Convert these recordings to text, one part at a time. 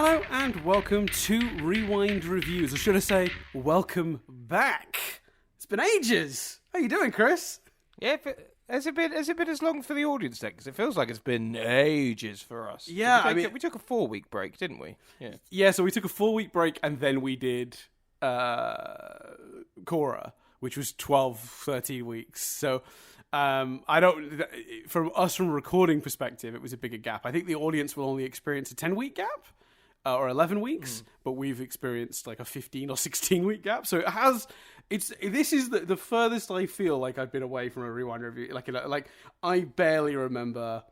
Hello and welcome to Rewind Reviews, or should I say, welcome back. It's been ages. How you doing, Chris? Yeah, has it been as long for the audience then? Because it feels like it's been ages for us. Yeah, we took a 4-week break, didn't we? Yeah, so we took a 4-week break and then we did Cora, which was 12, 13 weeks. So from a recording perspective, it was a bigger gap. I think the audience will only experience a 10-week gap. Or 11 weeks, but we've experienced like a 15 or 16-week gap. So this is the furthest I feel like I've been away from a Rewind review. Like I barely remember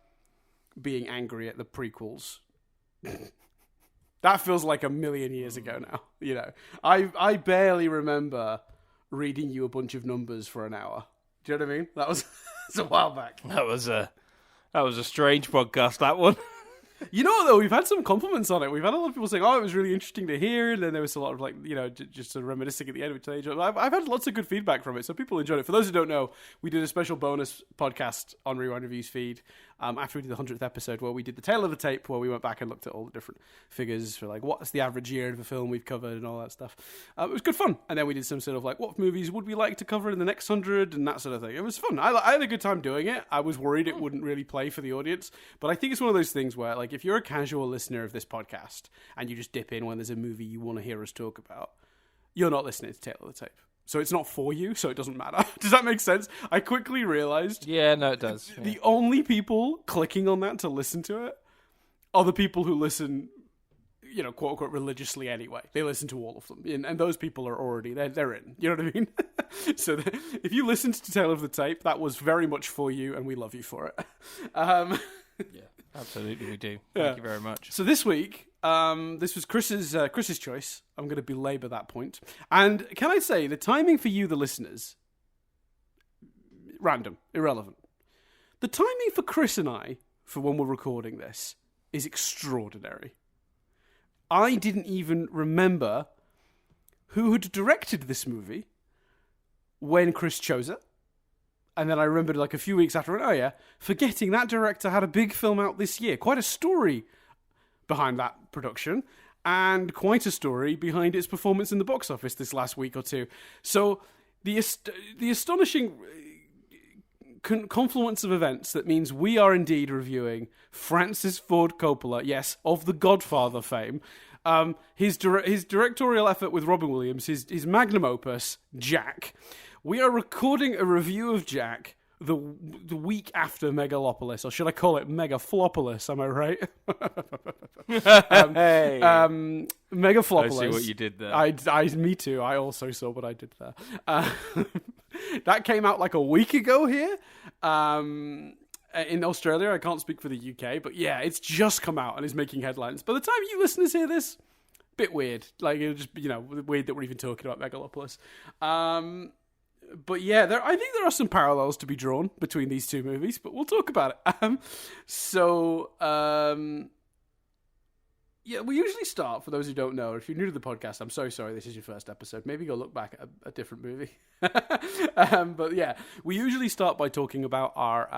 being angry at the prequels. That feels like a million years ago now. You know, I barely remember reading you a bunch of numbers for an hour. Do you know what I mean? It's a while back. That was a strange podcast, that one. You know, though, we've had some compliments on it. We've had a lot of people saying, it was really interesting to hear, and then there was a lot of, just sort of reminiscing at the end, which they enjoyed. I've had lots of good feedback from it, so people enjoyed it. For those who don't know, we did a special bonus podcast on Rewind Reviews feed after we did the 100th episode, where we did the tail of the tape, where we went back and looked at all the different figures for, like, what's the average year of a film we've covered and all that stuff. It was good fun. And then we did some sort of, like, what movies would we like to cover in the next 100 and that sort of thing. It was fun. I had a good time doing it. I was worried it wouldn't really play for the audience, but I think it's one of those things where, like, if you're a casual listener of this podcast and you just dip in when there's a movie you want to hear us talk about, you're not listening to Tail of the Tape. So it's not for you, so it doesn't matter. Does that make sense? I quickly realized... Yeah, no, it does. Yeah. The only people clicking on that to listen to it are the people who listen, quote-unquote, religiously anyway. They listen to all of them. And those people are already... They're in. You know what I mean? So if you listened to Tail of the Tape, that was very much for you, and we love you for it. Yeah, absolutely we do. Thank you very much. So this week... this was Chris's choice. I'm going to belabor that point. And can I say, the timing for you, the listeners, random, irrelevant. The timing for Chris and I, for when we're recording this, is extraordinary. I didn't even remember who had directed this movie when Chris chose it. And then I remembered like a few weeks after, forgetting that director had a big film out this year. Quite a story behind that production, and quite a story behind its performance in the box office this last week or two. So the astonishing confluence of events that means we are indeed reviewing Francis Ford Coppola, yes, of the Godfather fame, his directorial effort with Robin Williams, his magnum opus, Jack. We are recording a review of Jack the week after Megalopolis, or should I call it Megaflopolis? Am I right? Hey. Megaflopolis. I see what you did there. Me too. I also saw what I did there. That came out like a week ago here. In Australia, I can't speak for the UK, but yeah, it's just come out and is making headlines. By the time you listeners hear this, bit weird. Like, it'll just weird that we're even talking about Megalopolis. But yeah, I think there are some parallels to be drawn between these two movies, but we'll talk about it. We usually start, for those who don't know, if you're new to the podcast, I'm so sorry this is your first episode. Maybe go look back at a different movie. But yeah, we usually start by talking about our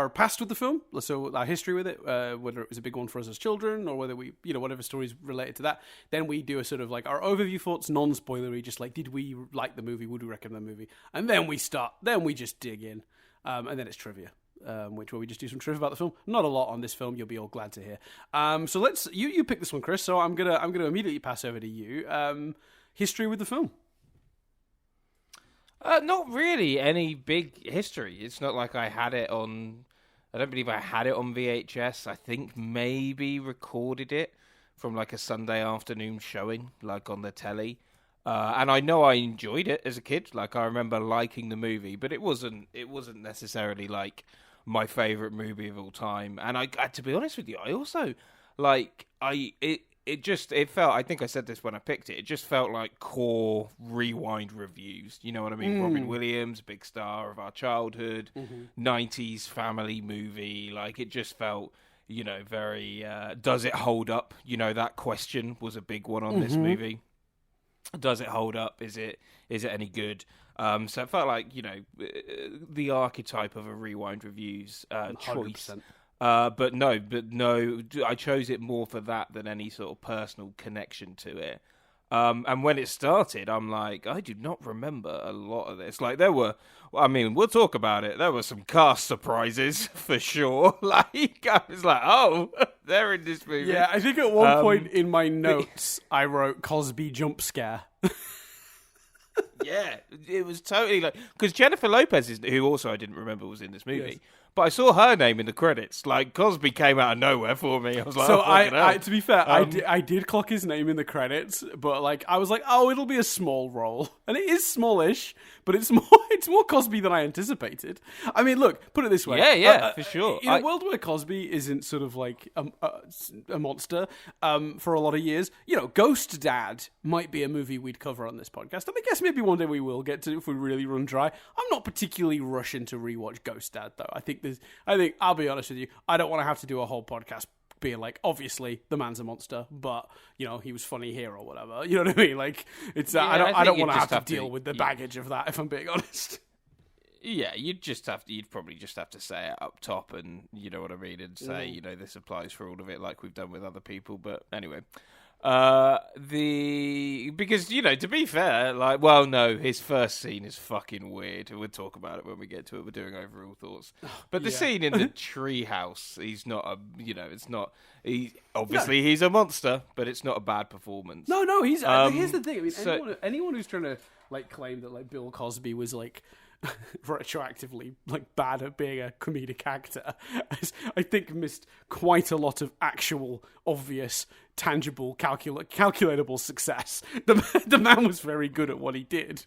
past with the film, so our history with it, whether it was a big one for us as children, or whether we, whatever stories related to that. Then we do a sort of like our overview thoughts, non-spoilery, just like, did we like the movie? Would we recommend the movie? And then we just dig in, and then it's trivia, where we just do some trivia about the film. Not a lot on this film, you'll be all glad to hear. So let's you pick this one, Chris. So I'm gonna immediately pass over to you. History with the film. Not really any big history. It's not like I had it on... I don't believe I had it on VHS. I think maybe recorded it from like a Sunday afternoon showing, like on the telly. And I know I enjoyed it as a kid. Like, I remember liking the movie, but it wasn't necessarily like my favorite movie of all time. And I to be honest with you, I also it felt, I think I said this when I picked it just felt like core Rewind reviews. You know what I mean? Robin Williams, big star of our childhood, 90s family movie. Like, it just felt, very, does it hold up? That question was a big one on this movie. Does it hold up? Is it any good? So it felt like, the archetype of a Rewind reviews choice. But no, I chose it more for that than any sort of personal connection to it. And when it started, I'm like, I do not remember a lot of this. Like, there were, I mean, we'll talk about it. There were some cast surprises for sure. Like, I was like, oh, they're in this movie. Yeah, I think at one point in my notes, I wrote Cosby jump scare. Yeah, it was totally like, because Jennifer Lopez, who also I didn't remember was in this movie. Yes. But I saw her name in the credits. Like, Cosby came out of nowhere for me. I was like, so oh, fucking hell. to be fair, I did clock his name in the credits, but like I was like, oh, it'll be a small role, and it is smallish, but it's more Cosby than I anticipated. I mean, look, put it this way, yeah, for sure. In a world where Cosby isn't sort of like a monster for a lot of years, Ghost Dad might be a movie we'd cover on this podcast, and I guess maybe one day we will get to if we really run dry. I'm not particularly rushing to rewatch Ghost Dad though. I think I'll be honest with you, I don't want to have to do a whole podcast being like, obviously the man's a monster, but he was funny here or whatever. You know what I mean? Like, it's I don't want to have to deal with the baggage of that, if I'm being honest. Yeah, you'd probably just have to say it up top, and you know what I mean, and say this applies for all of it, like we've done with other people. But anyway. Because to be fair, like, well, no, his first scene is fucking weird. We'll talk about it when we get to it. We're doing overall thoughts, but the scene in the treehouse, he's not it's not. He's a monster, but it's not a bad performance. No, he's. Here's the thing. I mean, anyone who's trying to like claim that like Bill Cosby was like retroactively like bad at being a comedic actor, I think missed quite a lot of actual, obvious, tangible, calculatable success. The man was very good at what he did.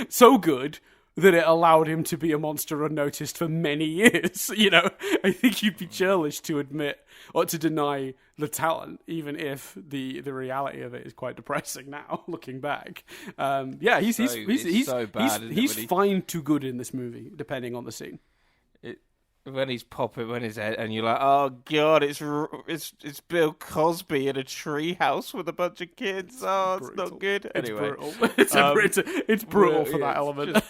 So good that it allowed him to be a monster unnoticed for many years. I think you'd be churlish to admit or to deny the talent, even if the reality of it is quite depressing now, looking back. He's so bad. He's fine to good in this movie, depending on the scene. When he's popping on his head, and you're like, "Oh God, it's Bill Cosby in a treehouse with a bunch of kids." Oh, it's not good. Anyway, it's brutal for that element.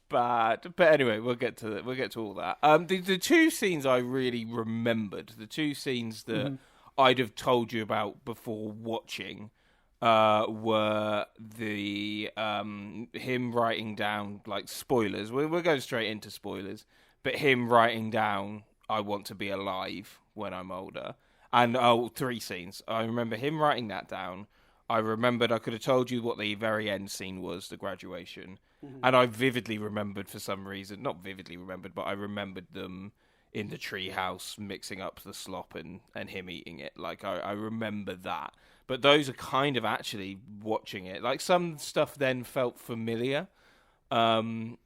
Bad, but anyway, we'll get to all that. The two scenes I really remembered, the two scenes that I'd have told you about before watching, were the him writing down, like, spoilers. We're going straight into spoilers, but him writing down, "I want to be alive when I'm older," and three scenes. I remember him writing that down. I remembered I could have told you what the very end scene was, the graduation. And I vividly remembered, for some reason, not vividly remembered, but I remembered them in the treehouse mixing up the slop and him eating it. Like, I remember that. But those are kind of actually watching it. Like, some stuff then felt familiar when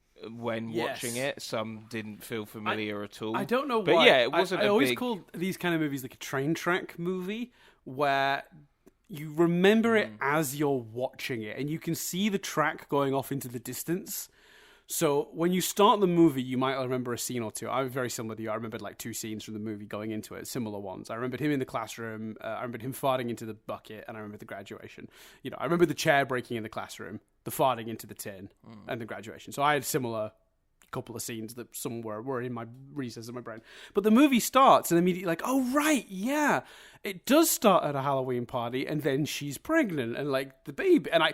watching it. Some didn't feel familiar at all. I don't know why. But yeah, it wasn't I always called these kind of movies like a train track movie, where you remember it as you're watching it, and you can see the track going off into the distance. So when you start the movie, you might remember a scene or two. I'm very similar to you. I remembered like two scenes from the movie going into it, similar ones. I remembered him in the classroom. I remembered him farting into the bucket, and I remember the graduation. I remember the chair breaking in the classroom, the farting into the tin, and the graduation. So I had similar couple of scenes that somewhere were in my recess of my brain. But the movie starts and immediately like, oh right, yeah, it does start at a Halloween party, and then she's pregnant, and like the baby, and I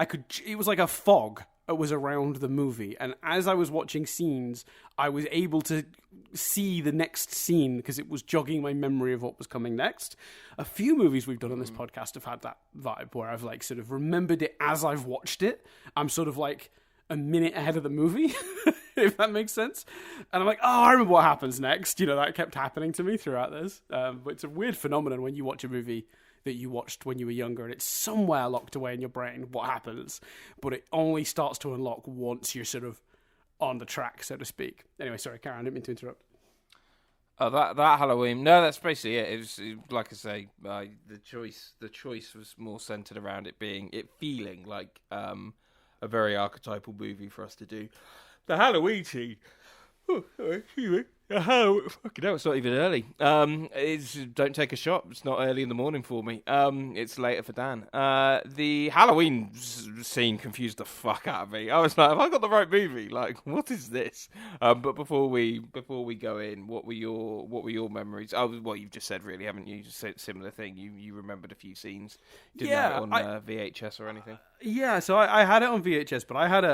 could it was like a fog that was around the movie, and as I was watching scenes, I was able to see the next scene because it was jogging my memory of what was coming next. A few movies we've done on this podcast have had that vibe where I've like sort of remembered it as I've watched it. I'm sort of like a minute ahead of the movie, if that makes sense. And I'm like, oh, I remember what happens next. That kept happening to me throughout this. But it's a weird phenomenon when you watch a movie that you watched when you were younger, and it's somewhere locked away in your brain what happens, but it only starts to unlock once you're sort of on the track, so to speak. Anyway, sorry, Karen, I didn't mean to interrupt. Oh, that Halloween. No, that's basically it. It was like I say, the choice was more centered around it feeling like a very archetypal movie for us to do. The Halloween scene. Oh, sorry, excuse me. Oh, fucking hell, it's not even early. Don't take a shot. It's not early in the morning for me. It's later for Dan. The Halloween scene confused the fuck out of me. I was like, have I got the right movie? Like, what is this? But before we go in, what were your memories? Oh, well, you've just said, really, haven't you? Just said similar thing. You remembered a few scenes. Didn't have it on VHS or anything. Yeah, so I had it on VHS, but I had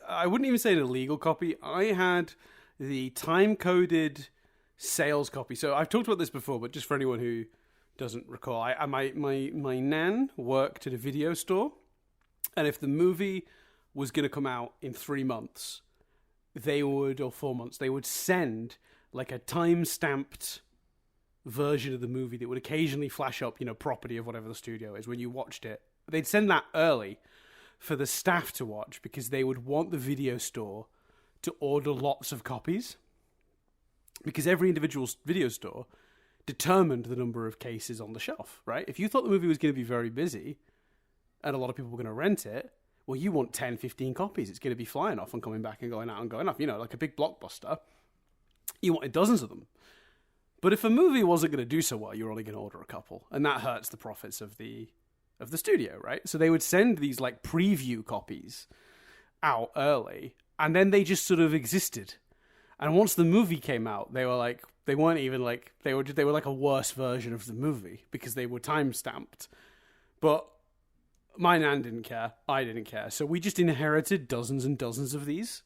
I wouldn't even say an illegal copy. I had the time-coded sales copy. So I've talked about this before, but just for anyone who doesn't recall, my nan worked at a video store, and if the movie was going to come out in 3 months, or 4 months, they would send like a time-stamped version of the movie that would occasionally flash up, property of whatever the studio is when you watched it. They'd send that early for the staff to watch because they would want the video store to order lots of copies, because every individual video store determined the number of cases on the shelf, right? If you thought the movie was going to be very busy and a lot of people were going to rent it, well, you want 10, 15 copies. It's going to be flying off and coming back and going out and going off. Like a big blockbuster. You wanted dozens of them. But if a movie wasn't going to do so well, you're only going to order a couple. And that hurts the profits of the studio, right? So they would send these like preview copies out early, and then they just sort of existed. And once the movie came out, they were like, they weren't even like, they were like a worse version of the movie because they were time stamped. But my nan didn't care. I didn't care. So we just inherited dozens and dozens of these.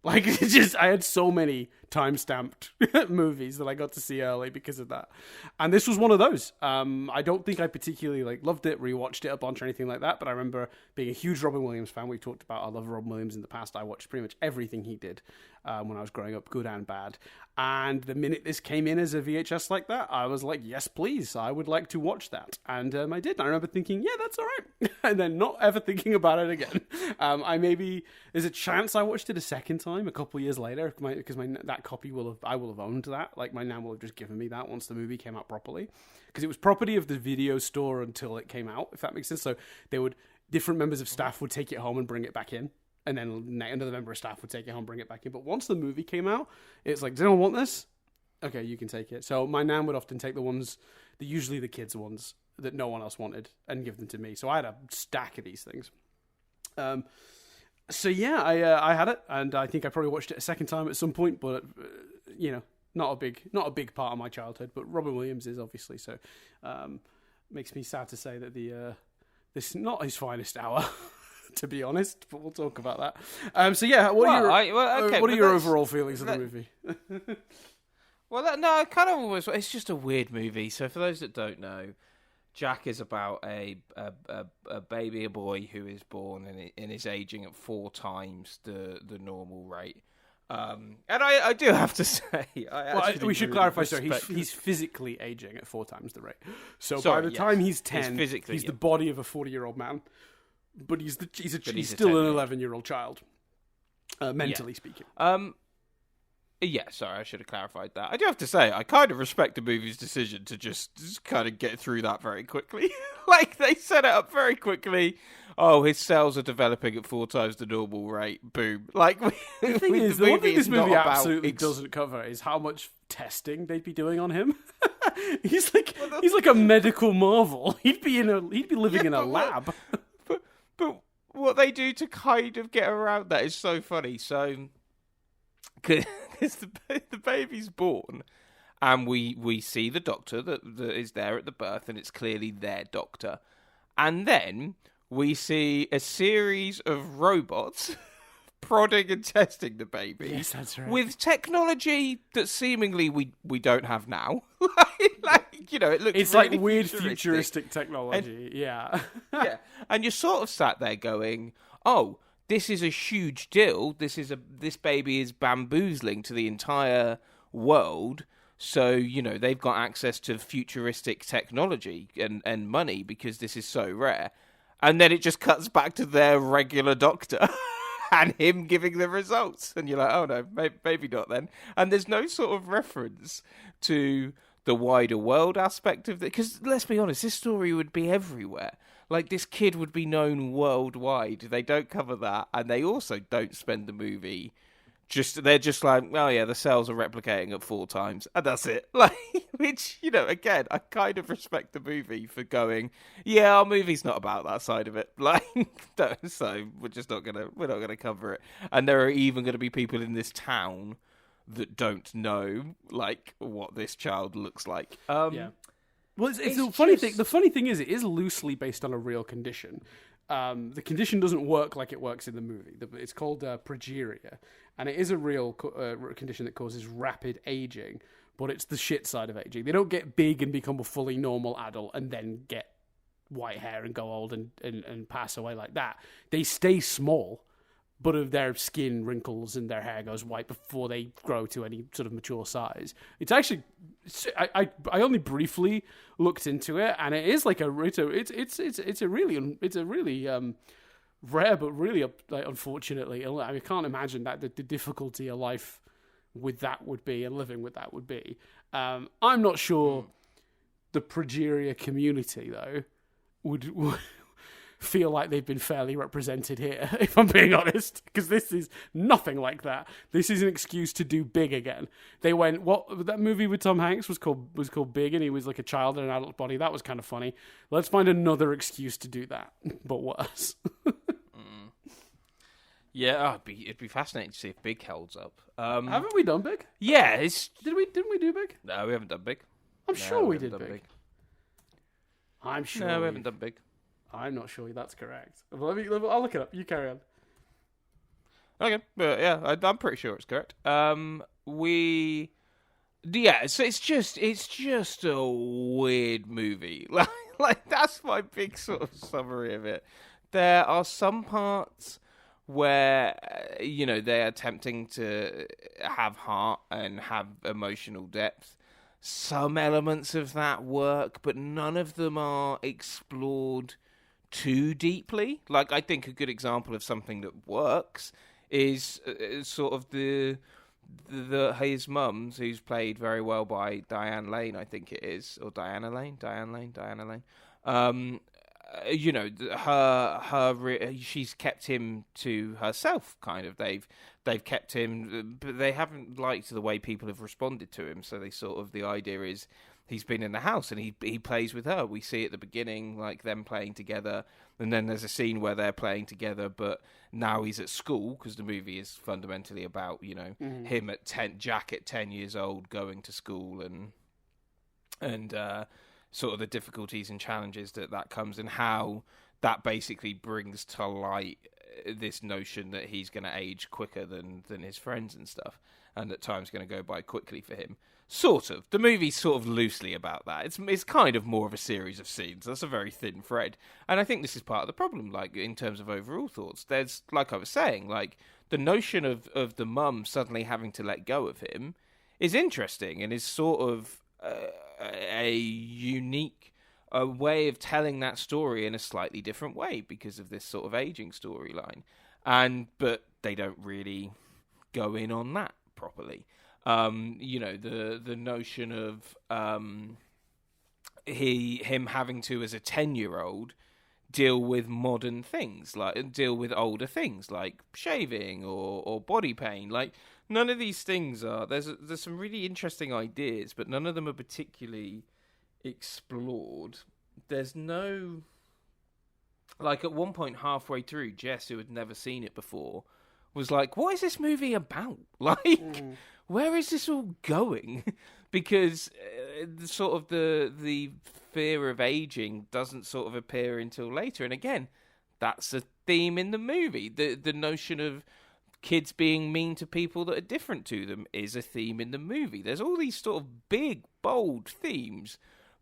Like, I had so many time-stamped movies that I got to see early because of that. And this was one of those. I don't think I particularly, loved it, rewatched it a bunch or anything like that, but I remember being a huge Robin Williams fan. We've talked about I love Robin Williams in the past. I watched pretty much everything he did when I was growing up, good and bad. And the minute this came in as a VHS like that, I was like, yes, please, I would like to watch that. And I did. And I remember thinking, yeah, that's all right. And then not ever thinking about it again. There's a chance I watched it a second time a couple years later, because that copy I will have owned that. Like, my nan will have just given me that once the movie came out properly, because it was property of the video store until it came out, if that makes sense. So different members of staff would take it home and bring it back in, and then another member of staff would take it home and bring it back in. But once the movie came out, it's like, does anyone want this? Okay, you can take it. So my nan would often take the ones, usually the kids' ones, that no one else wanted, and give them to me. So I had a stack of these things. So yeah, I had it, and I think I probably watched it a second time at some point, but not a big part of my childhood. But Robin Williams is, obviously, so makes me sad to say that this is not his finest hour, to be honest. But we'll talk about that. So yeah, what are your overall feelings of the movie? Well, no, kind of almost. It's just a weird movie. So for those that don't know, Jack is about a baby, a boy who is born and is aging at 4 times the normal rate. And I do have to say, we should clarify. Sorry, he's physically aging at 4 times the rate. So by the time he's 10, he's the body of a 40-year-old man, but he's still an 11-year-old child, mentally speaking. Yeah, sorry, I should have clarified that. I do have to say, I kind of respect the movie's decision to just kind of get through that very quickly. Like, they set it up very quickly. Oh, his cells are developing at 4 times the normal rate. Boom. Like, the thing is, the one thing this movie absolutely doesn't cover is how much testing they'd be doing on him. He's like a medical marvel. He'd be living in a lab. But what they do to kind of get around that is so funny. So, because the baby's born, and we see the doctor that is there at the birth, and it's clearly their doctor. And then we see a series of robots prodding and testing the baby. Yes, that's right. With technology that seemingly we don't have now. It looks it's really like weird futuristic technology. Yeah. And you're sort of sat there going, oh, this is a huge deal. This baby is bamboozling to the entire world. So, they've got access to futuristic technology and money because this is so rare. And then it just cuts back to their regular doctor and him giving the results. And you're like, oh no, maybe not then. And there's no sort of reference to the wider world aspect of it. Because let's be honest, this story would be everywhere. Like, this kid would be known worldwide. They don't cover that. And they also don't spend the movie they're just like, oh yeah, the cells are replicating at 4 times, and that's it. Like, which, again, I kind of respect the movie for going, yeah, our movie's not about that side of it. Like, no, so we're not gonna cover it. And there are even going to be people in this town that don't know, like, what this child looks like. Yeah. Well, it's the funny thing. The funny thing is, it is loosely based on a real condition. The condition doesn't work like it works in the movie. It's called progeria, and it is a real condition that causes rapid aging, but it's the shit side of aging. They don't get big and become a fully normal adult and then get white hair and go old and pass away like that. They stay small, but of their skin wrinkles and their hair goes white before they grow to any sort of mature size. It's actually, I only briefly looked into it, and it is like it's a really rare but really unfortunately, I can't imagine that the difficulty of life with that would be and living with that would be. I'm not sure the progeria community though would feel like they've been fairly represented here, if I'm being honest, because this is nothing like that. This is an excuse to do Big again. They went, what, that movie with Tom Hanks was called Big, and he was like a child in an adult body. That was kind of funny. Let's find another excuse to do that, but worse. Yeah, it'd be fascinating to see if Big holds up. Haven't we done Big? Yeah, didn't we do Big? No, we haven't done Big. I'm sure we did Big. I'm sure. No, we haven't done Big. I'm not sure that's correct. I'll look it up. You carry on. Okay, but yeah, I'm pretty sure it's correct. So it's just a weird movie. Like that's my big sort of summary of it. There are some parts where they're attempting to have heart and have emotional depth. Some elements of that work, but none of them are explored too deeply. Like, I think a good example of something that works is sort of his mum's, who's played very well by Diane Lane, I think it is, or Diana Lane. She's kept him to herself, kind of. They've kept him, but they haven't liked the way people have responded to him. So the idea is he's been in the house and he plays with her. We see at the beginning, like, them playing together, and then there's a scene where they're playing together, but now he's at school, because the movie is fundamentally about, him Jack at 10 years old going to school and sort of the difficulties and challenges that comes, and how that basically brings to light this notion that he's going to age quicker than his friends and stuff, and that time's going to go by quickly for him. Sort of. The movie's sort of loosely about that. It's kind of more of a series of scenes. That's a very thin thread. And I think this is part of the problem, like, in terms of overall thoughts. There's, like I was saying, like, the notion of the mum suddenly having to let go of him is interesting and is sort of a unique way of telling that story in a slightly different way because of this sort of aging storyline. But they don't really go in on that properly. The notion of him having to, as a 10-year-old, deal with modern things, like deal with older things like shaving or body pain. Like, none of these things are. There's some really interesting ideas, but none of them are particularly explored. There's no, like, at one point halfway through, Jess, who had never seen it before, was like, "What is this movie about? Like, where is this all going?" Because the fear of aging doesn't sort of appear until later. And again, that's a theme in the movie. The notion of kids being mean to people that are different to them is a theme in the movie. There's all these sort of big, bold themes,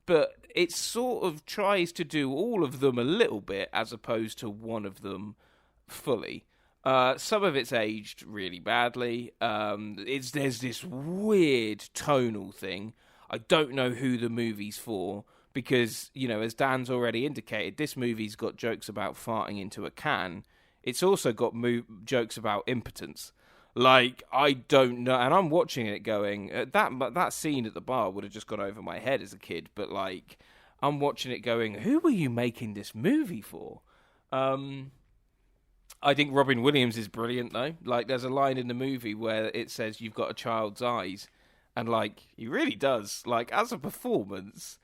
but it sort of tries to do all of them a little bit as opposed to one of them fully. Some of it's aged really badly. There's this weird tonal thing. I don't know who the movie's for, because, as Dan's already indicated, this movie's got jokes about farting into a can. It's also got jokes about impotence. Like, I don't know, and I'm watching it going, that scene at the bar would have just gone over my head as a kid, but, like, I'm watching it going, who were you making this movie for? I think Robin Williams is brilliant, though. Like, there's a line in the movie where it says, "You've got a child's eyes." And, like, he really does. Like, as a performance,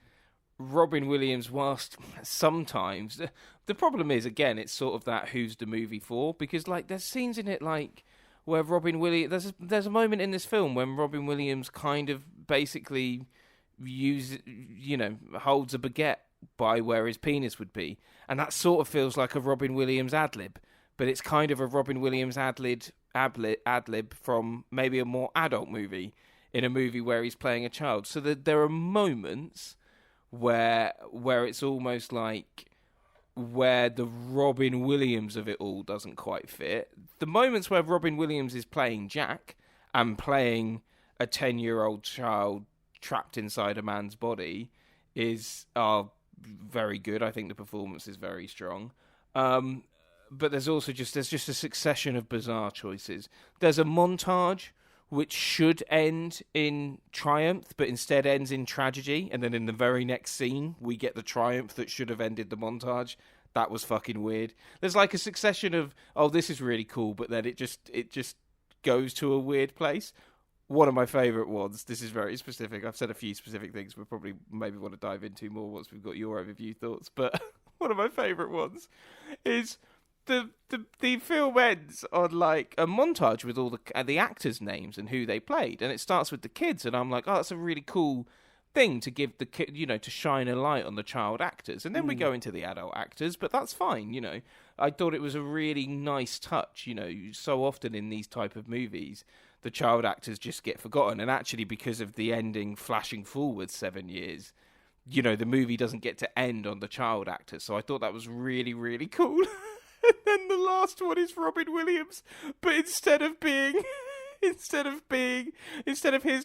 Robin Williams, whilst sometimes... The problem is, again, it's sort of that who's the movie for? Because, like, there's scenes in it, like, where Robin Williams... There's a moment in this film when Robin Williams kind of basically holds a baguette by where his penis would be. And that sort of feels like a Robin Williams ad-lib. But it's kind of a Robin Williams ad-lib from maybe a more adult movie, in a movie where he's playing a child. So there are moments where it's almost like where the Robin Williams of it all doesn't quite fit. The moments where Robin Williams is playing Jack and playing a 10-year-old child trapped inside a man's body are very good. I think the performance is very strong. But there's just a succession of bizarre choices. There's a montage which should end in triumph, but instead ends in tragedy. And then in the very next scene, we get the triumph that should have ended the montage. That was fucking weird. There's like a succession of, oh, this is really cool, but then it just goes to a weird place. One of my favourite ones, this is very specific. I've said a few specific things we'll probably maybe want to dive into more once we've got your overview thoughts. But one of my favourite ones is... The film ends on like a montage with all the actors' names and who they played, and it starts with the kids, and I'm like, oh, that's a really cool thing to give the kid, to shine a light on the child actors, and then we go into the adult actors, but that's fine, I thought it was a really nice touch, so often in these type of movies, the child actors just get forgotten, and actually because of the ending flashing forward 7 years, the movie doesn't get to end on the child actors, so I thought that was really, really cool. And then the last one is Robin Williams, but instead of his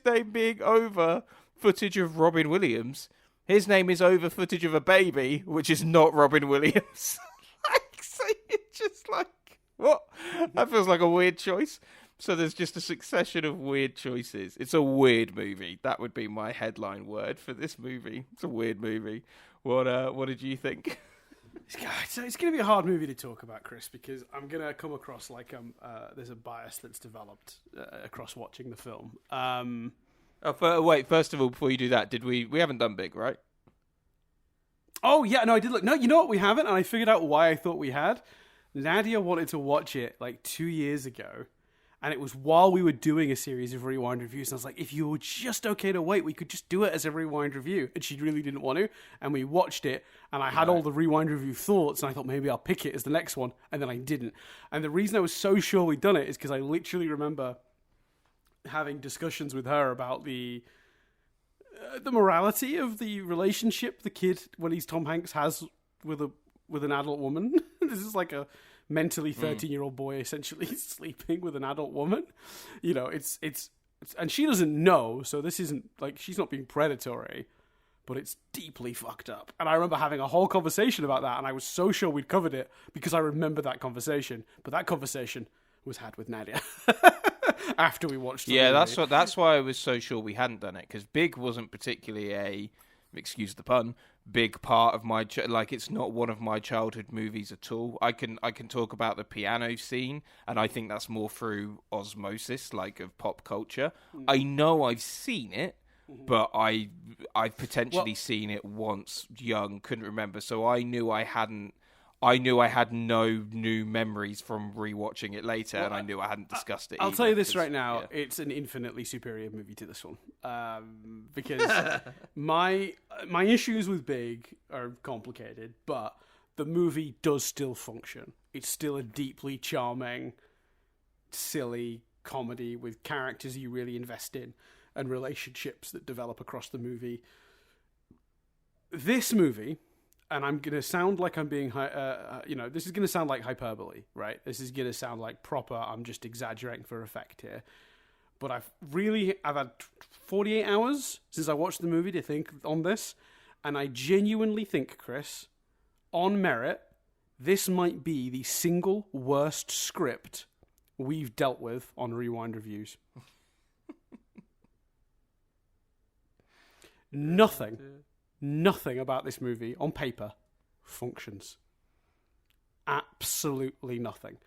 name being over footage of Robin Williams, his name is over footage of a baby, which is not Robin Williams. So it's just like, what? That feels like a weird choice. So there's just a succession of weird choices. It's a weird movie. That would be my headline word for this movie. It's a weird movie. What did you think? It's going to be a hard movie to talk about, Chris, because I'm going to come across like there's a bias that's developed across watching the film. Wait, first of all, before you do that, we haven't done Big, right? Oh, yeah, no, I did look. No, you know what? We haven't, and I figured out why I thought we had. Nadia wanted to watch it like 2 years ago, and it was while we were doing a series of Rewind reviews, and I was like, if you were just okay to wait, we could just do it as a Rewind review, and she really didn't want to, and we watched it, and I had all the Rewind review thoughts, and I thought maybe I'll pick it as the next one, and then I didn't. And the reason I was so sure we'd done it is because I literally remember having discussions with her about the morality of the relationship the kid, when he's Tom Hanks, has with an adult woman. This is like a mentally 13-year-old boy essentially sleeping with an adult woman. It's and she doesn't know, so this isn't like, she's not being predatory, but it's deeply fucked up. And I remember having a whole conversation about that, and I was so sure we'd covered it because I remember that conversation. But that conversation was had with Nadia after we watched the movie. That's why I was so sure we hadn't done it, because Big wasn't particularly a, excuse the pun, big part of my it's not one of my childhood movies at all. I can talk about the piano scene, and I think that's more through osmosis, like, of pop culture. I know I've seen it, but I've potentially seen it once young, couldn't remember, so I knew I had no new memories from rewatching it later, and I knew I hadn't discussed it. I'll tell you this right now: it's an infinitely superior movie to this one, because my issues with Big are complicated, but the movie does still function. It's still a deeply charming, silly comedy with characters you really invest in and relationships that develop across the movie. This movie. And I'm going to sound like I'm being, this is going to sound like hyperbole, right? This is going to sound like proper, I'm just exaggerating for effect here. But I've had 48 hours since I watched the movie to think on this. And I genuinely think, Chris, on merit, this might be the single worst script we've dealt with on Rewind Reviews. Nothing about this movie on paper functions. Absolutely nothing.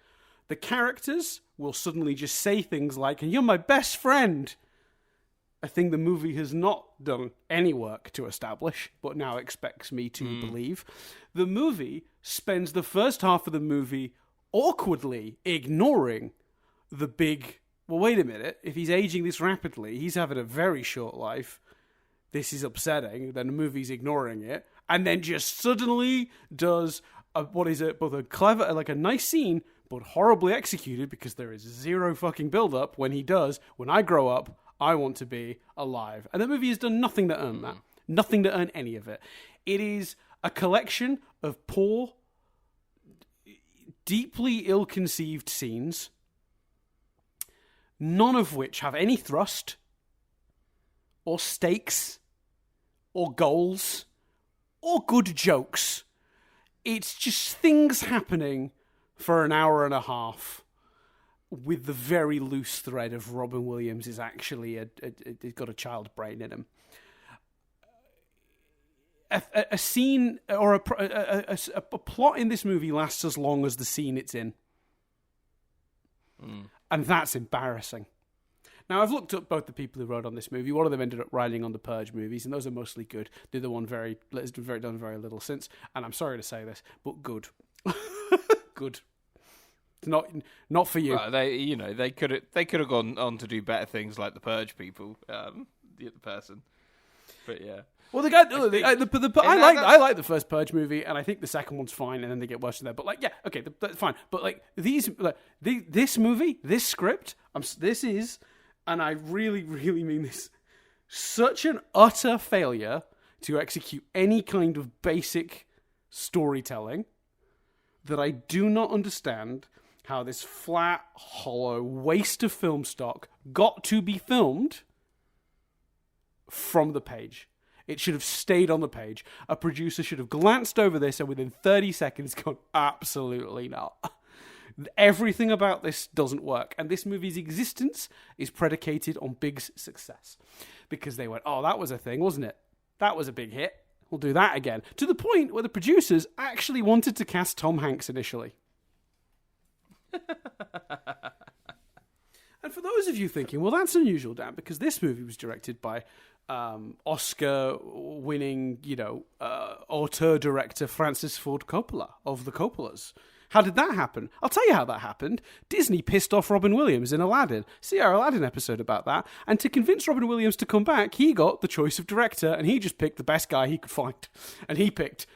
The characters will suddenly just say things like, "You're my best friend." A thing the movie has not done any work to establish, but now expects me to believe. The movie spends the first half of the movie awkwardly ignoring the big, well, wait a minute, if he's aging this rapidly, he's having a very short life. This is upsetting. Then the movie's ignoring it, and then just suddenly does both a clever, like a nice scene, but horribly executed because there is zero fucking build-up when he does, "When I grow up, I want to be alive." And the movie has done nothing to earn that. Nothing to earn any of it. It is a collection of poor, deeply ill-conceived scenes, none of which have any thrust, or stakes, or goals, or good jokes. It's just things happening for an hour and a half, with the very loose thread of Robin Williams is actually he's got a child brain in him. A scene or a plot in this movie lasts as long as the scene it's in. And that's embarrassing. Now, I've looked up both the people who wrote on this movie. One of them ended up writing on the Purge movies, and those are mostly good. The other one has done very little since, and I'm sorry to say this, but good. Good. Not for you. Well, they could have gone on to do better things like the Purge people, the person. But yeah. Well, the guy, I like the first Purge movie, and I think the second one's fine, and then they get worse from there. But like, yeah, okay, that's fine. But like this movie, this script, this is, and I really, really mean this, such an utter failure to execute any kind of basic storytelling that I do not understand how this flat, hollow waste of film stock got to be filmed from the page. It should have stayed on the page. A producer should have glanced over this and within 30 seconds gone, absolutely not. Everything about this doesn't work. And this movie's existence is predicated on Big's success. Because they went, oh, that was a thing, wasn't it? That was a big hit. We'll do that again. To the point where the producers actually wanted to cast Tom Hanks initially. And for those of you thinking, well, that's unusual, Dan, because this movie was directed by Oscar-winning, auteur-director Francis Ford Coppola of the Coppolas. How did that happen? I'll tell you how that happened. Disney pissed off Robin Williams in Aladdin. See our Aladdin episode about that. And to convince Robin Williams to come back, he got the choice of director, and he just picked the best guy he could find. And he picked,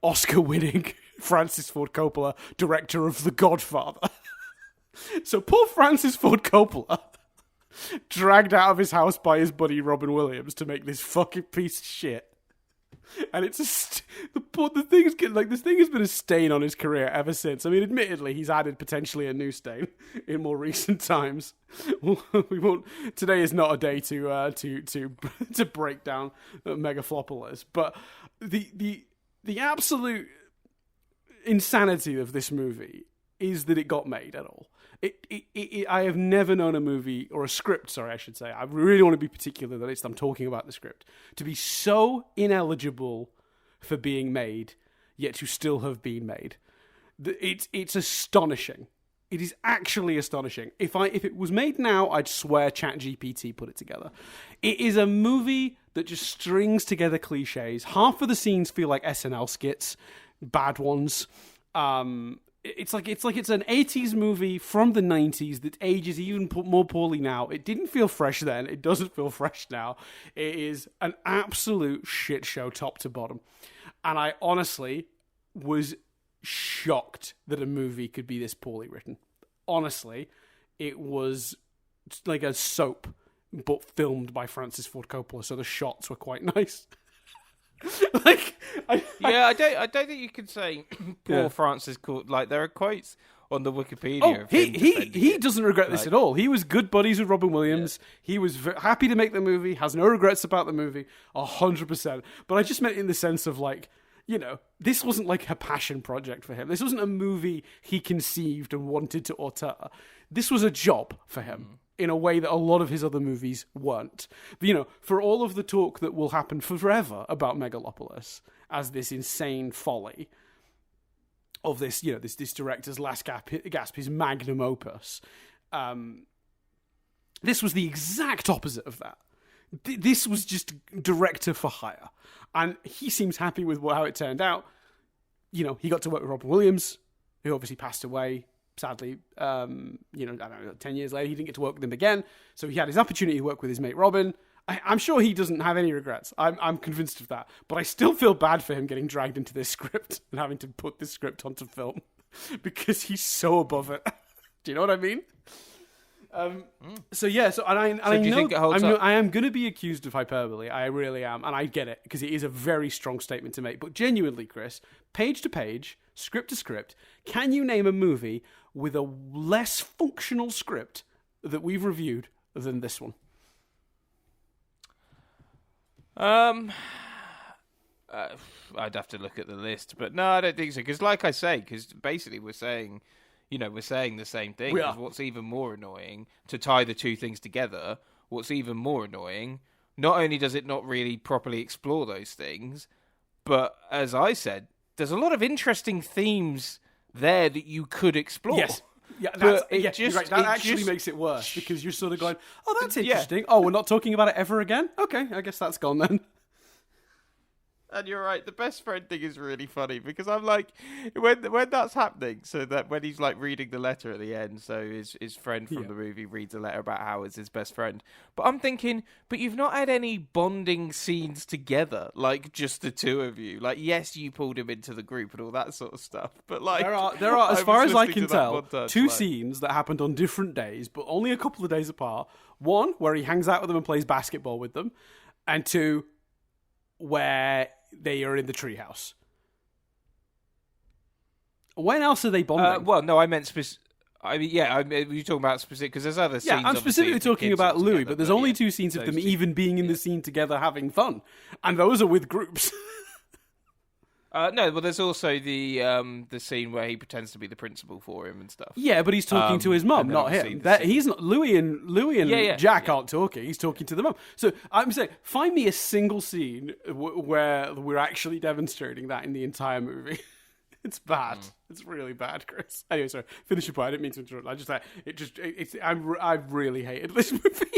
Oscar-winning Francis Ford Coppola, director of The Godfather. So poor Francis Ford Coppola, dragged out of his house by his buddy Robin Williams to make this fucking piece of shit. And it's the thing is, like, this thing has been a stain on his career ever since. I mean, admittedly, he's added potentially a new stain in more recent times. We won't. Today is not a day to break down Megaflopolis, but the absolute insanity of this movie is that it got made at all. I have never known a movie, or a script, sorry, I should say. I really want to be particular that I'm talking about the script, to be so ineligible for being made, yet to still have been made. It's astonishing. It is actually astonishing. If it was made now, I'd swear ChatGPT put it together. It is a movie that just strings together cliches. Half of the scenes feel like SNL skits, bad ones. It's like it's an 80s movie from the 90s that ages even more poorly now. It didn't feel fresh then. It doesn't feel fresh now. It is an absolute shit show top to bottom. And I honestly was shocked that a movie could be this poorly written. Honestly, it was like a soap, but filmed by Francis Ford Coppola, so the shots were quite nice. I don't think you can say poor Francis called. Like, there are quotes on the Wikipedia. Of he doesn't regret this at all. He was good buddies with Robin Williams. Yeah. He was happy to make the movie. Has no regrets about the movie, 100%. But I just meant in the sense of, like, this wasn't like a passion project for him. This wasn't a movie he conceived and wanted to auteur. This was a job for him. In a way that a lot of his other movies weren't. But, for all of the talk that will happen forever about Megalopolis as this insane folly, of this, this director's last gasp, his magnum opus. This was the exact opposite of that. This was just director for hire. And he seems happy with how it turned out. He got to work with Robin Williams, who obviously passed away, sadly. I don't know, 10 years later, he didn't get to work with him again. So he had his opportunity to work with his mate Robin. I'm sure he doesn't have any regrets. I'm convinced of that. But I still feel bad for him getting dragged into this script and having to put this script onto film because he's so above it. Do you know what I mean? I am going to be accused of hyperbole. I really am, and I get it because it is a very strong statement to make. But genuinely, Chris, page to page, script to script, can you name a movie with a less functional script that we've reviewed than this one? I'd have to look at the list, but no, I don't think so. Because, like I say, basically we're saying the same thing. What's even more annoying, to tie the two things together, what's even more annoying, not only does it not really properly explore those things, but as I said, there's a lot of interesting themes there that you could explore. Yes. Yeah, you're right. That actually makes it worse because you're sort of going, oh, that's interesting. Oh, we're not talking about it ever again? Okay, I guess that's gone then. And you're right, the best friend thing is really funny because I'm like, when that's happening, so that when he's like reading the letter at the end, so his friend from the movie reads a letter about how it's his best friend. But I'm thinking, but you've not had any bonding scenes together, like just the two of you. Like, yes, you pulled him into the group and all that sort of stuff, but like there are as far as I can tell, two scenes that happened on different days, but only a couple of days apart. One where he hangs out with them and plays basketball with them, and two where they are in the treehouse. When else are they bonding? Well, no, I meant specific. I mean, you're talking about specific because there's other scenes. Yeah, I'm specifically talking about Louis, together, but there's only two scenes of them even being in the scene together having fun, and those are with groups. No, well, there's also the scene where he pretends to be the principal for him and stuff. Yeah, but he's talking to his mum, not him. He's not Louis and Jack aren't talking. He's talking to the mum. So I'm saying, find me a single scene where we're actually demonstrating that in the entire movie. It's bad. It's really bad, Chris. Anyway, sorry. Finish your point. I didn't mean to interrupt. I really hated this movie.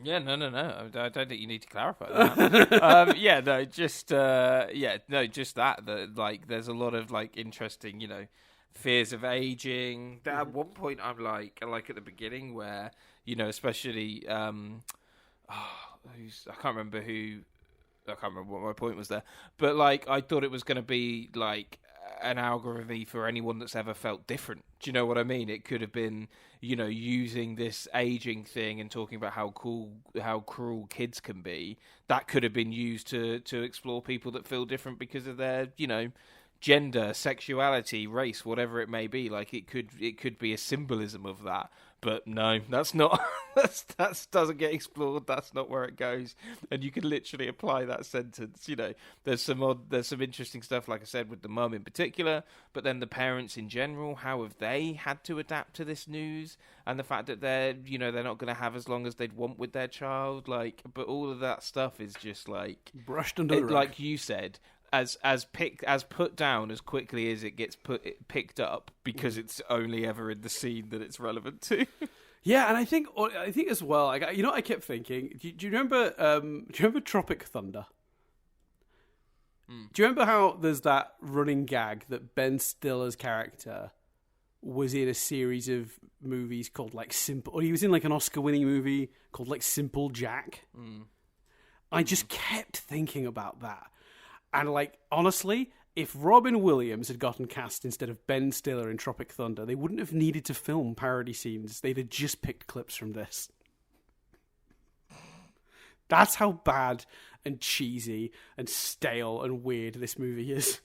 Yeah, no. I don't think you need to clarify that. Just that. Like, there's a lot of like interesting, fears of aging. At one point, I'm like at the beginning where, especially, I can't remember what my point was there, but like I thought it was going to be like an algorithm for anyone that's ever felt different. Do you know what I mean? It could have been, using this aging thing and talking about how cruel kids can be. That could have been used to explore people that feel different because of their, gender, sexuality, race, whatever it may be. Like it could be a symbolism of that. But no, that's not. that doesn't get explored. That's not where it goes. And you can literally apply that sentence. There's some interesting stuff, like I said, with the mum in particular. But then the parents in general, how have they had to adapt to this news and the fact that they're not going to have as long as they'd want with their child. Like, but all of that stuff is just like brushed under the rug. Like you said. As put down as quickly as it gets picked up because it's only ever in the scene that it's relevant to. Yeah, and I think as well. I kept thinking. Do you remember Tropic Thunder? Do you remember how there's that running gag that Ben Stiller's character was in a series of movies called like Simple, or he was in like an Oscar-winning movie called like Simple Jack? I just kept thinking about that. And, like, honestly, if Robin Williams had gotten cast instead of Ben Stiller in Tropic Thunder, they wouldn't have needed to film parody scenes. They'd have just picked clips from this. That's how bad and cheesy and stale and weird this movie is.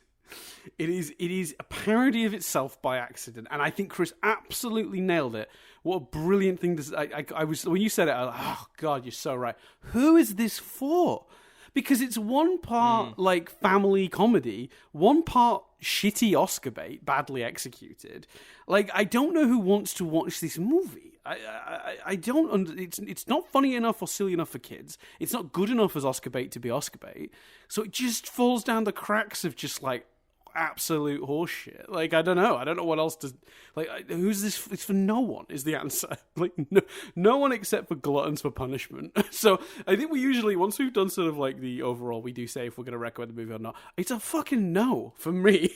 It is a parody of itself by accident. And I think Chris absolutely nailed it. What a brilliant thing. I was when you said it, I was like, oh, God, you're so right. Who is this for? Because it's one part like family comedy, one part shitty Oscar bait, badly executed. Like, I don't know who wants to watch this movie. I don't. It's not funny enough or silly enough for kids. It's not good enough as Oscar bait to be Oscar bait. So it just falls down the cracks of just like, absolute horseshit. Like, I don't know what else to, like, who's this? It's for no one is the answer. Like, no one except for gluttons for punishment. So I think we usually, once we've done sort of like the overall, we do say if we're going to recommend the movie or not. It's a fucking no for me.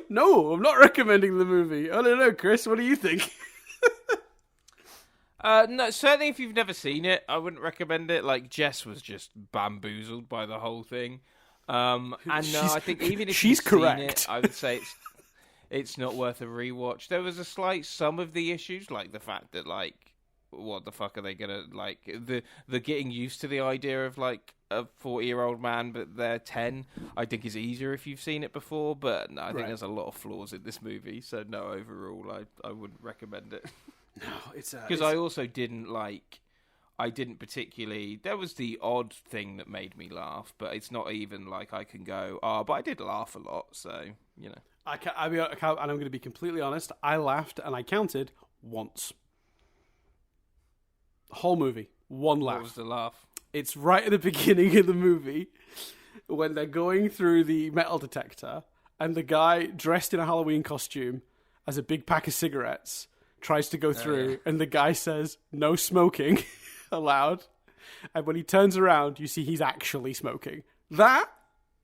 No, I'm not recommending the movie. I don't know, Chris, what do you think? No, certainly if you've never seen it, I wouldn't recommend it. Like, Jess was just bamboozled by the whole thing. And no, I think even if she's you've correct. seen it, I would say it's not worth a rewatch. There was some of the issues, like the fact that, like, what the fuck are they gonna, like, the getting used to the idea of, like, a 40-year-old man, but they're 10, I think is easier if you've seen it before, but no, I think there's a lot of flaws in this movie, so no, overall, I wouldn't recommend it. No, it's... Because I also didn't, like... I didn't particularly... There was the odd thing that made me laugh, but it's not even like I can go, but I did laugh a lot, so, you know. And I'm going to be completely honest, I laughed and I counted once. Whole movie, one laugh. What was the laugh? It's right at the beginning of the movie when they're going through the metal detector and the guy dressed in a Halloween costume as a big pack of cigarettes tries to go through and the guy says, no smoking allowed. And when he turns around, you see he's actually smoking. That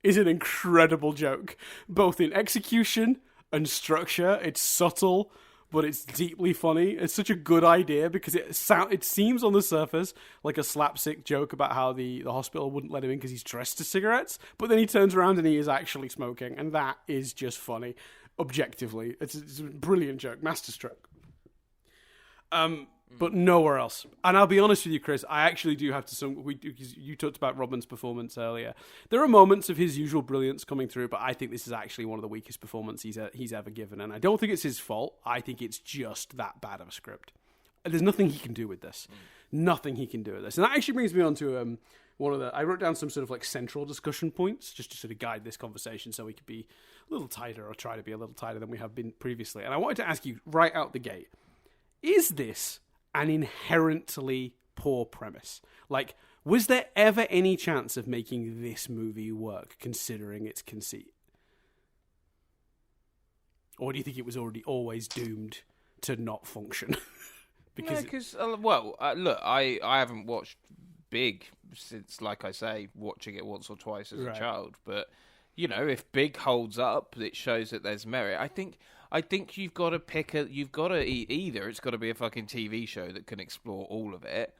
is an incredible joke, both in execution and structure. It's subtle, but it's deeply funny. It's such a good idea because it seems on the surface like a slapstick joke about how the hospital wouldn't let him in because he's dressed as cigarettes, but then he turns around and he is actually smoking, and that is just funny. Objectively, it's a brilliant joke, masterstroke. But nowhere else. And I'll be honest with you, Chris, I actually do have to because you talked about Robin's performance earlier. There are moments of his usual brilliance coming through, but I think this is actually one of the weakest performances he's ever given. And I don't think it's his fault. I think it's just that bad of a script. There's nothing he can do with this. Nothing he can do with this. And that actually brings me on to I wrote down some sort of like central discussion points just to sort of guide this conversation so we could be a little tighter, or try to be a little tighter than we have been previously. And I wanted to ask you right out the gate, is this an inherently poor premise? Like, was there ever any chance of making this movie work, considering its conceit? Or do you think it was always doomed to not function? Because look, I haven't watched Big since, like I say, watching it once or twice as a child. But, you know, if Big holds up, it shows that there's merit. I think you've got to either it's got to be a fucking TV show that can explore all of it,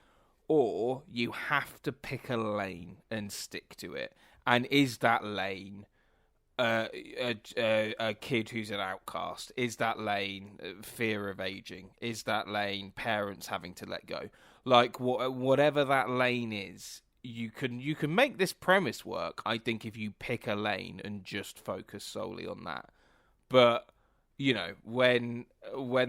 or you have to pick a lane and stick to it. And is that lane a kid who's an outcast? Is that lane fear of aging? Is that lane parents having to let go? Like, whatever that lane is, you can make this premise work, I think, if you pick a lane and just focus solely on that. But, you know, when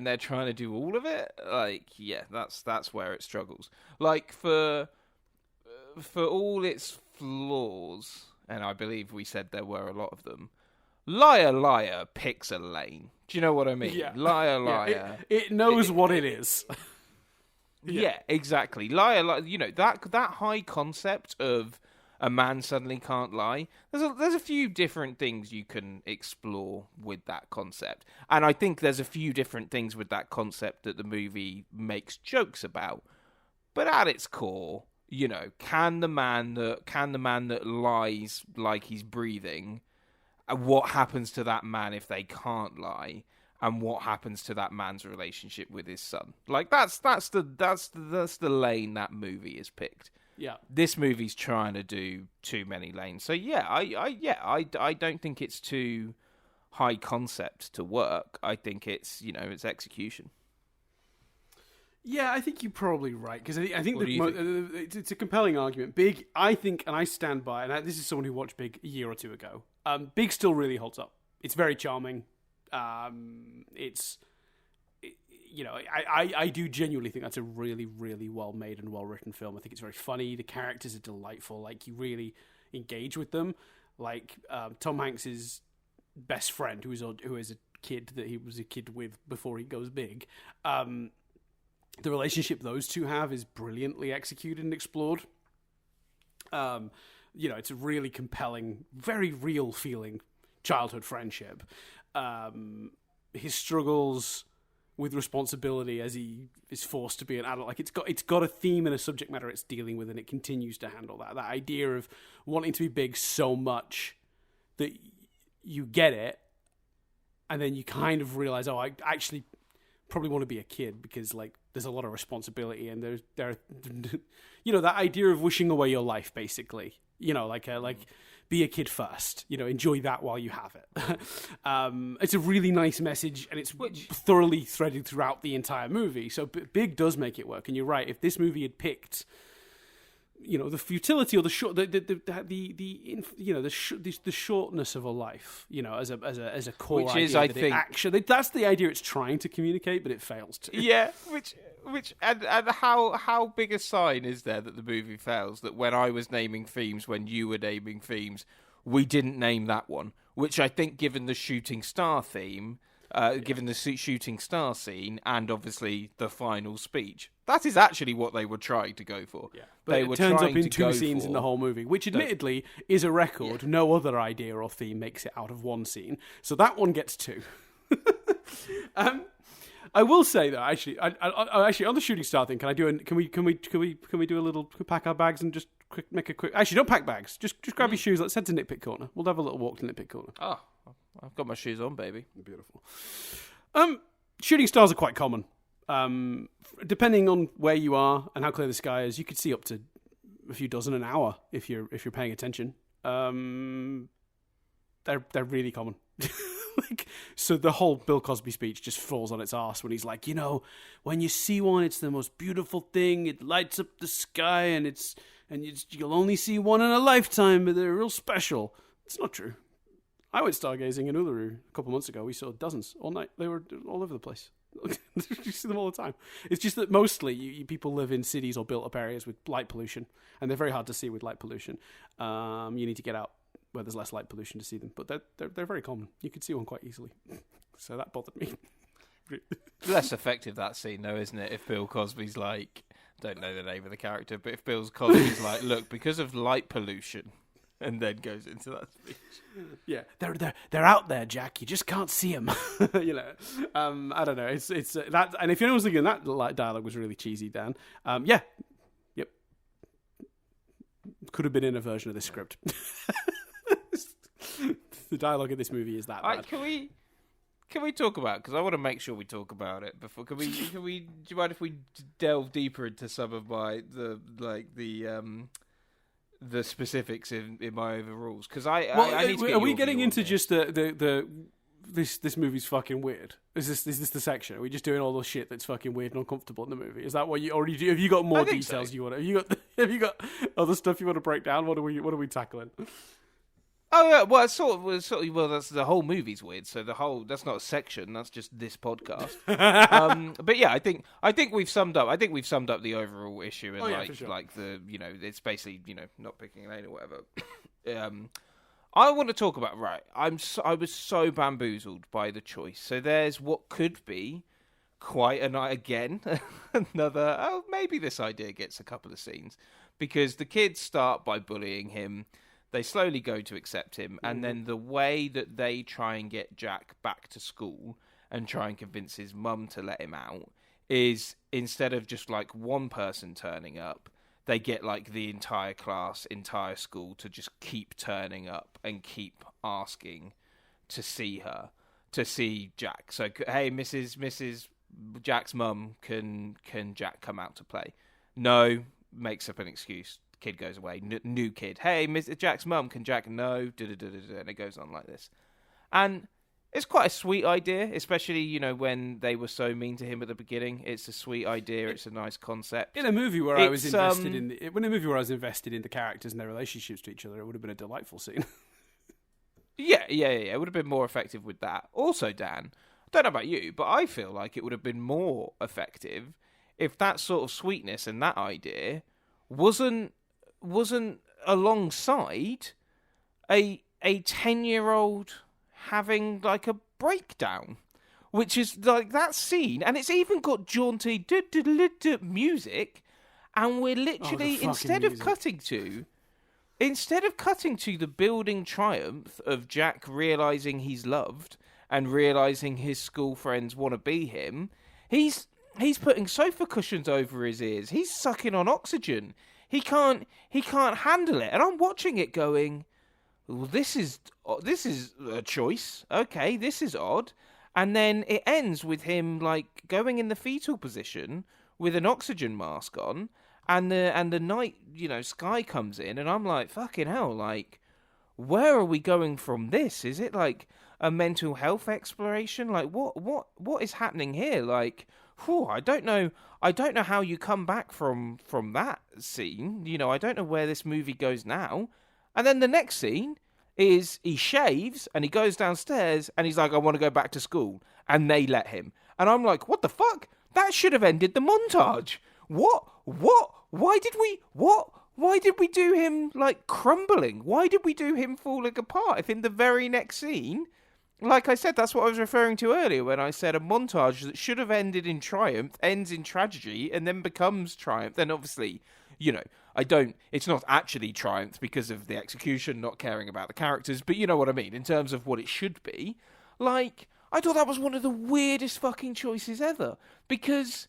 they're trying to do all of it, like, yeah, that's where it struggles. Like, for all its flaws, and I believe we said there were a lot of them, Liar picks a lane. Do you know what I mean? Yeah. Liar. Yeah, it knows what it is. Yeah, exactly. Liar, you know, that high concept of a man suddenly can't lie. There's a few different things you can explore with that concept, and I think there's a few different things with that concept that the movie makes jokes about. But at its core, you know, can the man that lies like he's breathing? What happens to that man if they can't lie? And what happens to that man's relationship with his son? Like, that's the lane that movie is picked. Yeah. This movie's trying to do too many lanes. So yeah, I don't think it's too high concept to work. I think it's, you know, it's execution. Yeah, I think you're probably right, because I think it's a compelling argument. Big, I think, and I stand by, and this is someone who watched Big a year or two ago. Big still really holds up. It's very charming. You know, I do genuinely think that's a really, really well made and well written film. I think it's very funny. The characters are delightful. Like, you really engage with them. Like, Tom Hanks's best friend, who is a kid that he was a kid with before he goes big. The relationship those two have is brilliantly executed and explored. You know, it's a really compelling, very real feeling childhood friendship, his struggles with responsibility as he is forced to be an adult. Like, it's got a theme and a subject matter it's dealing with, and it continues to handle that. That idea of wanting to be big so much that you get it, and then you kind of realize, oh, I actually probably want to be a kid, because like there's a lot of responsibility, and there that idea of wishing away your life, basically. Like be a kid first. Enjoy that while you have it. It's a really nice message, and it's thoroughly threaded throughout the entire movie. So big does make it work. And you're right. If this movie had picked, the futility or the short, the shortness of a life, as a core which idea, is, I think, actually that's the idea it's trying to communicate, but it fails to. Yeah, and how big a sign is there that the movie fails? That when I was naming themes, when you were naming themes, we didn't name that one. Which I think, given the shooting star theme, given the shooting star scene, and obviously the final speech, that is actually what they were trying to go for. Yeah. But it turns up in 2 scenes in the whole movie, which admittedly is a record. Yeah. No other idea or theme makes it out of 1 scene, so that one gets 2. I will say though, actually, actually on the shooting star thing, can we do a little pack our bags and just make a quick? Actually, don't pack bags. Just grab your shoes. Let's head to Nitpick Corner. We'll have a little walk to Nitpick Corner. Oh, I've got my shoes on, baby. Beautiful. Shooting stars are quite common. Depending on where you are and how clear the sky is, you could see up to a few dozen an hour if you're paying attention. They're really common. So the whole Bill Cosby speech just falls on its arse when he's like, when you see one, it's the most beautiful thing. It lights up the sky, and you'll only see one in a lifetime, but they're real special. It's not true. I went stargazing in Uluru a couple months ago. We saw dozens all night. They were all over the place. You see them all the time. It's just that mostly people live in cities or built-up areas with light pollution, and they're very hard to see with light pollution. You need to get out where there's less light pollution to see them, but they're very common. You can see one quite easily. So that bothered me. Less effective, that scene, though, isn't it? If Bill Cosby's like, don't know the name of the character, but if Bill Cosby's like, look, because of light pollution, and then goes into that speech. Yeah, they're out there, Jack. You just can't see them. I don't know. It's that, and if anyone's thinking that dialogue was really cheesy, Dan, yep, could have been in a version of this script. The dialogue in this movie is that bad. Can we talk about? Because I want to make sure we talk about it before. Do you mind if we delve deeper into some of the specifics in my overrules? Because I need to get are we getting into just this movie's fucking weird? Is this the section? Are we just doing all the shit that's fucking weird and uncomfortable in the movie? Is that what you already do? Have you got more details you want? Have you got other stuff you want to break down? What are we tackling? Oh yeah, well, that's the whole movie's weird. So that's not a section. That's just this podcast. But yeah, I think we've summed up. I think we've summed up the overall issue and like the it's basically not picking a lane or whatever. I want to talk about I was so bamboozled by the choice. So there's what could be quite another. Maybe this idea gets a couple of scenes, because the kids start by bullying him. They slowly go to accept him, and then the way that they try and get Jack back to school and try and convince his mum to let him out is, instead of just like one person turning up, they get like the entire class, entire school to just keep turning up and keep asking to see Jack. So, hey, Mrs. Jack's mum, can Jack come out to play? No, makes up an excuse. Kid goes away. New kid. Hey, Mr. Jack's mum, can Jack? No. And it goes on like this. And it's quite a sweet idea, especially, when they were so mean to him at the beginning. It's a sweet idea. It's a nice concept. In a movie where I was invested in the characters and their relationships to each other, it would have been a delightful scene. Yeah. It would have been more effective with that. Also, Dan, I don't know about you, but I feel like it would have been more effective if that sort of sweetness and that idea wasn't alongside a 10-year-old having like a breakdown, which is like that scene, and it's even got jaunty music, and we're literally, instead of cutting to instead of cutting to the building triumph of Jack realizing he's loved and realizing his school friends want to be him, he's putting sofa cushions over his ears. He's sucking on oxygen. He can't handle it. And I'm watching it going, well, this is a choice. Okay, this is odd. And then it ends with him like going in the fetal position with an oxygen mask on, and the night, sky comes in, and I'm like, fucking hell, like, where are we going from this? Is it like a mental health exploration? Like, what is happening here? Like, I don't know how you come back from that scene. I don't know where this movie goes now. And then the next scene is he shaves and he goes downstairs and he's like, I want to go back to school. And they let him. And I'm like, what the fuck? That should have ended the montage. What? Why did we do him, like, crumbling? Why did we do him falling apart? If in the very next scene, like I said, that's what I was referring to earlier when I said a montage that should have ended in triumph ends in tragedy and then becomes triumph. Then obviously, it's not actually triumph because of the execution, not caring about the characters, but you know what I mean, in terms of what it should be. Like, I thought that was one of the weirdest fucking choices ever, because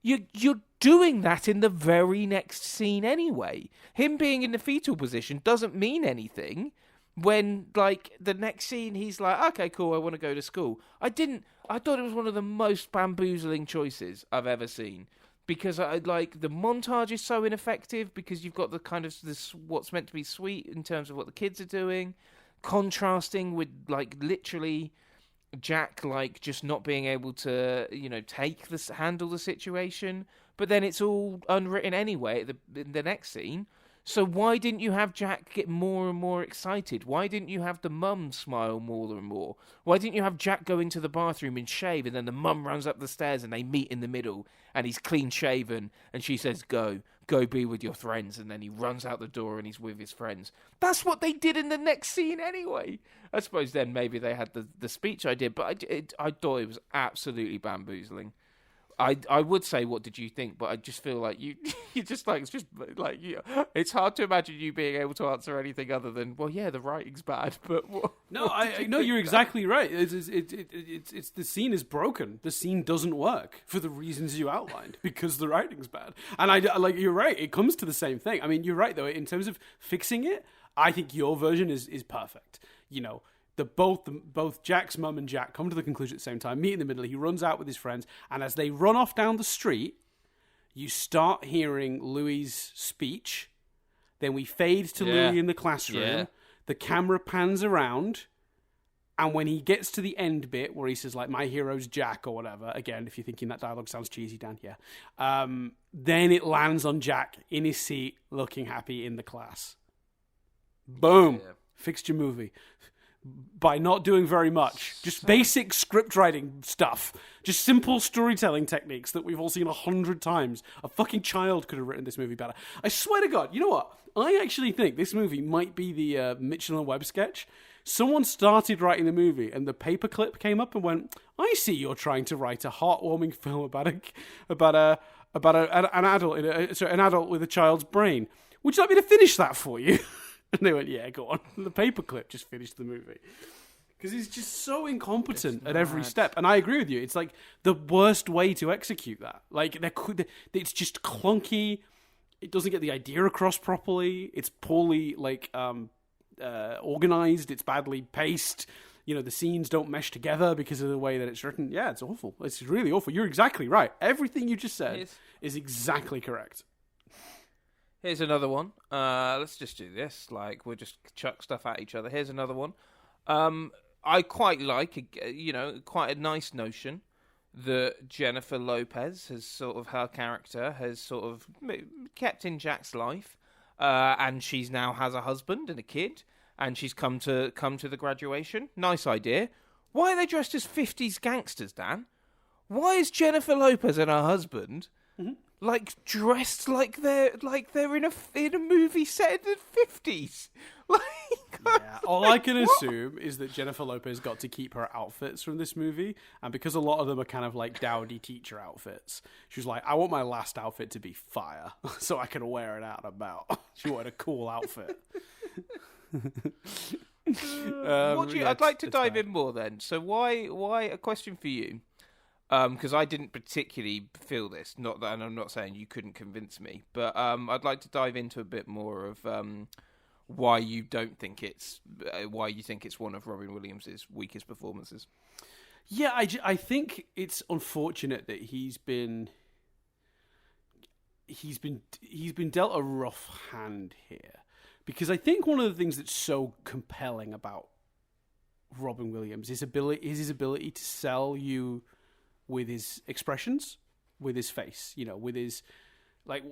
you're doing that in the very next scene anyway. Him being in the fetal position doesn't mean anything when, like, the next scene he's like, okay, cool, I want to go to school. I thought it was one of the most bamboozling choices I've ever seen. Because the montage is so ineffective, because you've got the kind of this what's meant to be sweet in terms of what the kids are doing, contrasting with, like, literally Jack, like, just not being able to, handle the situation. But then it's all unwritten anyway in the next scene. So why didn't you have Jack get more and more excited? Why didn't you have the mum smile more and more? Why didn't you have Jack go into the bathroom and shave, and then the mum runs up the stairs and they meet in the middle and he's clean shaven and she says, go be with your friends, and then he runs out the door and he's with his friends. That's what they did in the next scene anyway. I suppose then maybe they had the speech I did, but I thought it was absolutely bamboozling. I would say, what did you think? But I just feel like you just like, it's just like, it's hard to imagine you being able to answer anything other than, well, yeah, the writing's bad. But you're exactly right. It's the scene is broken. The scene doesn't work for the reasons you outlined, because the writing's bad. And you're right. It comes to the same thing. I mean, you're right though. In terms of fixing it, I think your version is perfect. Both Jack's mum and Jack come to the conclusion at the same time, meet in the middle. He runs out with his friends, and as they run off down the street, you start hearing Louis' speech. Then we fade to Louis in the classroom. Yeah. The camera pans around, and when he gets to the end bit where he says, like, my hero's Jack or whatever, again, if you're thinking that dialogue sounds cheesy, Dan, then it lands on Jack in his seat, looking happy in the class. Boom. Yeah. Fixed your movie. By not doing very much. Just basic script writing stuff. Just simple storytelling techniques that we've all seen 100 times. A fucking child could have written this movie better. I swear to God, you know what? I actually think this movie might be the Mitchell and Webb sketch. Someone started writing the movie and the paperclip came up and went, I see you're trying to write a heartwarming film about an adult with a child's brain. Would you like me to finish that for you? And they went, yeah, go on. The paperclip just finished the movie. Because he's just so incompetent at every step. And I agree with you. It's like the worst way to execute that. Like, it's just clunky. It doesn't get the idea across properly. It's poorly, organized. It's badly paced. The scenes don't mesh together because of the way that it's written. Yeah, it's awful. It's really awful. You're exactly right. Everything you just said is exactly correct. Here's another one. Let's just do this. Like, we'll just chuck stuff at each other. Here's another one. I quite like, quite a nice notion that Jennifer Lopez has her character has sort of kept in Jack's life, and she's now has a husband and a kid, and she's come to the graduation. Nice idea. Why are they dressed as 50s gangsters, Dan? Why is Jennifer Lopez and her husband? Mm-hmm. Like, dressed like they're in a movie set in the 50s. Like, Yeah, all I can assume is that Jennifer Lopez got to keep her outfits from this movie, and because a lot of them are kind of like dowdy teacher outfits, she was like, I want my last outfit to be fire, so I can wear it out and about. She wanted a cool outfit. I'd like to dive in more then. So why a question for you? Because I didn't particularly feel this. Not that, and I'm not saying you couldn't convince me, but I'd like to dive into a bit more of why you think it's one of Robin Williams' weakest performances. Yeah, I think it's unfortunate that he's been dealt a rough hand here, because I think one of the things that's so compelling about Robin Williams is his ability to sell you with his expressions, with his face, with his, like,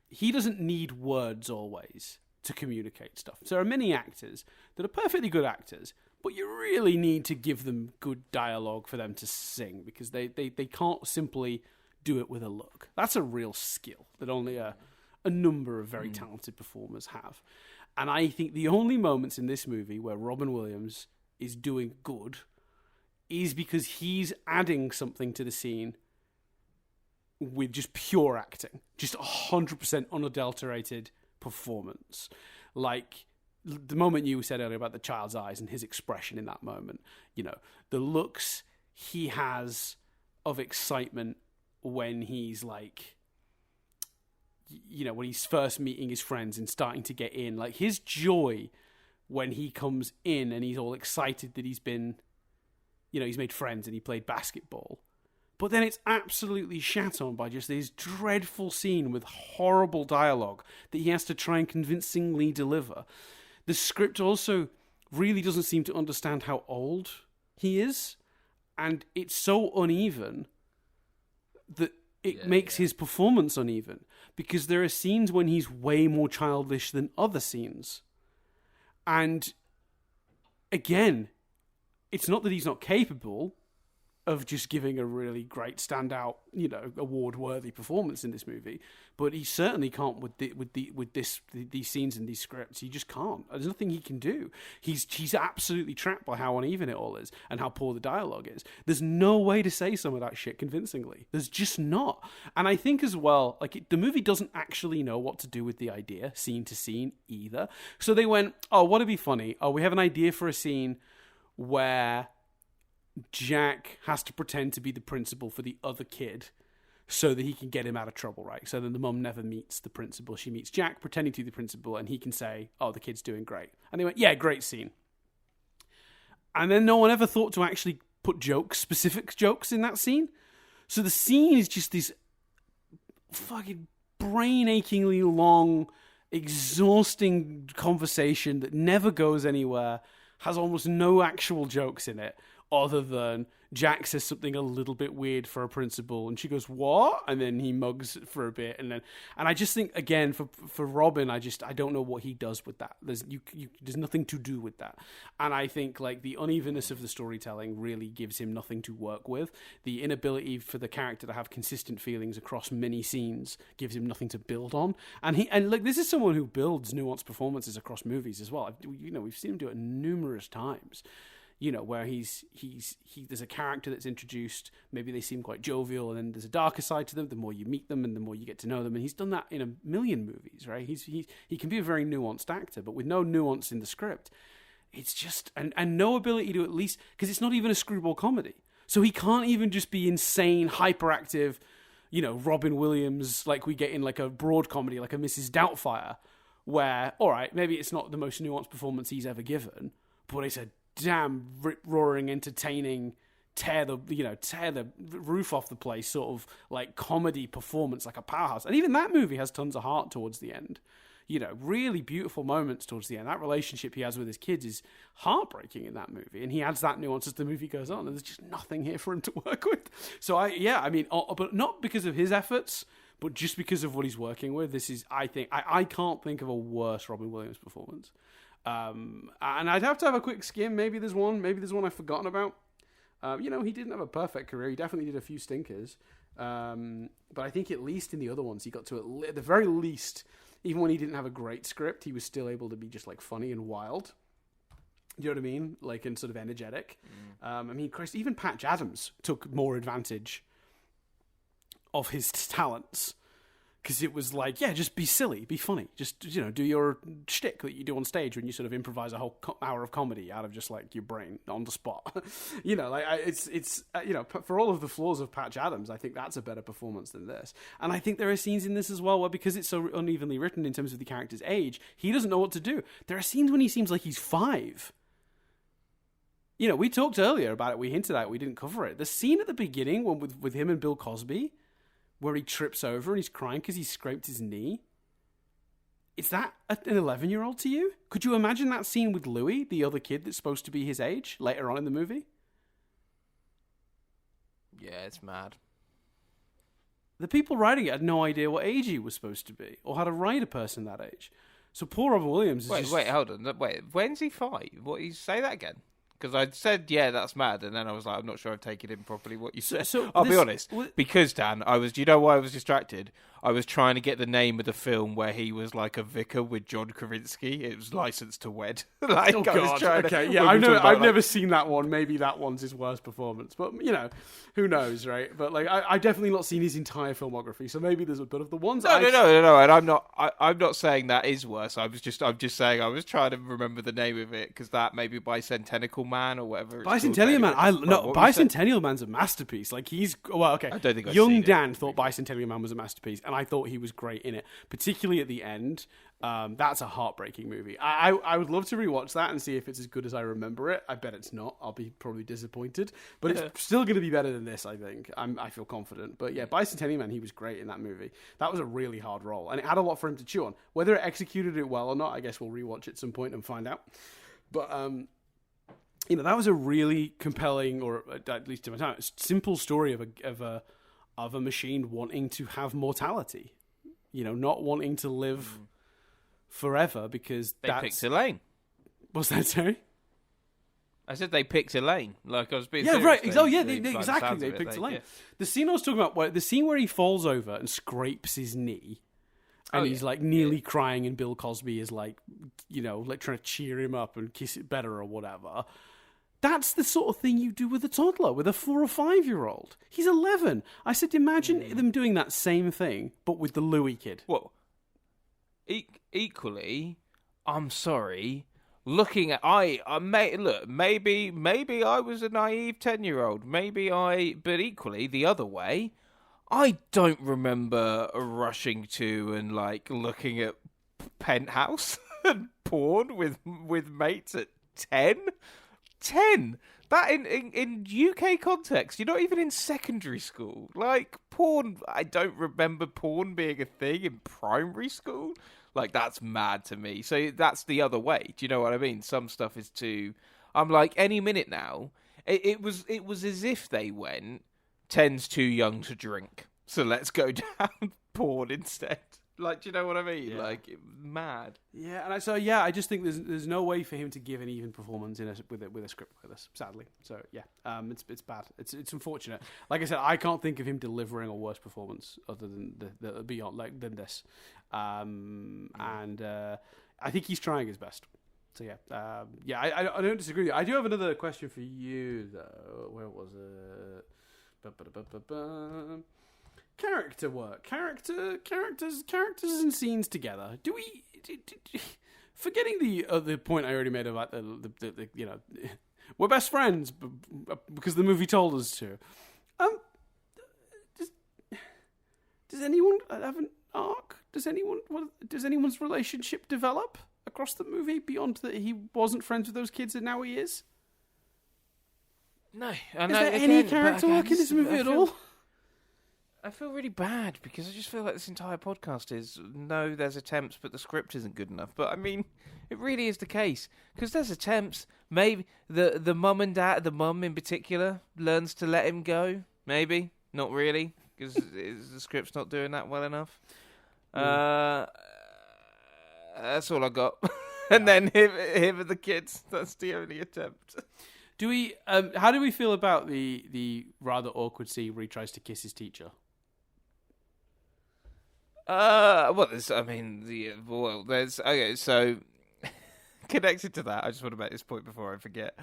he doesn't need words always to communicate stuff. So there are many actors that are perfectly good actors, but you really need to give them good dialogue for them to sing, because they can't simply do it with a look. That's a real skill that only a number of very talented performers have. And I think the only moments in this movie where Robin Williams is doing good is because he's adding something to the scene with just pure acting, just 100% unadulterated performance. Like the moment you said earlier about the child's eyes and his expression in that moment, the looks he has of excitement when he's like, when he's first meeting his friends and starting to get in, like his joy when he comes in and he's all excited that he's been, he's made friends and he played basketball. But then it's absolutely shat on by just this dreadful scene with horrible dialogue that he has to try and convincingly deliver. The script also really doesn't seem to understand how old he is, and it's so uneven that it makes his performance uneven, because there are scenes when he's way more childish than other scenes. And again, it's not that he's not capable of just giving a really great standout, award-worthy performance in this movie, but he certainly can't with these scenes and these scripts. He just can't. There's nothing he can do. He's absolutely trapped by how uneven it all is and how poor the dialogue is. There's no way to say some of that shit convincingly. There's just not. And I think as well, the movie doesn't actually know what to do with the idea, scene to scene, either. So they went, what'd be funny? We have an idea for a scene where Jack has to pretend to be the principal for the other kid so that he can get him out of trouble, right? So then the mum never meets the principal. She meets Jack pretending to be the principal, and he can say, the kid's doing great. And they went, yeah, great scene. And then no one ever thought to actually put specific jokes in that scene. So the scene is just this fucking brain-achingly long, exhausting conversation that never goes anywhere, has almost no actual jokes in it, other than Jack says something a little bit weird for a principal, and she goes, "What?" And then he mugs for a bit, and I just think, again, for Robin, I don't know what he does with that. There's nothing to do with that, and I think the unevenness of the storytelling really gives him nothing to work with. The inability for the character to have consistent feelings across many scenes gives him nothing to build on. And this is someone who builds nuanced performances across movies as well. We've seen him do it numerous times. Where there's a character that's introduced, maybe they seem quite jovial, and then there's a darker side to them the more you meet them and the more you get to know them. And he's done that in a million movies, right? He can be a very nuanced actor, but with no nuance in the script. It's just, and no ability to, at least, because it's not even a screwball comedy. So he can't even just be insane, hyperactive, Robin Williams, like we get in a broad comedy, like a Mrs. Doubtfire, where, all right, maybe it's not the most nuanced performance he's ever given, but it's a damn rip-roaring, entertaining, tear the roof off the place sort of comedy performance, like a powerhouse. And even that movie has tons of heart towards the end. Really beautiful moments towards the end. That relationship he has with his kids is heartbreaking in that movie, and he adds that nuance as the movie goes on, and there's just nothing here for him to work with. So but not because of his efforts, but just because of what he's working with. This is, I think, I can't think of a worse Robin Williams performance. And I'd have to have a quick skim. Maybe there's one I've forgotten about. He didn't have a perfect career. He definitely did a few stinkers. But I think at least in the other ones, he got to, at the very least, even when he didn't have a great script, he was still able to be just funny and wild. You know what I mean? Like, and sort of energetic. I mean, Christ, even Patch Adams took more advantage of his talents. Because it was like, yeah, just be silly, be funny. Just, do your shtick that you do on stage when you sort of improvise a whole hour of comedy out of just, like, your brain on the spot. For all of the flaws of Patch Adams, I think that's a better performance than this. And I think there are scenes in this as well where, because it's so unevenly written in terms of the character's age, he doesn't know what to do. There are scenes when he seems like he's 5. We talked earlier about it, we hinted at it, we didn't cover it. The scene at the beginning with him and Bill Cosby, where he trips over and he's crying because he scraped his knee. Is that an 11-year-old to you? Could you imagine that scene with Louis, the other kid that's supposed to be his age, later on in the movie? Yeah, it's mad. The people writing it had no idea what age he was supposed to be, or how to write a person that age. So poor Robin Williams is Wait, hold on. Wait, when's he 5? What, you say that again? Because I said, yeah, that's mad, and then I was like, I'm not sure I've taken in properly what you said. I'll be honest, because, Dan, do you know why I was distracted? I was trying to get the name of the film where he was like a vicar with John Krasinski. It was Licensed to Wed. Oh, God. Okay, yeah, I've never seen that one. Maybe that one's his worst performance. But, who knows, right? But, like, I've definitely not seen his entire filmography, so maybe there's a bit of the ones... No, and I'm not saying that is worse. I'm just saying I was trying to remember the name of it, because that maybe Bicentennial Man or whatever it's Bicentennial Man. Bicentennial Man's a masterpiece. Like, he's... Well, okay. I don't think Young Dan thought Bicentennial Man was a masterpiece, and I thought he was great in it, particularly at the end. That's a heartbreaking movie. I would love to rewatch that and see if it's as good as I remember it. I bet it's not. I'll be probably disappointed, but it's still going to be better than this, I think. I feel confident. But yeah, Bicentennial Man, he was great in that movie. That was a really hard role, and it had a lot for him to chew on. Whether it executed it well or not, I guess we'll rewatch it at some point and find out. But that was a really compelling, or at least to my time, simple story of a machine wanting to have mortality. Not wanting to live forever because they picked Elaine. What's that, sorry? I said they picked Elaine. Like, I was being serious. Right. Exactly. They picked Elaine. Yeah. The scene I was talking about, the scene where he falls over and scrapes his knee, and he's like nearly crying, and Bill Cosby is like, like trying to cheer him up and kiss it better or whatever. That's the sort of thing you do with a toddler, with a 4 or 5-year-old. He's 11. I said, imagine them doing that same thing, but with the Louis kid. Well, equally, I'm sorry. Looking at maybe I was a naive 10-year-old. But equally the other way, I don't remember rushing to and like looking at Penthouse and porn with mates at 10. 10. That in UK context, you're not even in secondary school. Like, porn, I don't remember porn being a thing in primary school. Like, that's mad to me. So that's the other way. Do you know what I mean? Some stuff is too... I'm like, any minute now, it was as if they went, 10's too young to drink, so let's go down porn instead. Like, do you know what I mean? Yeah. Like, mad. Yeah, and I just think there's no way for him to give an even performance with a script like this, sadly. So yeah, it's bad. It's unfortunate. Like I said, I can't think of him delivering a worse performance other than than this. And I think he's trying his best. So yeah, I don't disagree with you. I do have another question for you though. Where was it? Character work, characters and scenes together. Do we, forgetting the point I already made about the we're best friends because the movie told us to. Does anyone have an arc? Does anyone's relationship develop across the movie beyond that he wasn't friends with those kids and now he is? No. Is there any character work in this movie at all? I feel really bad because I just feel like this entire podcast is, no, there's attempts, but the script isn't good enough. But I mean, it really is the case because there's attempts. Maybe the mum and dad, the mum in particular, learns to let him go. Maybe not really because the script's not doing that well enough. That's all I got. And then him and the kids. That's the only attempt. Do we? How do we feel about the rather awkward scene where he tries to kiss his teacher? There's okay. So connected to that, I just want to make this point before I forget.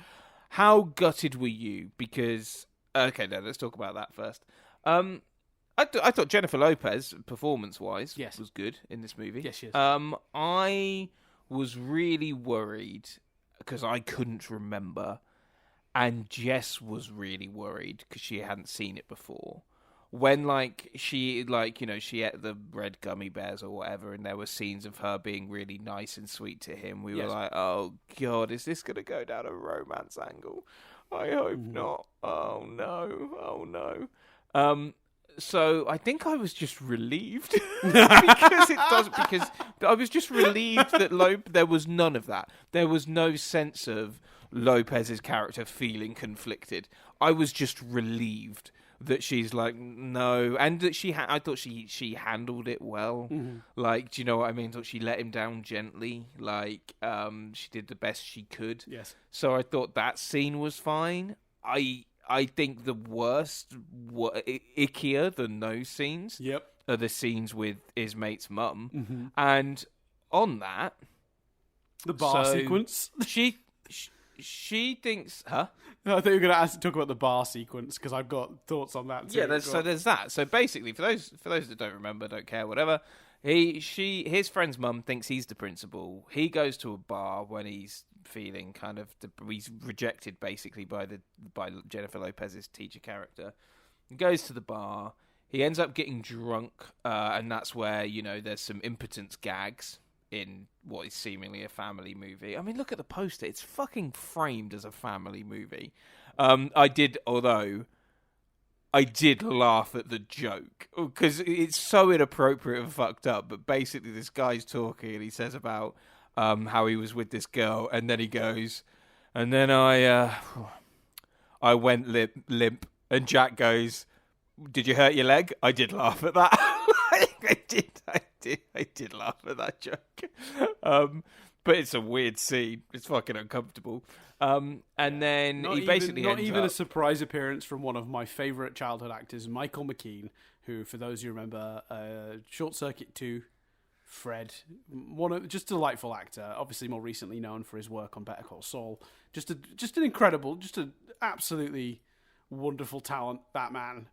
How gutted were you? Because okay, no, let's talk about that first. I thought Jennifer Lopez, performance-wise, was good in this movie. Yes, she is. I was really worried because I couldn't remember, and Jess was really worried because she hadn't seen it before. When she ate the red gummy bears or whatever, and there were scenes of her being really nice and sweet to him, we were like, "Oh God, is this going to go down a romance angle? I hope not. Oh no." So I think I was just relieved because I was just relieved that there was none of that. There was no sense of Lopez's character feeling conflicted. I was just relieved that she's like, no, and that I thought she handled it well. Like, do you know what I mean? I thought she let him down gently. Like, she did the best she could. Yes. So I thought that scene was fine. I think the worst, ickier than those scenes, are the scenes with his mate's mum. And on that, the bar sequence. She thinks, huh? No, I thought you were going to talk about the bar sequence because I've got thoughts on that too. Yeah, there's that. So basically, for those that don't remember, don't care, whatever. His friend's mum thinks he's the principal. He goes to a bar when he's feeling he's rejected basically by Jennifer Lopez's teacher character. He goes to the bar. He ends up getting drunk, and that's where there's some impotence gags in what is seemingly a family movie. I mean, look at the poster. It's fucking framed as a family movie. I did laugh at the joke because it's so inappropriate and fucked up. But basically, this guy's talking and he says about how he was with this girl, and then he goes, and then I went limp, and Jack goes, "Did you hurt your leg?" I did laugh at that. I did laugh at that joke. But it's a weird scene. It's fucking uncomfortable. And then he basically not even a surprise appearance from one of my favourite childhood actors, Michael McKean, who, for those who remember, Short Circuit 2, Fred, just a delightful actor. Obviously, more recently known for his work on Better Call Saul. Just an incredible, just an absolutely wonderful talent. That man,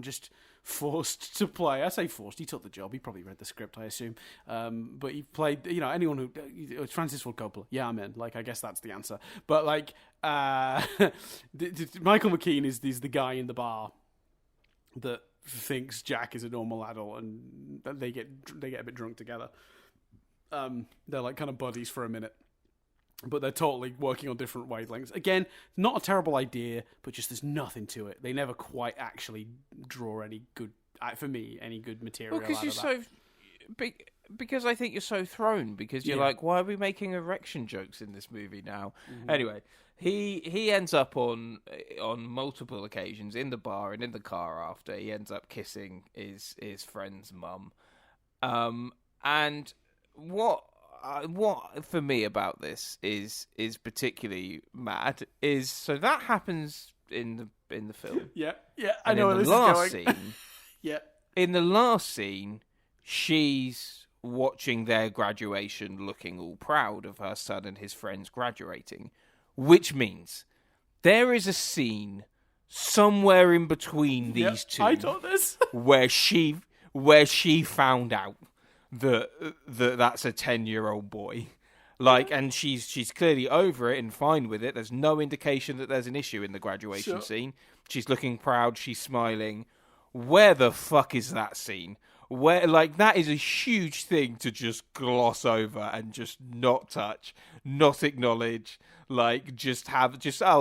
just forced to play. I say forced. He took the job. He probably read the script, I assume. But he played, anyone who... It's Francis Ford Coppola. Yeah, I'm in. I guess that's the answer. But, Michael McKean is the guy in the bar that thinks Jack is a normal adult, and they get a bit drunk together. They're kind of buddies for a minute. But they're totally working on different wavelengths. Again, not a terrible idea, but just there's nothing to it. They never quite actually draw any good, for me, any good material out of that. Because I think you're so thrown, because you're like, why are we making erection jokes in this movie now? Anyway, he ends up on multiple occasions in the bar and in the car after. He ends up kissing his friend's mum. And what for me about this is particularly mad is, so that happens in the film. Yeah, I know where this is going. Scene, yeah. In the last scene, she's watching their graduation, looking all proud of her son and his friends graduating, which means there is a scene somewhere in between these two. I thought this where she found out that's a 10-year-old boy. And she's clearly over it and fine with it. There's no indication that there's an issue in the graduation scene. She's looking proud, she's smiling. Where the fuck is that scene? Where, that is a huge thing to just gloss over and just not touch, not acknowledge. At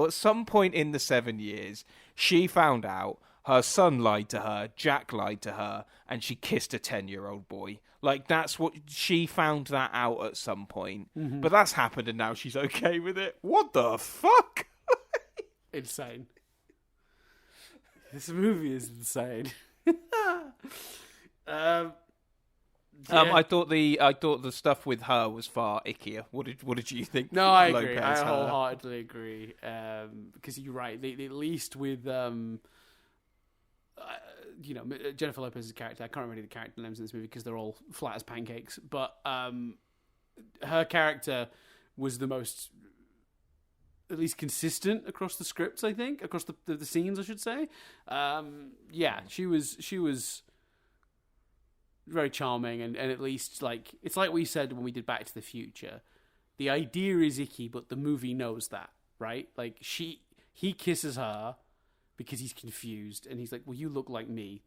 some point in the 7 years, she found out her son lied to her, Jack lied to her, and she kissed a 10-year-old boy. That's what she found that out at some point. Mm-hmm. But that's happened, and now she's okay with it. What the fuck? Insane. This movie is insane. I thought the stuff with her was far ickier. What did you think? No, I agree. I wholeheartedly agree. Because you're right. At least with Jennifer Lopez's character, I can't remember the character names in this movie because they're all flat as pancakes. But her character was the most, at least consistent across the scripts, I think, across the scenes, I should say. She was very charming, and at least, like, it's like we said when we did Back to the Future. The idea is icky, but the movie knows that, right? Like, he kisses her because he's confused, and he's like, well, you look like me.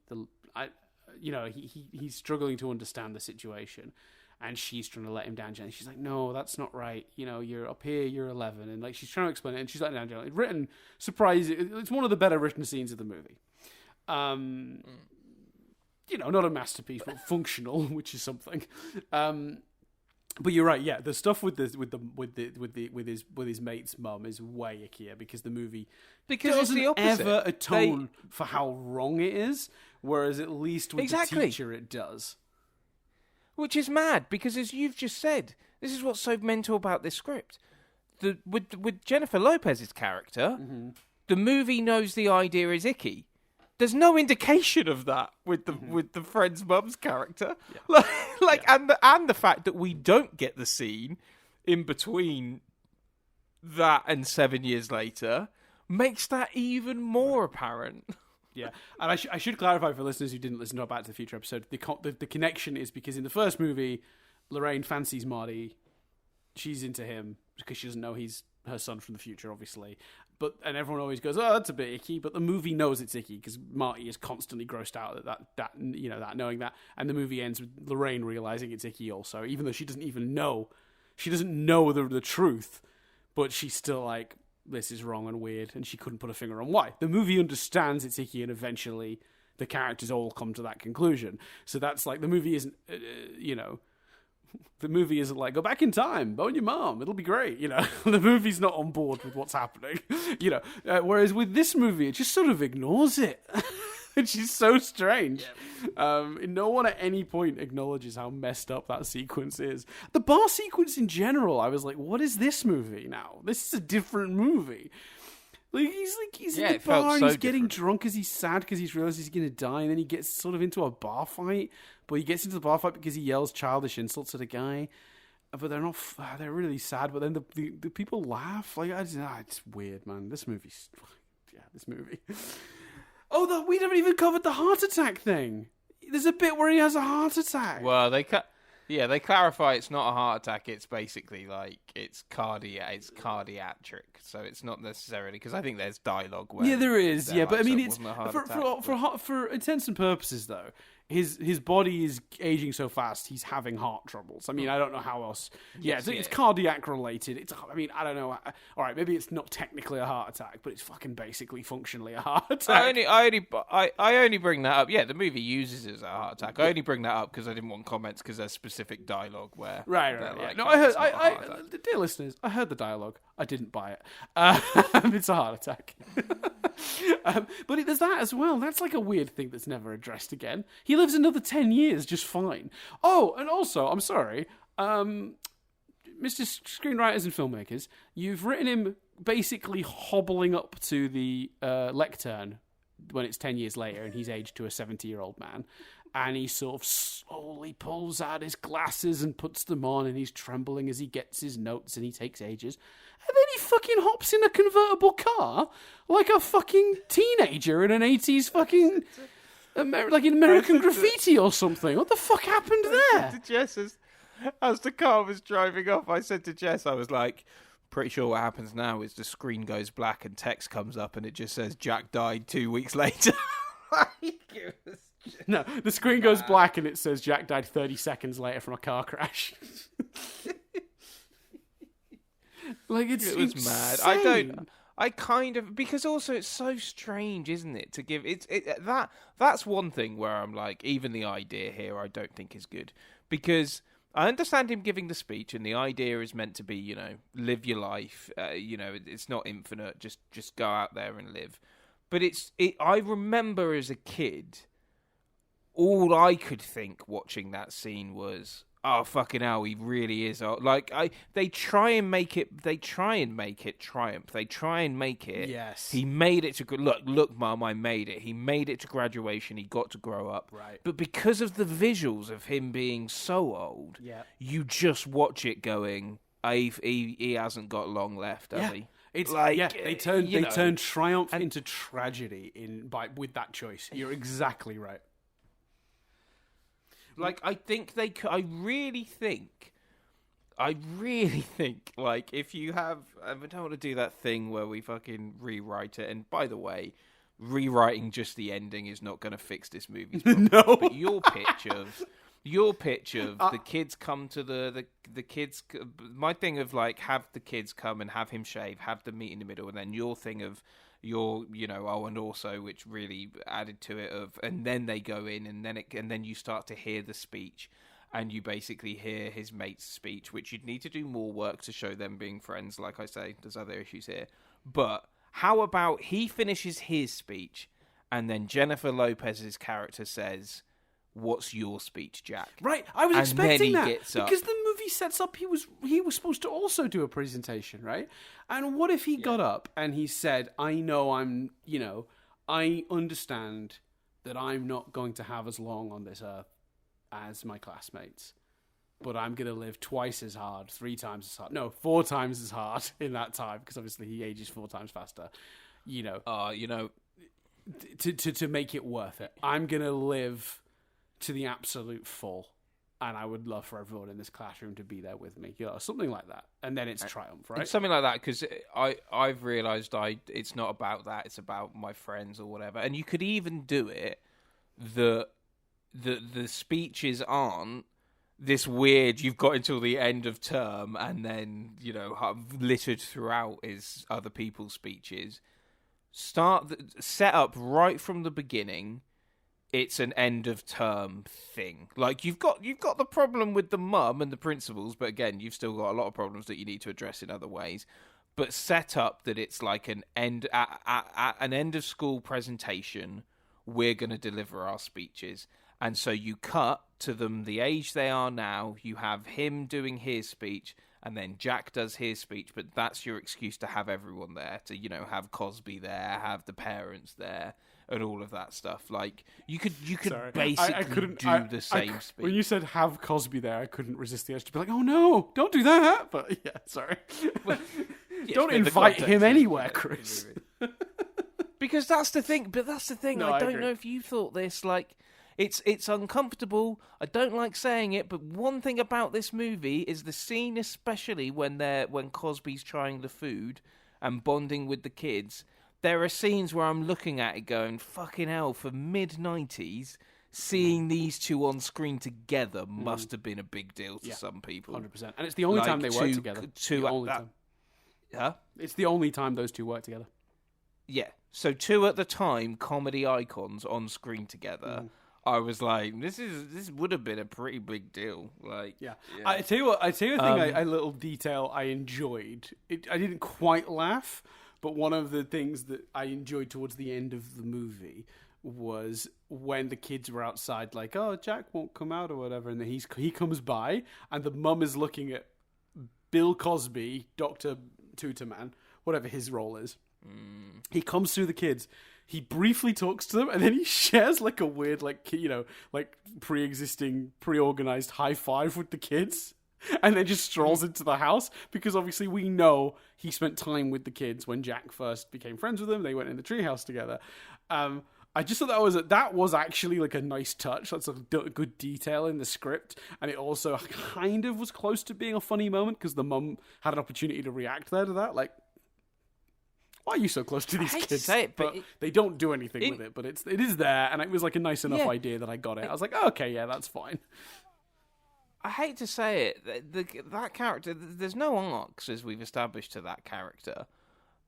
He's struggling to understand the situation, and she's trying to let him down gently. She's like, no, that's not right. You're up here, you're 11, and like she's trying to explain it, and she's letting him down gently. Written, surprising. It's one of the better written scenes of the movie. Not a masterpiece, but functional, which is something. But you're right. Yeah, the stuff with his mate's mum is way ickier because the movie doesn't ever atone for how wrong it is, whereas at least with the teacher it does. Which is mad because, as you've just said, this is what's so mental about this script. With Jennifer Lopez's character, the movie knows the idea is icky. There's no indication of that with the friend's mum's character, and the fact that we don't get the scene in between that and 7 years later makes that even more apparent. Yeah, and I should clarify for listeners who didn't listen to our Back to the Future episode, the connection is because in the first movie, Lorraine fancies Marty. She's into him because she doesn't know he's her son from the future, obviously. And everyone always goes, oh, that's a bit icky. But the movie knows it's icky because Marty is constantly grossed out at that knowing that. And the movie ends with Lorraine realizing it's icky also, even though she doesn't even know. She doesn't know the truth, but she's still like, this is wrong and weird, and she couldn't put a finger on why. The movie understands it's icky, and eventually the characters all come to that conclusion. So that's like, the movie isn't, the movie isn't like, go back in time, bone your mom, it'll be great, The movie's not on board with what's happening, whereas with this movie, it just sort of ignores it. Which is so strange. Yeah. No one at any point acknowledges how messed up that sequence is. The bar sequence in general, I was like, what is this movie now? This is a different movie. He's in the bar and he's getting drunk because he's sad because he's realized he's going to die, and then he gets sort of into a bar fight, but he gets into the bar fight because he yells childish insults at a guy, but they're not, they're really sad, but then the people laugh. It's weird, man. This movie. Oh, we haven't even covered the heart attack thing. There's a bit where he has a heart attack. Well, they clarify it's not a heart attack. It's basically like it's cardiac, so it's not necessarily, because I think there's dialogue where there is, but I mean, it's for for intents and purposes though. His body is aging so fast, he's having heart troubles. I mean, I don't know how else. It's cardiac related. I don't know. All right, maybe it's not technically a heart attack, but it's fucking basically functionally a heart attack. I only bring that up. Yeah, the movie uses it as a heart attack. I only bring that up because I didn't want comments because there's specific dialogue where. Right. Like, no, I heard. Dear listeners, I heard the dialogue. I didn't buy it. It's a heart attack. But there's that as well. That's like a weird thing that's never addressed again. He lives another 10 years just fine. Oh, and also, I'm sorry, Mr. Screenwriters and filmmakers, you've written him basically hobbling up to the lectern when it's 10 years later and he's aged to a 70-year-old man. And he sort of slowly pulls out his glasses and puts them on, and he's trembling as he gets his notes, and he takes ages. And then he fucking hops in a convertible car like a fucking teenager in an 80s fucking... like in American Graffiti or something. What the fuck happened there? To Jess, as the car was driving off, I said to Jess, I was like, pretty sure what happens now is the screen goes black and text comes up and it just says Jack died 2 weeks later. No, the screen goes black and it says Jack died 30 seconds later from a car crash. It was insane. Mad. I kind of, because also it's so strange, isn't it? To give that's one thing where I'm like, even the idea here I don't think is good, because I understand him giving the speech and the idea is meant to be, live your life. It's not infinite. Just go out there and live. But I remember as a kid, all I could think watching that scene was, oh, fucking hell, he really is. They try and make it triumph. They try and make it. Yes. He made it to, look, Mum, I made it. He made it to graduation. He got to grow up. Right. But because of the visuals of him being so old, you just watch it going, he hasn't got long left, has he? It's Like, they turn triumph and- into tragedy with that choice. You're exactly right. Like, I really think, like, if you have... I don't want to do that thing where we fucking rewrite it. And by the way, rewriting just the ending is not going to fix this movie's problem. No. But your pitch of the kids come to the kids... My thing of, like, have the kids come and have him shave, have them meet in the middle, and then your thing of... and also, which really added to it and then they go in and then you start to hear the speech and you basically hear his mate's speech, which you'd need to do more work to show them being friends. Like I say, there's other issues here. But how about he finishes his speech and then Jennifer Lopez's character says, "What's your speech, Jack?" Right, I was and expecting then that he gets up. because the movie sets up he was supposed to also do a presentation, right? And what if he got up and he said, "I know I understand that I'm not going to have as long on this earth as my classmates, but I'm going to live twice as hard, 3 times as hard, no, 4 times as hard in that time because obviously he ages 4 times faster, to make it worth it. I'm going to live to the absolute full, and I would love for everyone in this classroom to be there with me, something like that." And then it's triumph, right? It's something like that, because I've realised it's not about that, it's about my friends or whatever. And you could even do it that the speeches aren't this weird, you've got until the end of term, and then, littered throughout is other people's speeches. Set up right from the beginning. It's an end of term thing. Like, you've got the problem with the mum and the principals, but again, you've still got a lot of problems that you need to address in other ways. But set up that it's like an end of school presentation. We're going to deliver our speeches, and so you cut to them the age they are now. You have him doing his speech, and then Jack does his speech. But that's your excuse to have everyone there, to have Cosby there, have the parents there, and all of that stuff. Like, you could Sorry. basically do the same speech. When you said have Cosby there, I couldn't resist the urge to be like, "Oh no, don't do that." But yeah, sorry. Don't invite him anywhere, Chris. Because that's the thing. But that's the thing. No, I I don't agree. know if you thought this. Like, it's uncomfortable. I don't like saying it, but one thing about this movie is the scene, especially when Cosby's trying the food and bonding with the kids. There are scenes where I'm looking at it going, fucking hell, for mid-90s, seeing these two on screen together must have been a big deal to some people. 100%. And it's the only time they work together. Huh? It's the only time those two work together. Yeah. So 2 at the time, comedy icons on screen together. I was like, this would have been a pretty big deal. Like, yeah. I tell you a thing, a little detail I enjoyed. I didn't quite laugh, but one of the things that I enjoyed towards the end of the movie was when the kids were outside, like, "Oh, Jack won't come out" or whatever, and then he comes by, and the mum is looking at Bill Cosby, Dr. Tutorman, whatever his role is. He comes through the kids. He briefly talks to them, and then he shares like a weird, like pre-existing, pre-organized high five with the kids, and then just strolls into the house, because obviously we know he spent time with the kids when Jack first became friends with them. They went in the treehouse together. I just thought that was actually like a nice touch. That's a good detail in the script, and it also kind of was close to being a funny moment because the mum had an opportunity to react there to that, like, "Why are you so close to these kids?" To say it, but they don't do anything with it. But it is there, and it was like a nice enough idea that I got it. I was like, "Okay, yeah, that's fine." I hate to say it, that character, there's no arcs as we've established to that character,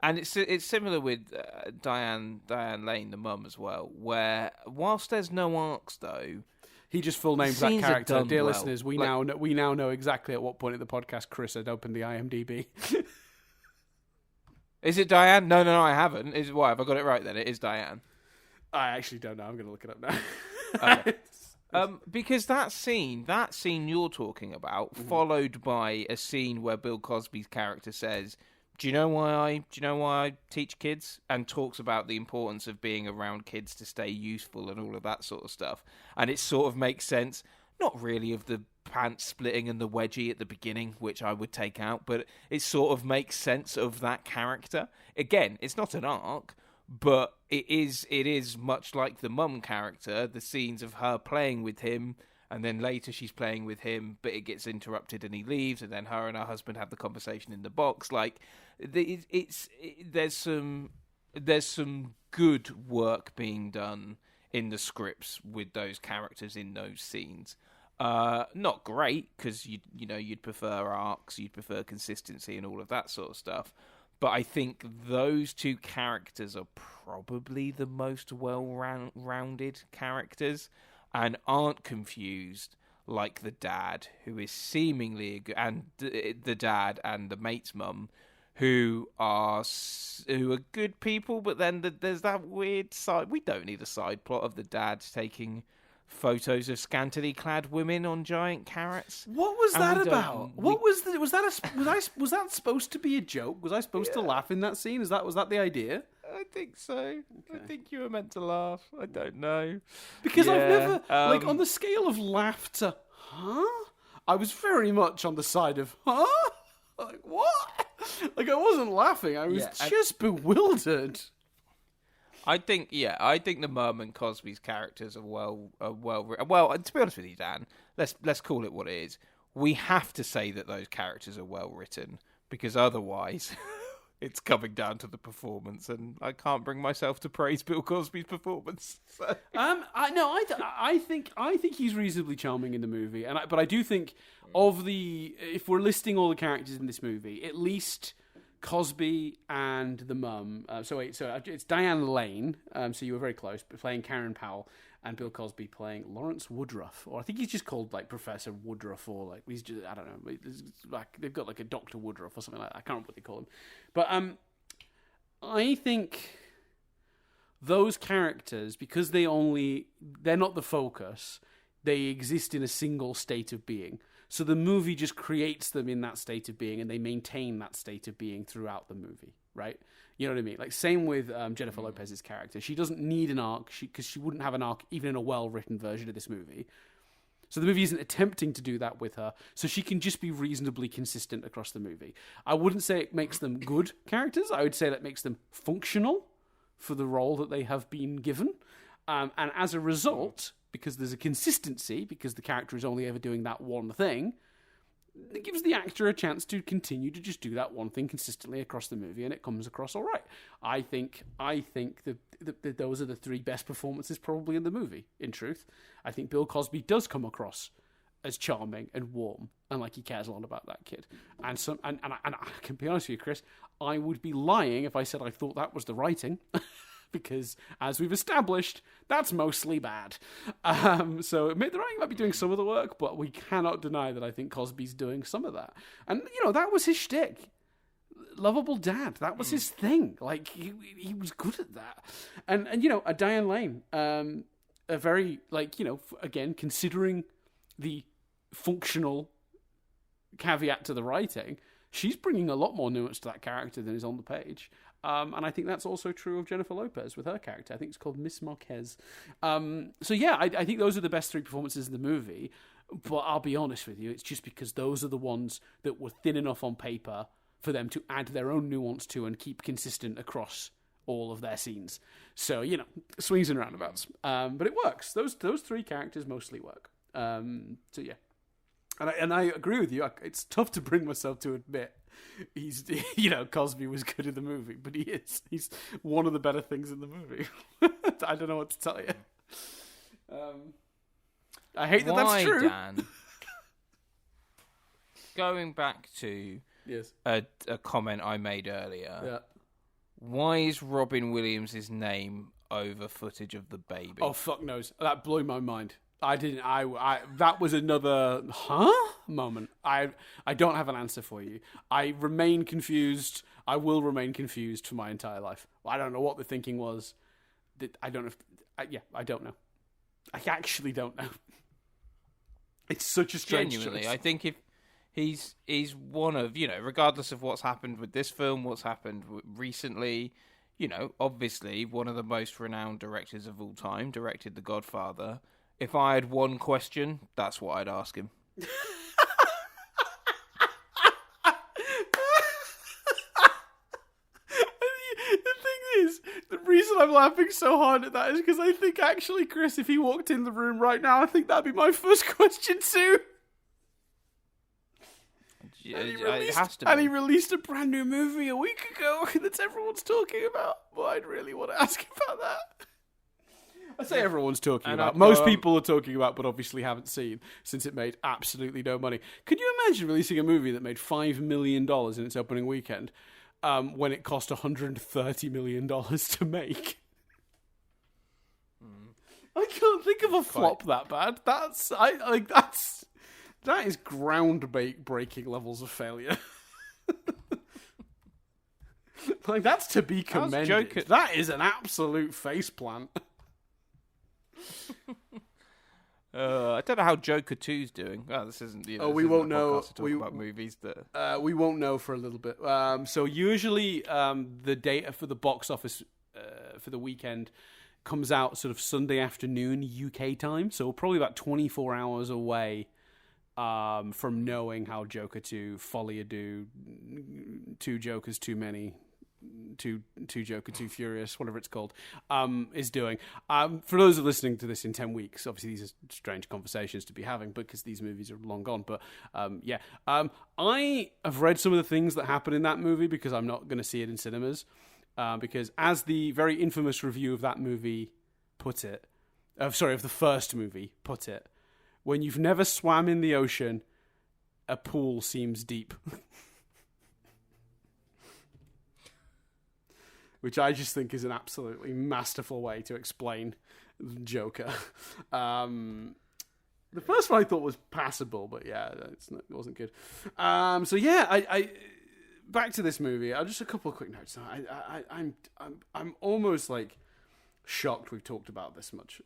and it's similar with Diane Lane, the mum, as well. Where whilst there's no arcs though, he just full names that character. Dear well. listeners, we now know exactly at what point in the podcast Chris had opened the IMDb. Is it Diane? No, I haven't. Why have I got it right then? It is Diane. I actually don't know. I'm going to look it up now. Okay. Because that scene you're talking about, followed by a scene where Bill Cosby's character says, "Do you know why I teach kids?" and talks about the importance of being around kids to stay useful and all of that sort of stuff. And it sort of makes sense, not really of the pants splitting and the wedgie at the beginning, which I would take out, but it sort of makes sense of that character. Again, it's not an arc, but it is much like the mum character, the scenes of her playing with him, and then later she's playing with him, but it gets interrupted and he leaves, and then her and her husband have the conversation in the box. Like, there's some good work being done in the scripts with those characters in those scenes. Not great, because you'd prefer arcs, you'd prefer consistency and all of that sort of stuff. But I think those two characters are probably the most well-rounded characters and aren't confused like the dad, who is seemingly and the dad and the mate's mum, who are good people, but then there's that weird side. We don't need a side plot of the dad taking photos of scantily clad women on giant carrots. What was that about? Was that supposed to be a joke? Was I supposed to laugh in that scene? Was that the idea? I think so. Okay. I think you were meant to laugh. I don't know. Because I've never, on the scale of laughter, I was very much on the side of, Like, what? Like, I wasn't laughing. I was just bewildered. I think the mum and Cosby's characters are well. To be honest with you, Dan, let's call it what it is. We have to say that those characters are well written, because otherwise, it's coming down to the performance, and I can't bring myself to praise Bill Cosby's performance. So. I think he's reasonably charming in the movie, but I do think if we're listing all the characters in this movie, at least Cosby and the mum. So it's Diane Lane. So you were very close, but playing Karen Powell, and Bill Cosby playing Lawrence Woodruff, or I think he's just called like Professor Woodruff, or like he's just, I don't know. Like they've got like a Dr. Woodruff or something like that. I can't remember what they call him, but I think those characters, because they're not the focus, they exist in a single state of being. So the movie just creates them in that state of being, and they maintain that state of being throughout the movie, right? You know what I mean? Like, same with Jennifer Lopez's character. She doesn't need an arc, because she wouldn't have an arc even in a well-written version of this movie. So the movie isn't attempting to do that with her, so she can just be reasonably consistent across the movie. I wouldn't say it makes them good characters. I would say that makes them functional for the role that they have been given. And as a result, because there's a consistency, because the character is only ever doing that one thing, it gives the actor a chance to continue to just do that one thing consistently across the movie, and it comes across all right. I think that those are the three best performances probably in the movie, in truth. I think Bill Cosby does come across as charming and warm, and like he cares a lot about that kid. And I can be honest with you, Chris, I would be lying if I said I thought that was the writing. Because, as we've established, that's mostly bad. So the writing might be doing some of the work, but we cannot deny that I think Cosby's doing some of that. And, that was his shtick. Lovable dad. That was his thing. Like, he was good at that. And a Diane Lane, a very, again, considering the functional caveat to the writing, she's bringing a lot more nuance to that character than is on the page. And I think that's also true of Jennifer Lopez with her character. I think it's called Miss Marquez. I think those are the best three performances in the movie. But I'll be honest with you, it's just because those are the ones that were thin enough on paper for them to add their own nuance to and keep consistent across all of their scenes. So, swings and roundabouts. But it works. Those three characters mostly work. And I agree with you. It's tough to bring myself to admit Cosby was good in the movie, but he is. He's one of the better things in the movie. I don't know what to tell you. I hate that that's true. Dan? Going back to yes. a comment I made earlier. Why is Robin Williams' name over footage of the baby? Oh, fuck knows. That blew my mind. That was another moment. I don't have an answer for you. I remain confused. I will remain confused for my entire life. I don't know what the thinking was. I don't know. I don't know. I actually don't know. It's such a strange Genuinely, choice. I think if he's one of, regardless of what's happened with this film, what's happened recently, obviously one of the most renowned directors of all time, directed The Godfather. If I had one question, that's what I'd ask him. The thing is, the reason I'm laughing so hard at that is because I think actually, Chris, if he walked in the room right now, I think that'd be my first question too. It has to be. And he released a brand new movie a week ago that everyone's talking about. Well, I'd really want to ask about that. I say everyone's talking about. Most people are talking about, but obviously haven't seen, since it made absolutely no money. Could you imagine releasing a movie that made $5 million in its opening weekend when it cost $130 million to make? I can't think of a flop that bad. That is ground-breaking levels of failure. Like, that's to be commended. That is an absolute faceplant. I don't know how Joker 2's doing. Well, this isn't. We won't know. About movies that we won't know for a little bit. So usually, the data for the box office for the weekend comes out sort of Sunday afternoon UK time. So probably about 24 hours away from knowing how Joker 2, Folie à Deux, Two Jokers Too Many, Two Joker Too Furious, whatever it's called, is doing. For those who are listening to this in 10 weeks, obviously these are strange conversations to be having because these movies are long gone. But I have read some of the things that happen in that movie because I'm not going to see it in cinemas. Because as the very infamous review of that movie put it, of the first movie put it, when you've never swam in the ocean, a pool seems deep. Which I just think is an absolutely masterful way to explain Joker. The first one I thought was passable, but yeah, it wasn't good. I back to this movie. Just a couple of quick notes. I'm almost like shocked we've talked about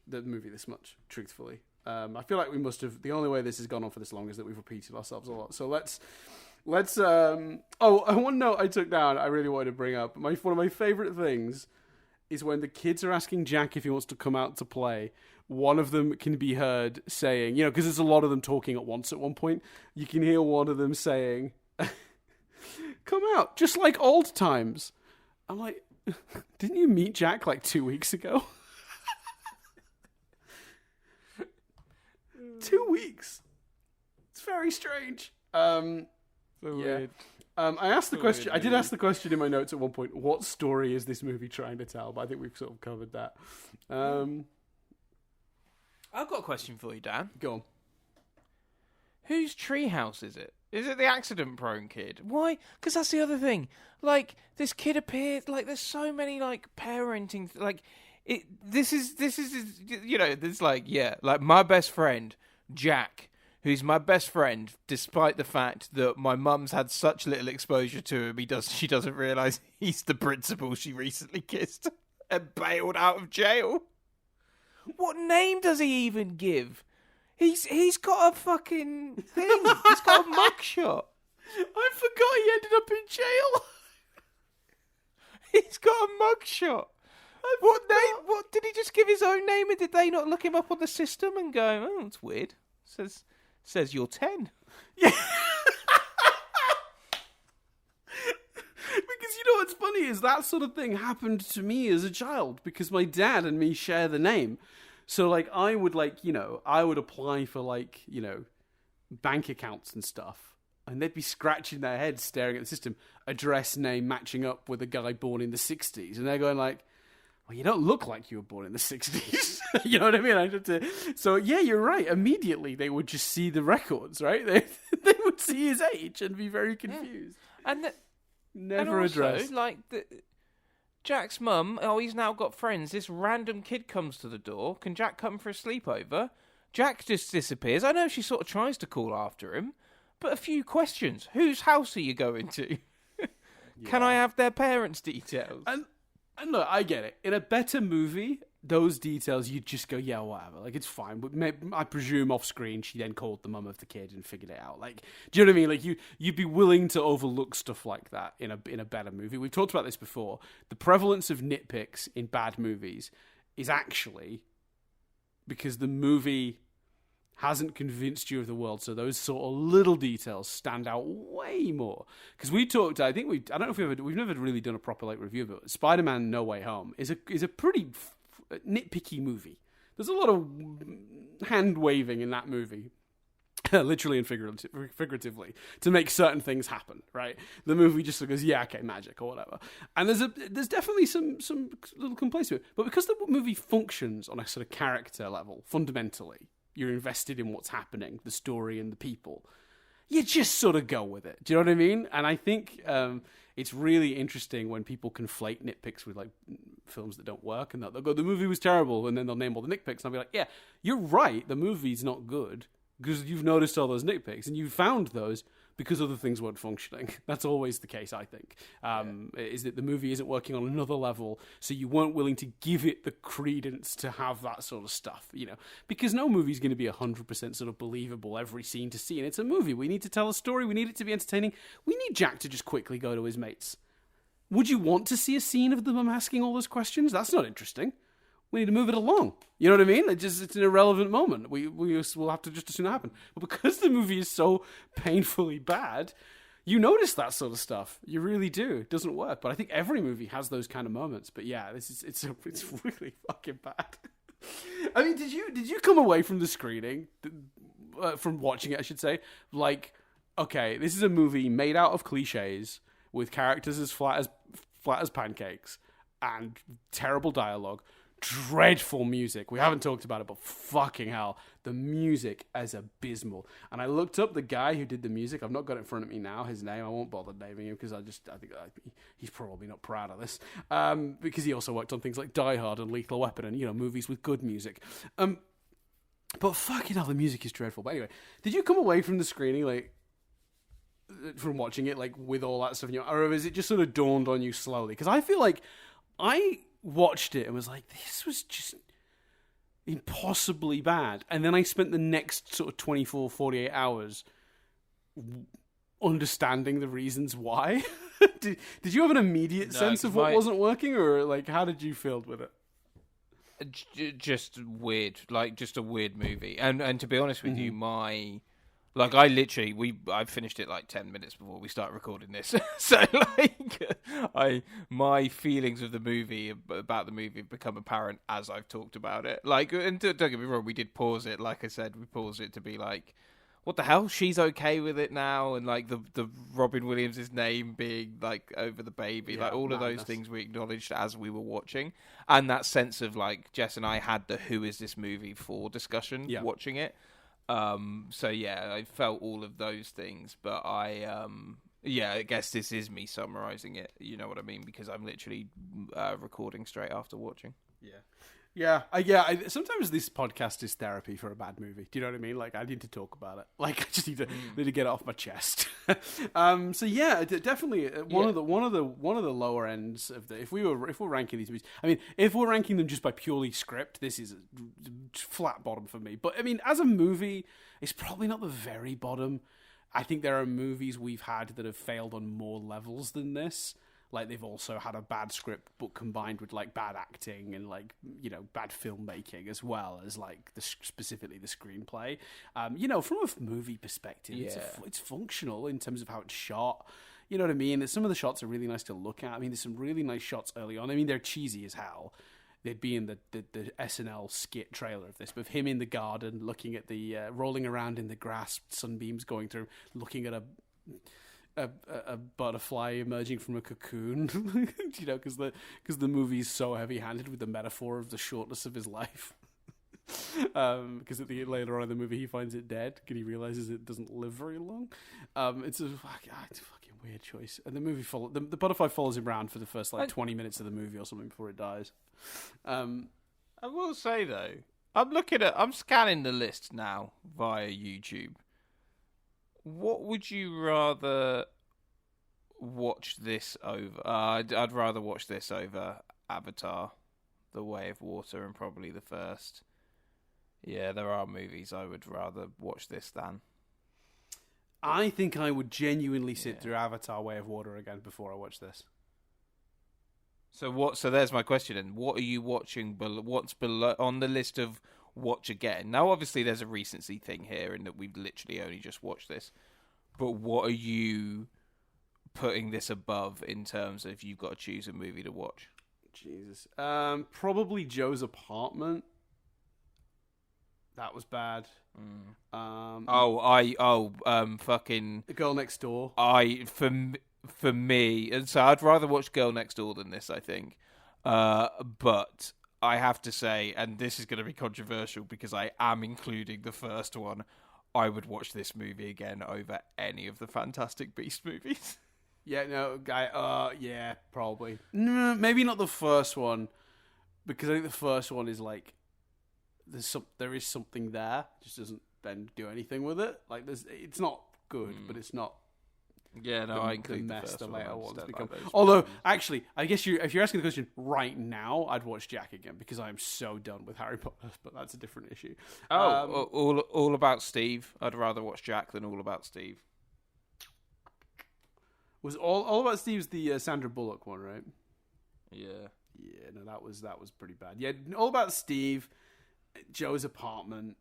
the movie this much. Truthfully, I feel like we must have. The only way this has gone on for this long is that we've repeated ourselves a lot. So let's. One note I took down, I really wanted to bring up. One of my favorite things is when the kids are asking Jack if he wants to come out to play. One of them can be heard saying, because there's a lot of them talking at once at one point. You can hear one of them saying, "Come out, just like old times." I'm like, didn't you meet Jack like 2 weeks ago? 2 weeks. It's very strange. weird. I asked the question. I did ask the question in my notes at one point. What story is this movie trying to tell? But I think we've sort of covered that. I've got a question for you, Dan. Go on. Whose treehouse is it? Is it the accident-prone kid? Why? Because that's the other thing. Like, this kid appeared. Like, there's so many like parenting. Like, This is like my best friend Jack, who's my best friend, despite the fact that my mum's had such little exposure to him, she doesn't realise he's the principal she recently kissed and bailed out of jail. What name does he even give? He's got a fucking thing. He's got a mugshot. I forgot he ended up in jail. He's got a mugshot. What name? What did he just give his own name? And did they not look him up on the system and go, "Oh, it's weird"? Says you're 10. Yeah. Because you know what's funny is that sort of thing happened to me as a child because my dad and me share the name. So like I would apply for bank accounts and stuff, and they'd be scratching their heads staring at the system, address name matching up with a guy born in the 60s, and they're going like, well, you don't look like you were born in the 60s. You know what I mean? So, yeah, you're right. Immediately, they would just see the records, right? They would see his age and be very confused. Yeah. Never addressed. Jack's mum, he's now got friends. This random kid comes to the door. Can Jack come for a sleepover? Jack just disappears. I know she sort of tries to call after him, but a few questions. Whose house are you going to? Can I have their parents' details? And look, I get it. In a better movie, those details, you'd just go, yeah, whatever. Like, it's fine. But I presume off screen, she then called the mum of the kid and figured it out. Like, do you know what I mean? Like, you'd be willing to overlook stuff like that in a better movie. We've talked about this before. The prevalence of nitpicks in bad movies is actually because the movie hasn't convinced you of the world. So those sort of little details stand out way more. Because we talked, I don't know if we've never really done a proper like review, but Spider-Man No Way Home is a pretty nitpicky movie. There's a lot of hand waving in that movie. Literally and figuratively, to make certain things happen, right? The movie just goes, yeah, okay, magic or whatever. And there's definitely some little complaints to it. But because the movie functions on a sort of character level, fundamentally, you're invested in what's happening, the story and the people. You just sort of go with it. Do you know what I mean? And I think it's really interesting when people conflate nitpicks with like films that don't work, and they'll go, the movie was terrible, and then they'll name all the nitpicks, and I'll be like, yeah, you're right, the movie's not good. Because you've noticed all those nitpicks, and you found those because other things weren't functioning. That's always the case, I think. Is that the movie isn't working on another level, so you weren't willing to give it the credence to have that sort of stuff, you know? Because no movie's going to be 100% sort of believable every scene to see, and it's a movie. We need to tell a story. We need it to be entertaining. We need Jack to just quickly go to his mates. Would you want to see a scene of them asking all those questions? That's not interesting. We need to move it along. You know what I mean? It's an irrelevant moment. We'll have to just assume that happen. But because the movie is so painfully bad, you notice that sort of stuff. You really do. It doesn't work. But I think every movie has those kind of moments. But yeah, it's really fucking bad. I mean, did you come away from the screening, from watching it, I should say, like, okay, this is a movie made out of cliches with characters as flat as pancakes and terrible dialogue. Dreadful music. We haven't talked about it, but fucking hell, the music is abysmal. And I looked up the guy who did the music. I've not got it in front of me now, his name. I won't bother naming him because I think he's probably not proud of this. Because he also worked on things like Die Hard and Lethal Weapon and, you know, movies with good music. But fucking hell, the music is dreadful. But anyway, did you come away from the screening, like, from watching it, like, with all that stuff in your, or is it just sort of dawned on you slowly? Because I feel like I watched it and was like, this was just impossibly bad. And then I spent the next sort of 24, 48 hours understanding the reasons why. Did you have an immediate sense of what wasn't working, or like how did you feel with it? Just weird, like just a weird movie. And to be honest with you, I finished it like 10 minutes before we started recording this. So like, my feelings of the movie, about the movie, have become apparent as I've talked about it. Like, and don't get me wrong, we did pause it. Like I said, we paused it to be like, what the hell? She's okay with it now, and like the Robin Williams' name being like over the baby, like all of those things we acknowledged as we were watching, and that sense of like Jess and I had the "who is this movie for" discussion watching it. So yeah, I felt all of those things, but I guess this is me summarizing it. You know what I mean? Because I'm literally recording straight after watching. Yeah. Sometimes this podcast is therapy for a bad movie. Do you know what I mean? Like, I need to talk about it. Like, I just need to get it off my chest. So yeah, definitely one of the lower ends of the. If we're ranking these movies, I mean, if we're ranking them just by purely script, this is a flat bottom for me. But I mean, as a movie, it's probably not the very bottom. I think there are movies we've had that have failed on more levels than this. Like, they've also had a bad script, but combined with, like, bad acting and, like, you know, bad filmmaking, as well as, like, specifically the screenplay. You know, from a movie perspective, it's functional in terms of how it's shot. You know what I mean? Some of the shots are really nice to look at. I mean, there's some really nice shots early on. I mean, they're cheesy as hell. They'd be in the SNL skit trailer of this, but him in the garden, looking at the, rolling around in the grass, sunbeams going through, looking at a butterfly emerging from a cocoon, you know, because the movie's so heavy-handed with the metaphor of the shortness of his life. Because later on in the movie he finds it dead, because he realizes it doesn't live very long. It's a fucking weird choice. And the movie the butterfly follows him around for the first 20 minutes of the movie or something before it dies. I will say though, I'm scanning the list now via YouTube. What would you rather watch this over? I'd rather watch this over Avatar, The Way of Water, and probably the first. Yeah, there are movies I would rather watch this than. I think I would genuinely sit through Avatar, Way of Water again before I watch this. So there's my question then. What are you watching? What's below on the list of watch again. Now, obviously, there's a recency thing here in that we've literally only just watched this. But what are you putting this above in terms of you've got to choose a movie to watch? Jesus. Probably Joe's Apartment. That was bad. Fucking The Girl Next Door. For me, and so I'd rather watch Girl Next Door than this, I think. But I have to say, and this is going to be controversial because I am including the first one, I would watch this movie again over any of the Fantastic Beast movies. Yeah, no, yeah, probably. No, maybe not the first one, because I think the first one is like there is something there, just doesn't then do anything with it. Like it's not good, but it's not. Yeah, no, I include the mess the the later ones become. Like Although, actually, I guess if you're asking the question right now, I'd watch Jack again because I am so done with Harry Potter. But that's a different issue. All About Steve. I'd rather watch Jack than All About Steve. Was all About Steve's the Sandra Bullock one, right? Yeah. Yeah, no, that was pretty bad. Yeah, All About Steve, Joe's Apartment.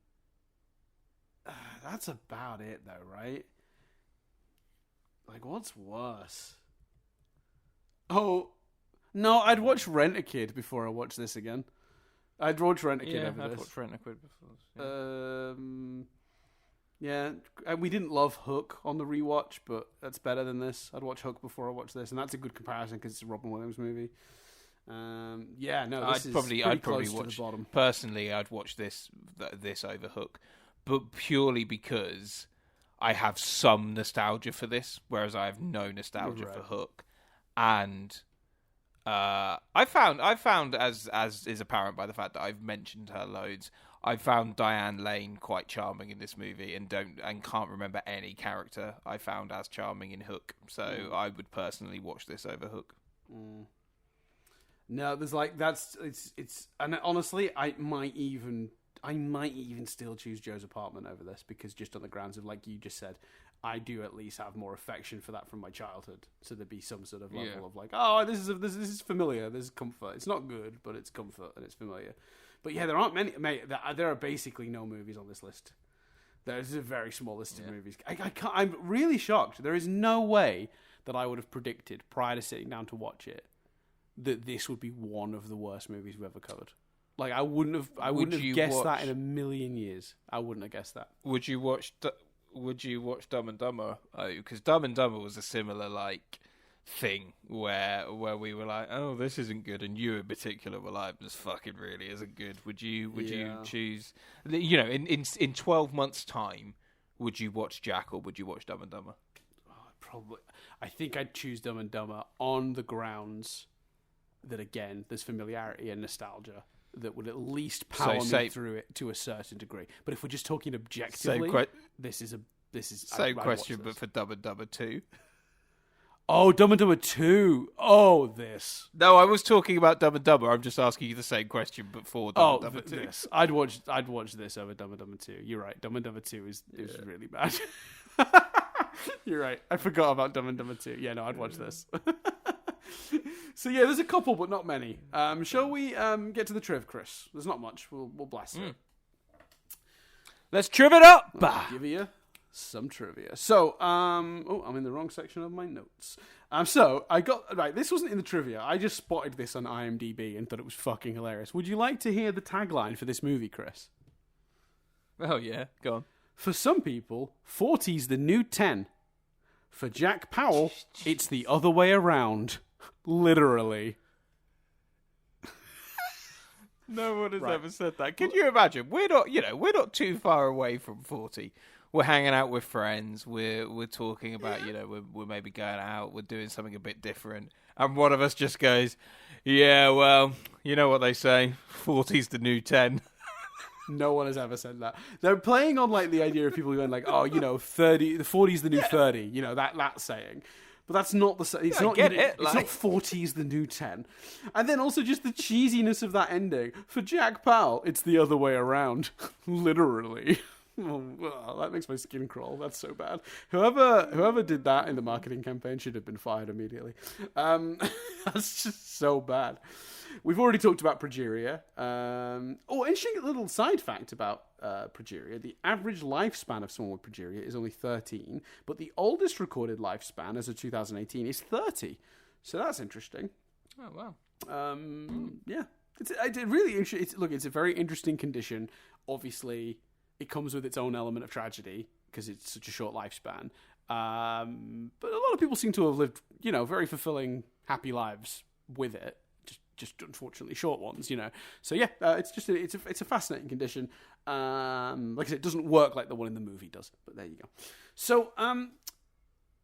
That's about it, though, right? Like, what's worse? Oh, no, I'd watch Rent-A-Kid before I watch this again. I'd watch Rent-A-Kid over this. I'd watch Rent-A-Kid before. Yeah, we didn't love Hook on the rewatch, but that's better than this. I'd watch Hook before I watch this, and that's a good comparison because it's a Robin Williams movie. Yeah, no, I'd probably watch. To the bottom. Personally, I'd watch this over Hook, but purely because I have some nostalgia for this, whereas I have no nostalgia for Hook, and I found as is apparent by the fact that I've mentioned her loads. I found Diane Lane quite charming in this movie, and can't remember any character I found as charming in Hook. So I would personally watch this over Hook. No, there's like it's and honestly, I might even still choose Joe's Apartment over this because just on the grounds of like you just said, I do at least have more affection for that from my childhood. So there'd be some sort of level of like, oh, this is familiar. There's comfort. It's not good, but it's comfort and it's familiar. But yeah, there aren't many. Mate, there are basically no movies on this list. There's a very small list of movies. I'm really shocked. There is no way that I would have predicted prior to sitting down to watch it that this would be one of the worst movies we've ever covered. Like I wouldn't have guessed that in a million years. I wouldn't have guessed that. Would you watch Dumb and Dumber? Because Dumb and Dumber was a similar like thing where we were like, oh, this isn't good, and you in particular were like, this fucking really isn't good. Would you choose? You know, in 12 months' time, would you watch Jack or would you watch Dumb and Dumber? Probably. I think I'd choose Dumb and Dumber on the grounds that again, there's familiarity and nostalgia that would at least power me through it to a certain degree. But if we're just talking objectively, this is same question, but for Dumb and Dumber 2. Oh, Dumb and Dumber 2. Oh, this. No, I was talking about Dumb and Dumber. I'm just asking you the same question, but for Dumb and Dumber 2. This. I'd watch this over Dumb and Dumber 2. You're right. Dumb and Dumber 2 is really bad. You're right. I forgot about Dumb and Dumber 2. Yeah, no, I'd watch this. So yeah, there's a couple, but not many. Shall we get to the triv, Chris? There's not much. We'll blast it. Let's triv it up. I'll give you some trivia. So, I'm in the wrong section of my notes. So I got right. This wasn't in the trivia. I just spotted this on IMDb and thought it was fucking hilarious. Would you like to hear the tagline for this movie, Chris? Oh yeah, go on. For some people, 40's the new 10. For Jack Powell, it's the other way around. Literally. No one has ever said that. Can you imagine? We're not too far away from 40. We're hanging out with friends. We're talking about, we're maybe going out. We're doing something a bit different. And one of us just goes, yeah, well, you know what they say. 40's the new 10. No one has ever said that. They're playing on like the idea of people going like, oh, 30, the 40's the new 30. That saying. But that's not the. It's not. It's not 40's the new 10. And then also just the cheesiness of that ending. For Jack Powell, it's the other way around. Literally. Oh, that makes my skin crawl. That's so bad. Whoever did that in the marketing campaign should have been fired immediately. That's just so bad. We've already talked about progeria. Interesting little side fact about progeria. The average lifespan of someone with progeria is only 13, but the oldest recorded lifespan as of 2018 is 30. So that's interesting. Oh, wow. Yeah. It's really interesting. Look, it's a very interesting condition. Obviously, it comes with its own element of tragedy because it's such a short lifespan. But a lot of people seem to have lived, very fulfilling, happy lives with it. Just unfortunately short ones, So yeah, it's a fascinating condition. Like I said, it doesn't work like the one in the movie does. But there you go. So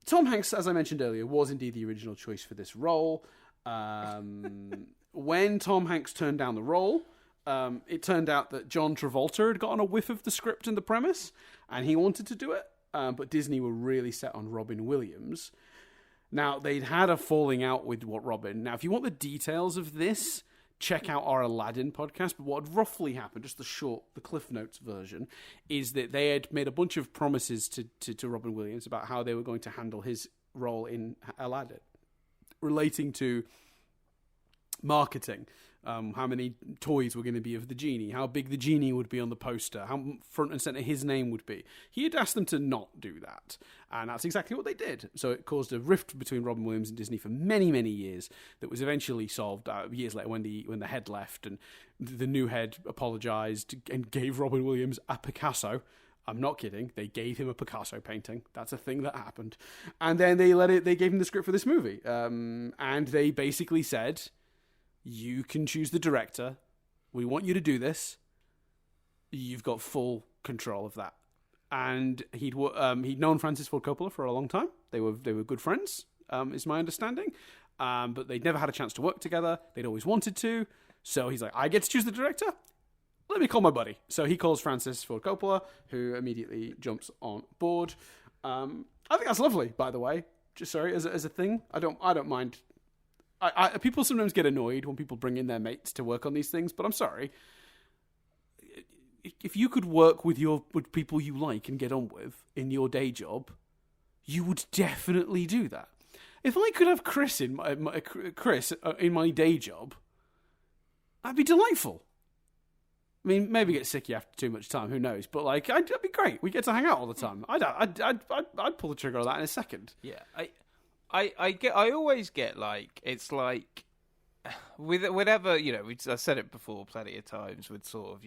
Tom Hanks, as I mentioned earlier, was indeed the original choice for this role. When Tom Hanks turned down the role, it turned out that John Travolta had gotten a whiff of the script and the premise, and he wanted to do it. But Disney were really set on Robin Williams. Now, they'd had a falling out with Robin. Now, if you want the details of this, check out our Aladdin podcast. But what had roughly happened, just the Cliff Notes version, is that they had made a bunch of promises to Robin Williams about how they were going to handle his role in Aladdin, relating to marketing. How many toys were going to be of the genie, how big the genie would be on the poster, how front and center his name would be. He had asked them to not do that, and that's exactly what they did. So it caused a rift between Robin Williams and Disney for many, many years that was eventually solved years later when the head left and the new head apologized and gave Robin Williams a Picasso. I'm not kidding. They gave him a Picasso painting. That's a thing that happened. And then they gave him the script for this movie. And they basically said, you can choose the director. We want you to do this. You've got full control of that. And he'd known Francis Ford Coppola for a long time. They were good friends, is my understanding. But they'd never had a chance to work together. They'd always wanted to. So he's like, I get to choose the director? Let me call my buddy. So he calls Francis Ford Coppola, who immediately jumps on board. I think that's lovely, by the way. Just sorry, as a thing. I don't mind. People sometimes get annoyed when people bring in their mates to work on these things, but I'm sorry. If you could work with people you like and get on with in your day job, you would definitely do that. If I could have Chris in my day job, that'd be delightful. I mean, maybe get sicky after too much time. Who knows? But that'd be great. We get to hang out all the time. I'd pull the trigger on that in a second. Yeah, I always get it's like with whenever I've said it before plenty of times with sort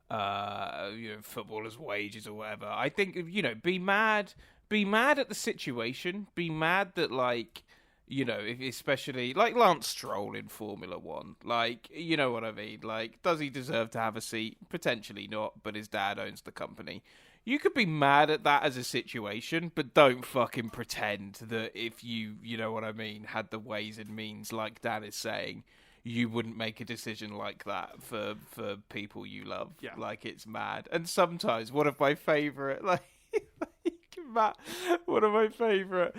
of footballers' wages or whatever. I think be mad at the situation, be mad that especially like Lance Stroll in Formula One, you know what I mean? Does he deserve to have a seat? Potentially not, but his dad owns the company. You could be mad at that as a situation, but don't fucking pretend that if you know what I mean, had the ways and means, like Dan is saying, you wouldn't make a decision like that for people you love. Yeah. It's mad. And sometimes one of my favourite, Matt, one of my favourite,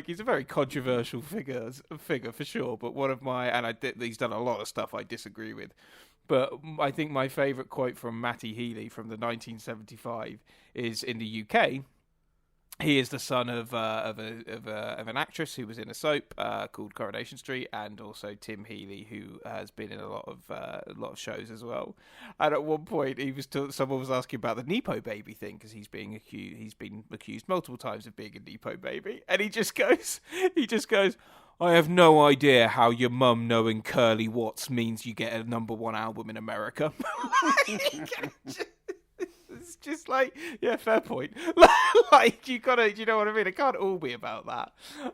he's a very controversial figure for sure, but one of my, he's done a lot of stuff I disagree with. But I think my favourite quote from Matty Healy from the 1975 is in the UK. He is the son of an actress who was in a soap called Coronation Street, and also Tim Healy, who has been in a lot of shows as well. And at one point, someone was asking about the Nepo baby thing because he's been accused multiple times of being a Nepo baby, and he just goes. I have no idea how your mum knowing Curly Watts means you get a #1 album in America. It's just fair point. You gotta, you know what I mean? It can't all be about that.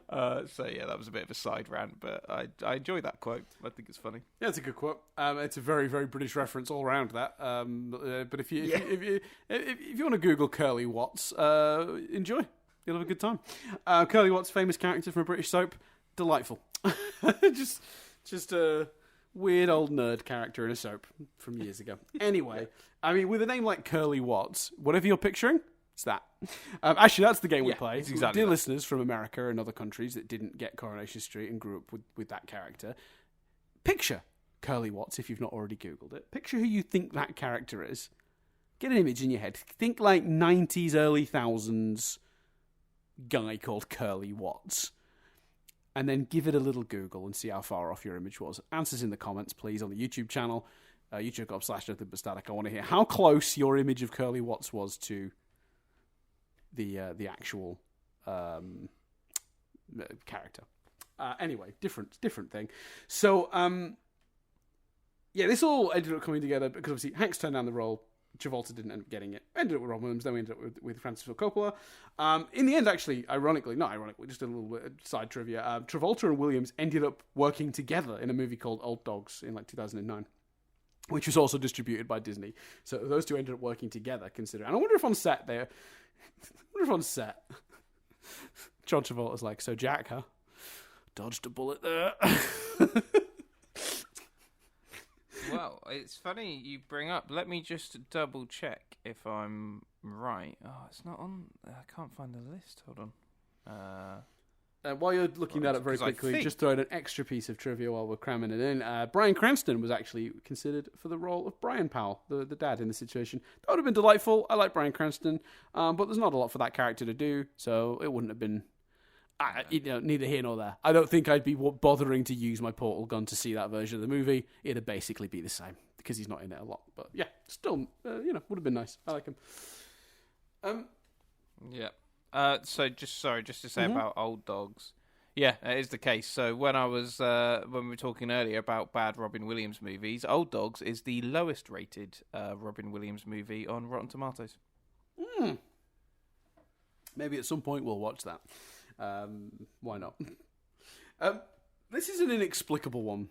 That was a bit of a side rant, but I enjoy that quote. I think it's funny. Yeah, it's a good quote. It's a very, very British reference all around that. But if you want to Google Curly Watts, enjoy. You'll have a good time. Curly Watts, famous character from a British soap. Delightful. just a weird old nerd character in a soap from years ago. Anyway, I mean, with a name like Curly Watts, whatever you're picturing, it's that. Actually, that's the game we play. Exactly. Dear listeners from America and other countries that didn't get Coronation Street and grew up with that character, picture Curly Watts if you've not already Googled it. Picture who you think that character is. Get an image in your head. Think 90s, early 1000s guy called Curly Watts. and then give it a little Google and see how far off your image was. Answers in the comments, please, on the YouTube channel, youtube.com/NothingButStatic. I want to hear how close your image of Curly Watts was to the actual character. Anyway, different thing. So, this all ended up coming together because obviously Hanks turned down the role. Travolta didn't end up getting it. Ended up with Robin Williams. Then we ended up with Francis Ford Coppola. In the end, actually, not ironically, just a little bit of side trivia. Travolta and Williams ended up working together in a movie called Old Dogs in 2009, which was also distributed by Disney. So those two ended up working together. And I wonder if on set John Travolta's like, "So Jack, huh? Dodged a bullet there." Well, it's funny you bring up. Let me just double check if I'm right. Oh, it's not on. I can't find the list. Hold on. While you're looking that up very quickly, just throwing an extra piece of trivia while we're cramming it in. Bryan Cranston was actually considered for the role of Brian Powell, the dad in the situation. That would have been delightful. I like Bryan Cranston, but there's not a lot for that character to do, so it wouldn't have been. Neither here nor there. I don't think I'd be bothering to use my portal gun to see that version of the movie. It'd basically be the same because he's not in it a lot. But yeah, still, would have been nice. I like him. Yeah. So just to say about Old Dogs. Yeah, that is the case. So when we were talking earlier about bad Robin Williams movies, Old Dogs is the lowest rated Robin Williams movie on Rotten Tomatoes. Maybe at some point we'll watch that. Why not? This is an inexplicable one.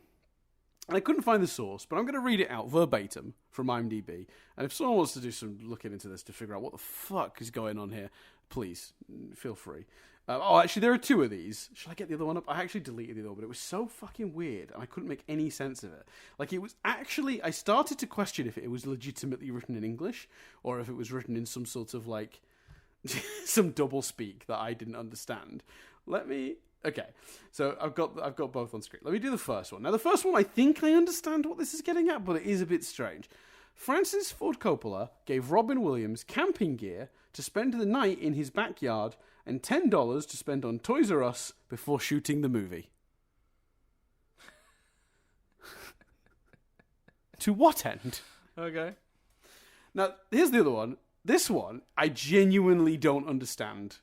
And I couldn't find the source, but I'm going to read it out verbatim from IMDb. And if someone wants to do some looking into this to figure out what the fuck is going on here, please, feel free. Actually, there are two of these. Should I get the other one up? I actually deleted the other one, but it was so fucking weird, and I couldn't make any sense of it. Like, it was actually... I started to question if it was legitimately written in English, or if it was written in some sort of, like... some double speak that I didn't understand. Okay, so I've got both on screen. Let me do the first one. Now, the first one, I think I understand what this is getting at, but it is a bit strange. Francis Ford Coppola gave Robin Williams camping gear to spend the night in his backyard and $10 to spend on Toys R Us before shooting the movie. To what end? Okay. Now, here's the other one. This one, I genuinely don't understand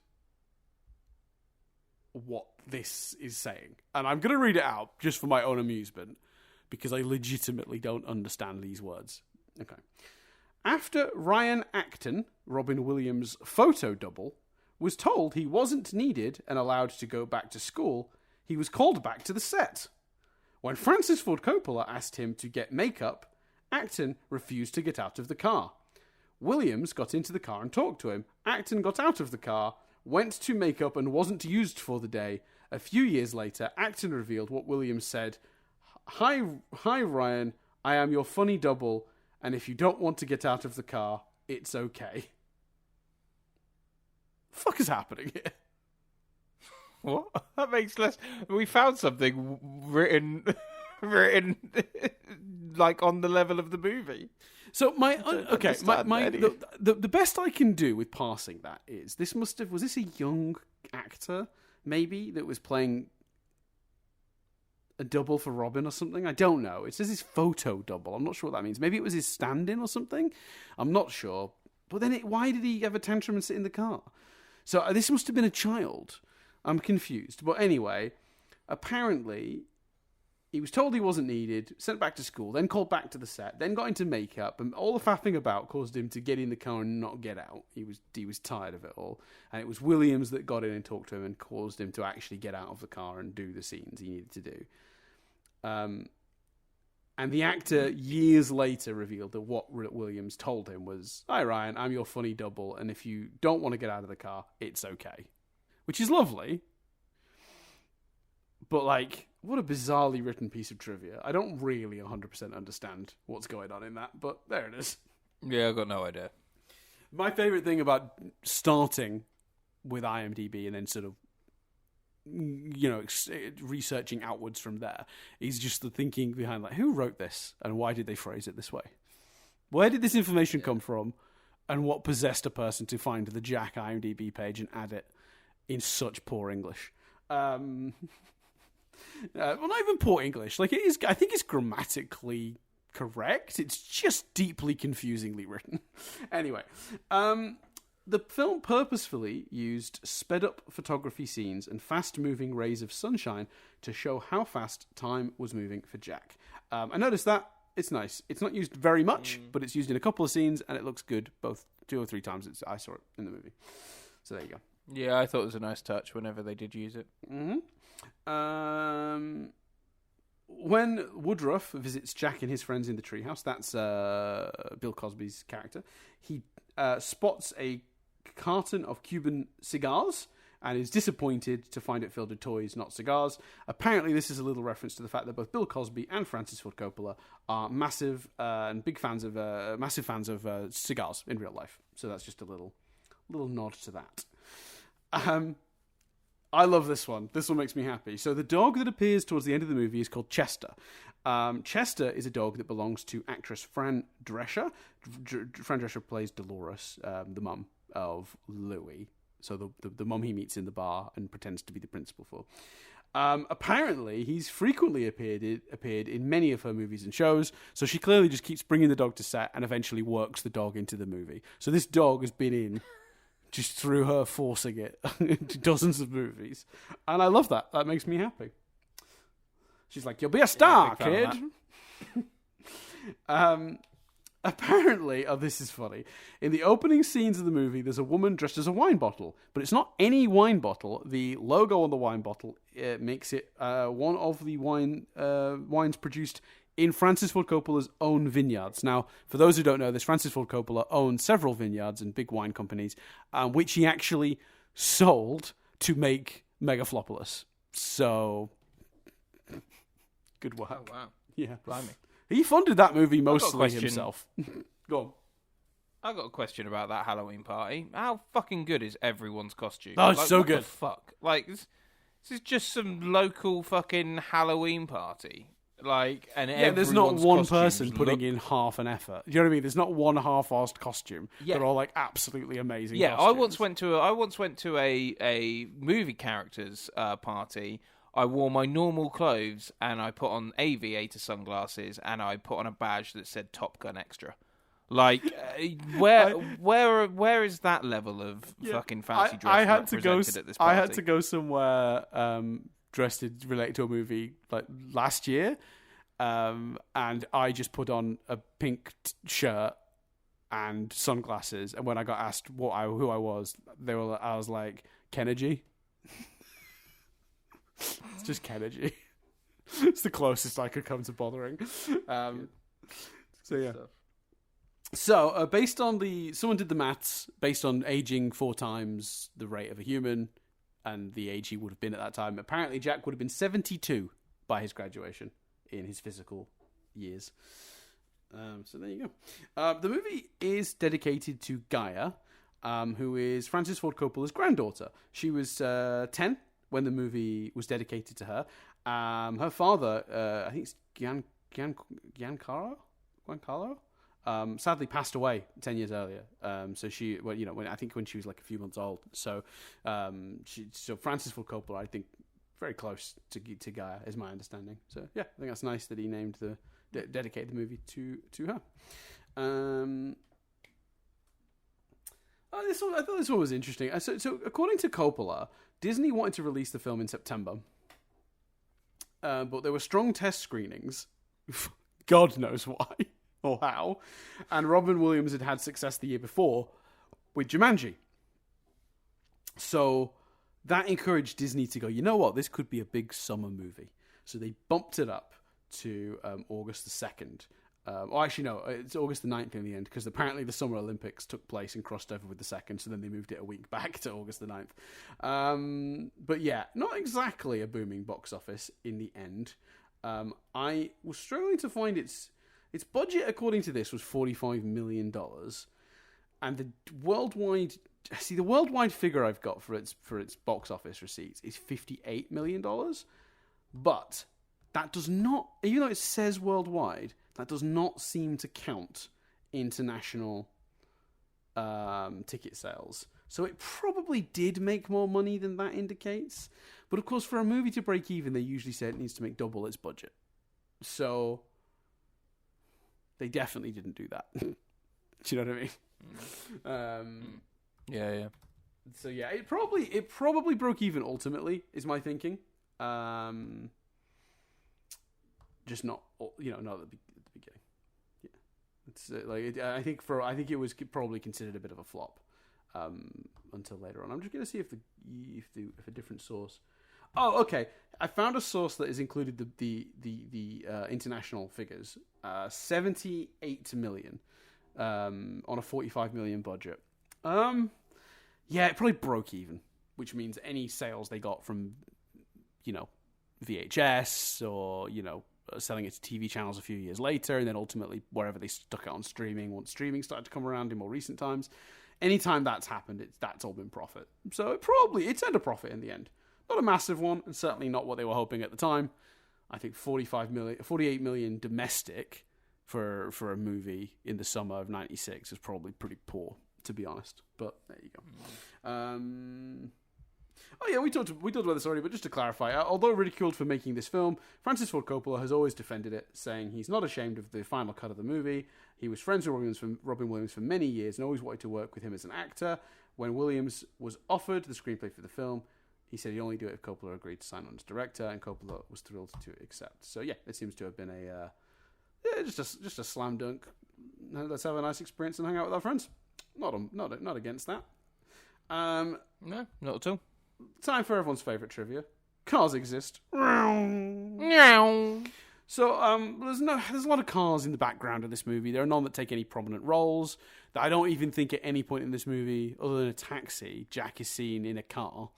what this is saying. And I'm going to read it out just for my own amusement, because I legitimately don't understand these words. Okay. After Ryan Acton, Robin Williams' photo double, was told he wasn't needed and allowed to go back to school, he was called back to the set. When Francis Ford Coppola asked him to get makeup, Acton refused to get out of the car. Williams got into the car and talked to him. Acton got out of the car, went to makeup and wasn't used for the day. A few years later, Acton revealed what Williams said. Hi Ryan, I am your funny double, and if you don't want to get out of the car, it's okay. The fuck is happening here? What? That makes less... We found something written like on the level of the movie. So the best I can do with parsing that is was this a young actor maybe that was playing a double for Robin or something? I don't know. It says his photo double. I'm not sure what that means. Maybe it was his stand-in or something. I'm not sure. But then why did he have a tantrum and sit in the car? So this must have been a child. I'm confused. But anyway, apparently he was told he wasn't needed, sent back to school, then called back to the set, then got into makeup, and all the faffing about caused him to get in the car and not get out. He was tired of it all. And it was Williams that got in and talked to him and caused him to actually get out of the car and do the scenes he needed to do. And the actor, years later, revealed that what Williams told him was, "Hi, Ryan, I'm your funny double, and if you don't want to get out of the car, it's okay." Which is lovely. But, like, what a bizarrely written piece of trivia. I don't really 100% understand what's going on in that, but there it is. Yeah, I've got no idea. My favourite thing about starting with IMDb and then sort of, researching outwards from there is just the thinking behind, like, who wrote this and why did they phrase it this way? Where did this information come from, and what possessed a person to find the Jack IMDb page and add it in such poor English? Well, not even poor English. Like, it is. I think it's grammatically correct. It's just deeply confusingly written. Anyway, the film purposefully used sped-up photography scenes and fast-moving rays of sunshine to show how fast time was moving for Jack. I noticed that. It's nice. It's not used very much, but it's used in a couple of scenes, and it looks good both 2 or 3 times I saw it in the movie. So there you go. Yeah, I thought it was a nice touch whenever they did use it. When Woodruff visits Jack and his friends in the treehouse, that's Bill Cosby's character, he spots a carton of Cuban cigars and is disappointed to find it filled with toys, not cigars. Apparently, this is a little reference to the fact that both Bill Cosby and Francis Ford Coppola are massive and big fans of cigars in real life. So that's just a little nod to that. I love this one. This one makes me happy. So the dog that appears towards the end of the movie is called Chester. Chester is a dog that belongs to actress Fran Drescher. Fran Drescher plays Dolores, the mum of Louis. So the mum he meets in the bar and pretends to be the principal for. Apparently, he's frequently appeared in many of her movies and shows. So she clearly just keeps bringing the dog to set and eventually works the dog into the movie. So this dog has been in just through her forcing it into dozens of movies. And I love that. That makes me happy. She's like, you'll be a star, kid. Apparently, this is funny. In the opening scenes of the movie, there's a woman dressed as a wine bottle. But it's not any wine bottle. The logo on the wine bottle makes it one of the wines produced in Francis Ford Coppola's own vineyards. Now, for those who don't know this, Francis Ford Coppola owns several vineyards and big wine companies, which he actually sold to make Megaflopolis. So, good work. Oh, wow. Yeah. Blimey. He funded that movie mostly himself. Go on. I got a question about that Halloween party. How fucking good is everyone's costume? Oh, it's so what good. The fuck? Like, this is just some local fucking Halloween party. Like, and there's not one person look... putting in half an effort. Do you know what I mean? There's not one half-assed costume. Yeah. They're all like absolutely amazing. Yeah, costumes. I once went to a movie characters party. I wore my normal clothes and I put on aviator sunglasses and I put on a badge that said Top Gun Extra. Like, where is that level of fucking fancy dress represented at this party? I had to go somewhere dressed related to a movie like last year, and I just put on a pink shirt and sunglasses. And when I got asked who I was, I was like, Kennedy. It's just Kennedy. It's the closest I could come to bothering. So yeah. So based on someone did the maths based on aging 4 times the rate of a human and the age he would have been at that time. Apparently, Jack would have been 72 by his graduation in his physical years. So there you go. The movie is dedicated to Gaia, who is Francis Ford Coppola's granddaughter. She was 10 when the movie was dedicated to her. Her father, I think it's Giancarlo, sadly passed away 10 years earlier. So she, I think when she was like a few months old. So, so Francis Ford Coppola, I think, very close to Gaia, is my understanding. So yeah, I think that's nice that he named dedicated the movie to her. I thought this one was interesting. So according to Coppola, Disney wanted to release the film in September, but there were strong test screenings. God knows why or how. And Robin Williams had success the year before with Jumanji. So that encouraged Disney to go, you know what, this could be a big summer movie. So they bumped it up to August the 2nd. Actually, no, it's August the 9th in the end, because apparently the Summer Olympics took place and crossed over with the 2nd, so then they moved it a week back to August the 9th. But yeah, not exactly a booming box office in the end. I was struggling to find its budget, according to this, was $45 million. And the worldwide figure I've got for its box office receipts is $58 million. But that does not, even though it says worldwide, that does not seem to count international ticket sales. So it probably did make more money than that indicates. But of course, for a movie to break even, they usually say it needs to make double its budget. So they definitely didn't do that. Do you know what I mean? Yeah. So yeah, it probably broke even ultimately, is my thinking. Just not at the beginning. Yeah, it's I think it was probably considered a bit of a flop until later on. I'm just gonna see if a different source. Oh, okay. I found a source that has included the international figures. 78 million on a 45 million budget. Yeah, it probably broke even, which means any sales they got from, VHS or, selling it to TV channels a few years later, and then ultimately wherever they stuck it on streaming, once streaming started to come around in more recent times, anytime that's happened, that's all been profit. So it turned a profit in the end. Not a massive one, and certainly not what they were hoping at the time. I think 48 million domestic for a movie in the summer of '96 is probably pretty poor, to be honest. But there you go. Oh yeah, we talked about this already, but just to clarify, although ridiculed for making this film, Francis Ford Coppola has always defended it, saying he's not ashamed of the final cut of the movie. He was friends with Robin Williams for many years and always wanted to work with him as an actor. When Williams was offered the screenplay for the film, he said he'd only do it if Coppola agreed to sign on as director, and Coppola was thrilled to accept. So yeah, it seems to have been just a slam dunk. Let's have a nice experience and hang out with our friends. Not against that. No, not at all. Time for everyone's favourite trivia. Cars exist. Meow. So there's a lot of cars in the background of this movie. There are none that take any prominent roles. I don't even think at any point in this movie, other than a taxi, Jack is seen in a car.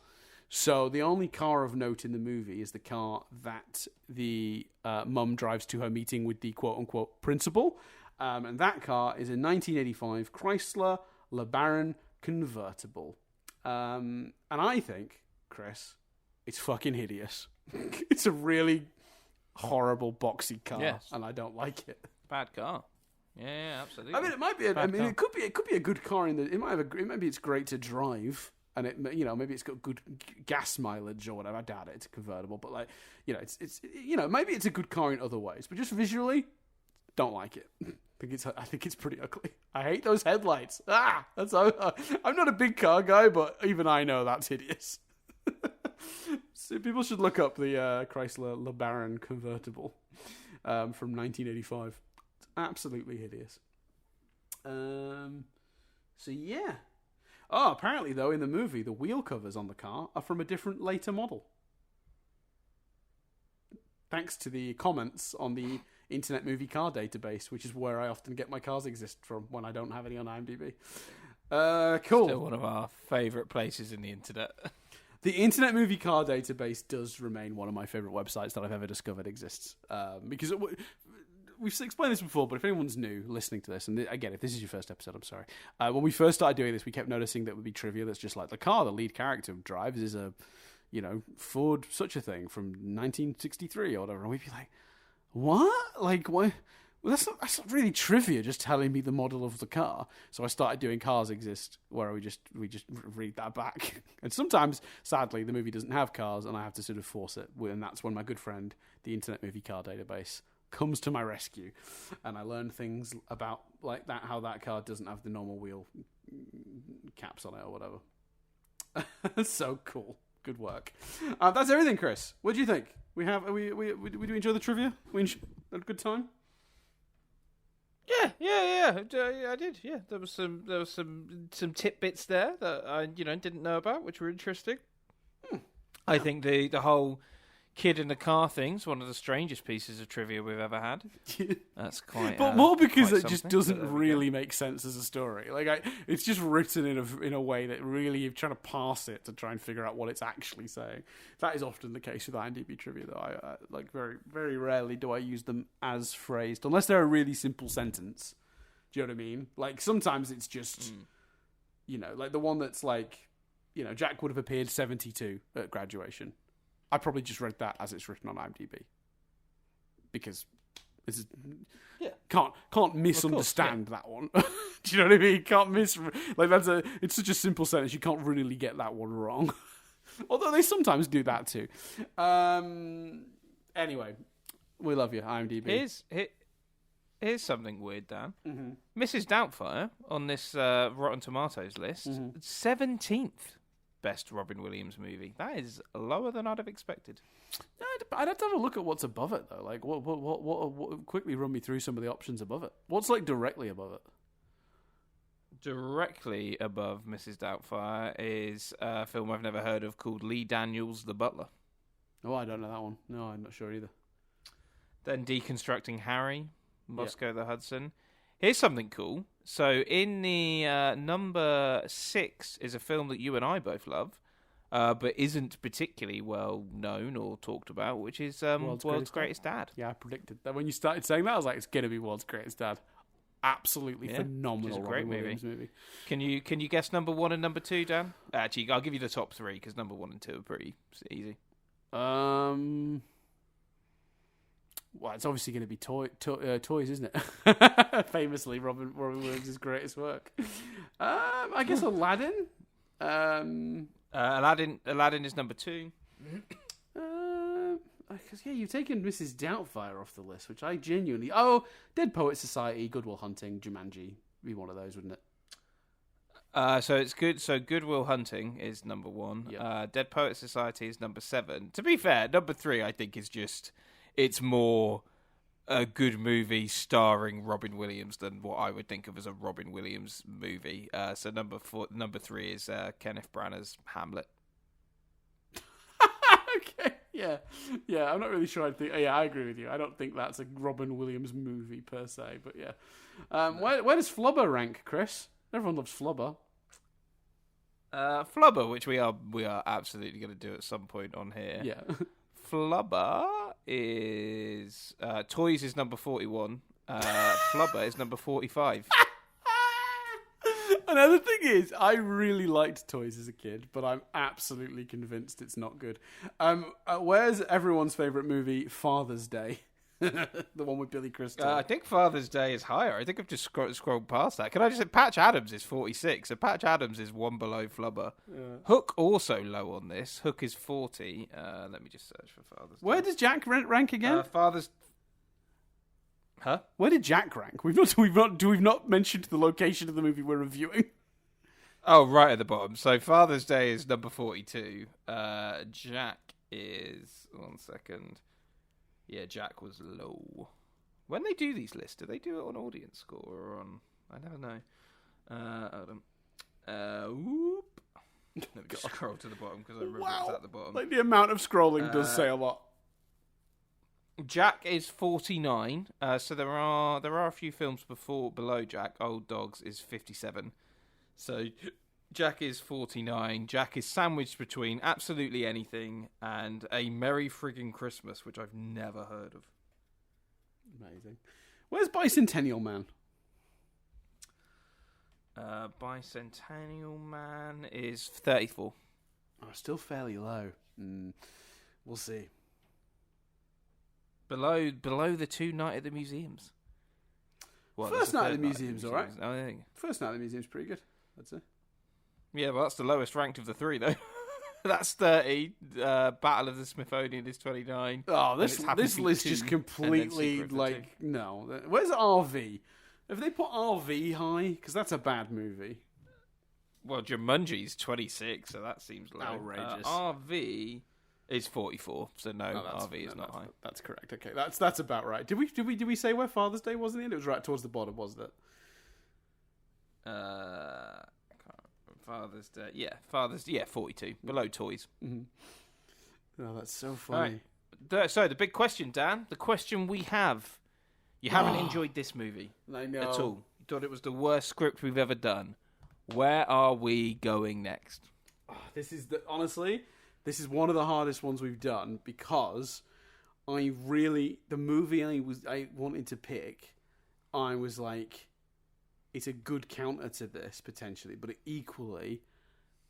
So the only car of note in the movie is the car that the mum drives to her meeting with the quote-unquote principal. And that car is a 1985 Chrysler LeBaron convertible. And I think, Chris, it's fucking hideous. It's a really horrible, boxy car, yes. And I don't like it. Bad car. Yeah, absolutely. I mean, it might be. It could be a good car. Maybe it's great to drive, and maybe it's got good gas mileage or whatever. I doubt it. It's a convertible, but it's maybe it's a good car in other ways. But just visually, don't like it. I think it's pretty ugly. I hate those headlights. I'm not a big car guy, but even I know that's hideous. So people should look up the Chrysler LeBaron convertible from 1985. It's absolutely hideous. So yeah. Oh, apparently though in the movie the wheel covers on the car are from a different later model. Thanks to the comments on the Internet Movie Car Database, which is where I often get my Cars Exist from when I don't have any on IMDb. Cool. Still one of our favourite places in the internet. The Internet Movie Car Database does remain one of my favourite websites that I've ever discovered exists. Because we've explained this before, but if anyone's new listening to this, and again, if this is your first episode, I'm sorry. When we first started doing this, we kept noticing that would be trivia that's just like the car the lead character drives is a Ford such a thing from 1963 or whatever. And we'd be like, what? Like, what? Well, that's not really trivia, just telling me the model of the car. So I started doing Cars Exist, where we just read that back. And sometimes, sadly, the movie doesn't have cars, and I have to sort of force it. And that's when my good friend, the Internet Movie Car Database, comes to my rescue. And I learn things about like that, how that car doesn't have the normal wheel caps on it or whatever. So cool. Good work. That's everything, Chris. What do you think? We do we enjoy the trivia? We had a good time. Yeah. I did. Yeah, there was some tidbits there that I didn't know about, which were interesting. I think the whole kid in the car thing's one of the strangest pieces of trivia we've ever had. That's quite. But more because it just doesn't really make sense as a story. Like it's just written in a way that really you're trying to parse it to try and figure out what it's actually saying. That is often the case with IMDb trivia, though. I like very very rarely do I use them as phrased, unless they're a really simple sentence. Do you know what I mean? Like sometimes it's just, like the one that's like, Jack would have appeared 72 at graduation. I probably just read that as it's written on IMDb. Because This is Yeah. can't misunderstand that one. Do you know what I mean? Can't it's such a simple sentence. You can't really get that one wrong. Although they sometimes do that too. Anyway, we love you, IMDb. Here's something weird, Dan. Mrs. Doubtfire on this Rotten Tomatoes list, 17th best Robin Williams movie. That is lower than I'd have expected. I'd have to have a look at what's above it though. Like, what quickly run me through some of the options above it. What's like directly above it? Directly above Mrs. Doubtfire is a film I've never heard of called Lee Daniels the Butler. Oh, I don't know that one. No, I'm not sure either. Then Deconstructing Harry, Moscow the Hudson. Here's something cool. So in the number 6 is a film that you and I both love, but isn't particularly well known or talked about, which is World's Greatest Dad. Yeah, I predicted that when you started saying that. I was like, it's gonna be World's Greatest Dad. Absolutely phenomenal great Robin Williams movie. Can you guess number 1 and number 2, Dan? Actually, I'll give you the top 3 because number 1 and 2 are pretty easy. Well, it's obviously going to be Toys, isn't it? Famously, Robin Williams' greatest work. I guess Aladdin. Aladdin is number 2. Because you've taken Mrs. Doubtfire off the list, which I genuinely... Dead Poets Society, Good Will Hunting, Jumanji. Be one of those, wouldn't it? So it's good. So Good Will Hunting is number 1. Yep. Dead Poets Society is number 7. To be fair, number 3 I think is just... It's more a good movie starring Robin Williams than what I would think of as a Robin Williams movie. So number 3 is Kenneth Branagh's Hamlet. Okay, yeah. I'm not really sure. I agree with you. I don't think that's a Robin Williams movie per se, but yeah. Where does Flubber rank, Chris? Everyone loves Flubber. Flubber, which we are absolutely going to do at some point on here. Yeah. Flubber is Toys is number 41. Flubber is number 45. Another thing is, I really liked Toys as a kid, but I'm absolutely convinced it's not good. Where's everyone's favourite movie, Father's Day? The one with Billy Crystal. I think Father's Day is higher. I think I've just scrolled past that. Can I just say Patch Adams is 46, so Patch Adams is one below Flubber. Yeah. Hook also low on this. Hook is 40. Let me just search for Father's Day. Where does Jack rank again? Father's... Huh? Where did Jack rank? We've not mentioned the location of the movie we're reviewing. Oh, right at the bottom. So Father's Day is number 42. Jack is... One second. Yeah, Jack was low. When they do these lists, do they do it on audience score or on... I never know. Hold on. Whoop. Let me just scroll to the bottom because I remember it's at the bottom. Like the amount of scrolling does say a lot. Jack is 49. So there are a few films below Jack. Old Dogs is 57. So Jack is 49. Jack is sandwiched between Absolutely Anything and A Merry Friggin' Christmas, which I've never heard of. Amazing. Where's Bicentennial Man? Bicentennial Man is 34. Oh, still fairly low. We'll see. Below the two Night at the Museums. Well, First Night at the Museum's alright. Oh, First Night at the Museum's pretty good, I'd say. Yeah, well, that's the lowest ranked of the 3, though. That's 30. Battle of the Smithsonian is 29. Oh, this list just completely, like, no. Where's RV? Have they put RV high? Because that's a bad movie. Well, Jumanji's 26, so that seems low. Outrageous. RV is 44, so no, RV is not high. That's correct. Okay, that's about right. Did we say where Father's Day was in the end? It was right towards the bottom, wasn't it? Father's Day. Yeah, 42. Below Toys. Mm-hmm. Oh, that's so funny. Right. So, the big question, Dan. The question we have. You haven't enjoyed this movie. I know. At all. You thought it was the worst script we've ever done. Where are we going next? Honestly, this is one of the hardest ones we've done because the movie I wanted to pick, I was like, it's a good counter to this, potentially, but it equally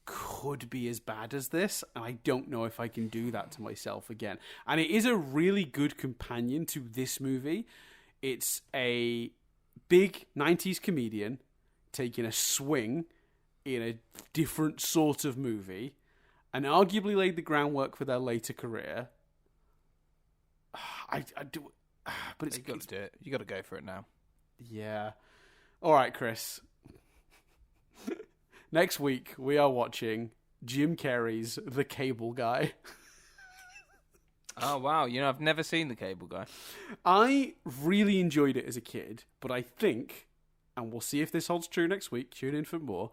could be as bad as this, and I don't know if I can do that to myself again. And it is a really good companion to this movie. It's a big 90s comedian taking a swing in a different sort of movie and arguably laid the groundwork for their later career. I do, but it's you got to do it. You got to go for it now. Yeah. All right, Chris. Next week we are watching Jim Carrey's The Cable Guy. Oh wow! I've never seen The Cable Guy. I really enjoyed it as a kid, but I think, and we'll see if this holds true next week. Tune in for more.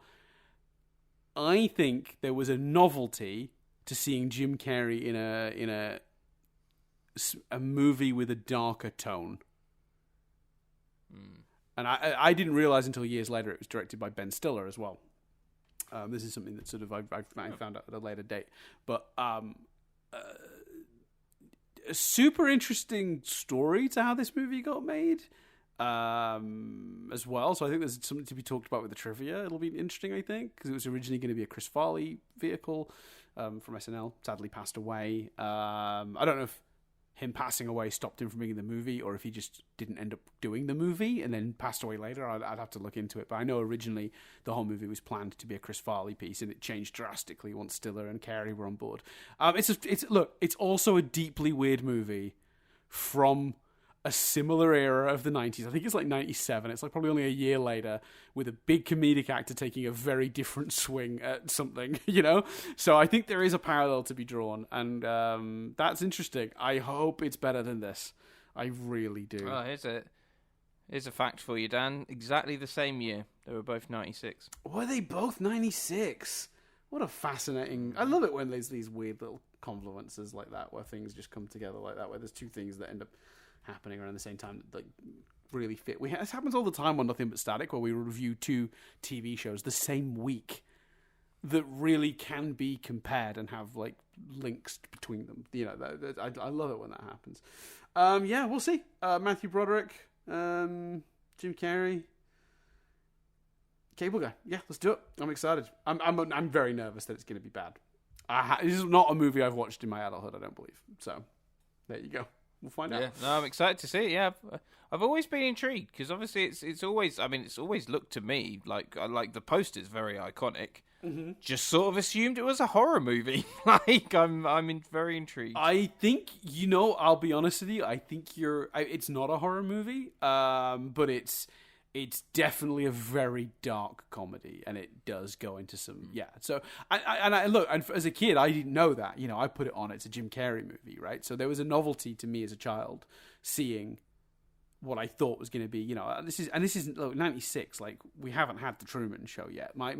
I think there was a novelty to seeing Jim Carrey in a movie with a darker tone. And I didn't realize until years later it was directed by Ben Stiller as well. This is something that sort of I found out at a later date. But a super interesting story to how this movie got made as well. So I think there's something to be talked about with the trivia. It'll be interesting, I think, because it was originally going to be a Chris Farley vehicle from SNL. Sadly passed away. I don't know if him passing away stopped him from being in the movie, or if he just didn't end up doing the movie and then passed away later. I'd have to look into it. But I know originally the whole movie was planned to be a Chris Farley piece, and it changed drastically once Stiller and Carey were on board. It's also a deeply weird movie from a similar era of the 90s. I think it's like 97. It's like probably only a year later, with a big comedic actor taking a very different swing at something, So I think there is a parallel to be drawn, and that's interesting. I hope it's better than this. I really do. Well, here's a fact for you, Dan. Exactly the same year. They were both 96. Were they both 96? What a fascinating... I love it when there's these weird little confluences like that, where things just come together like that, where there's two things that end up happening around the same time that really fit. This happens all the time on Nothing But Static, where we review two TV shows the same week that really can be compared and have links between them. I love it when that happens. We'll see. Matthew Broderick, Jim Carrey, Cable Guy. Yeah, let's do it. I'm excited. I'm very nervous that it's going to be bad. This is not a movie I've watched in my adulthood, I don't believe. So there you go. We'll find out. No, I'm excited to see it. Yeah, I've always been intrigued because obviously it's always looked to me like the poster's very iconic. Mm-hmm. Just sort of assumed it was a horror movie. I'm very intrigued. I think I'll be honest with you. I think it's not a horror movie, but it's definitely a very dark comedy, and it does go into some So I look, and as a kid, I didn't know that. I put it on. It's a Jim Carrey movie, right? So there was a novelty to me as a child seeing what I thought was going to be. This isn't 96. Like, we haven't had the Truman Show yet. My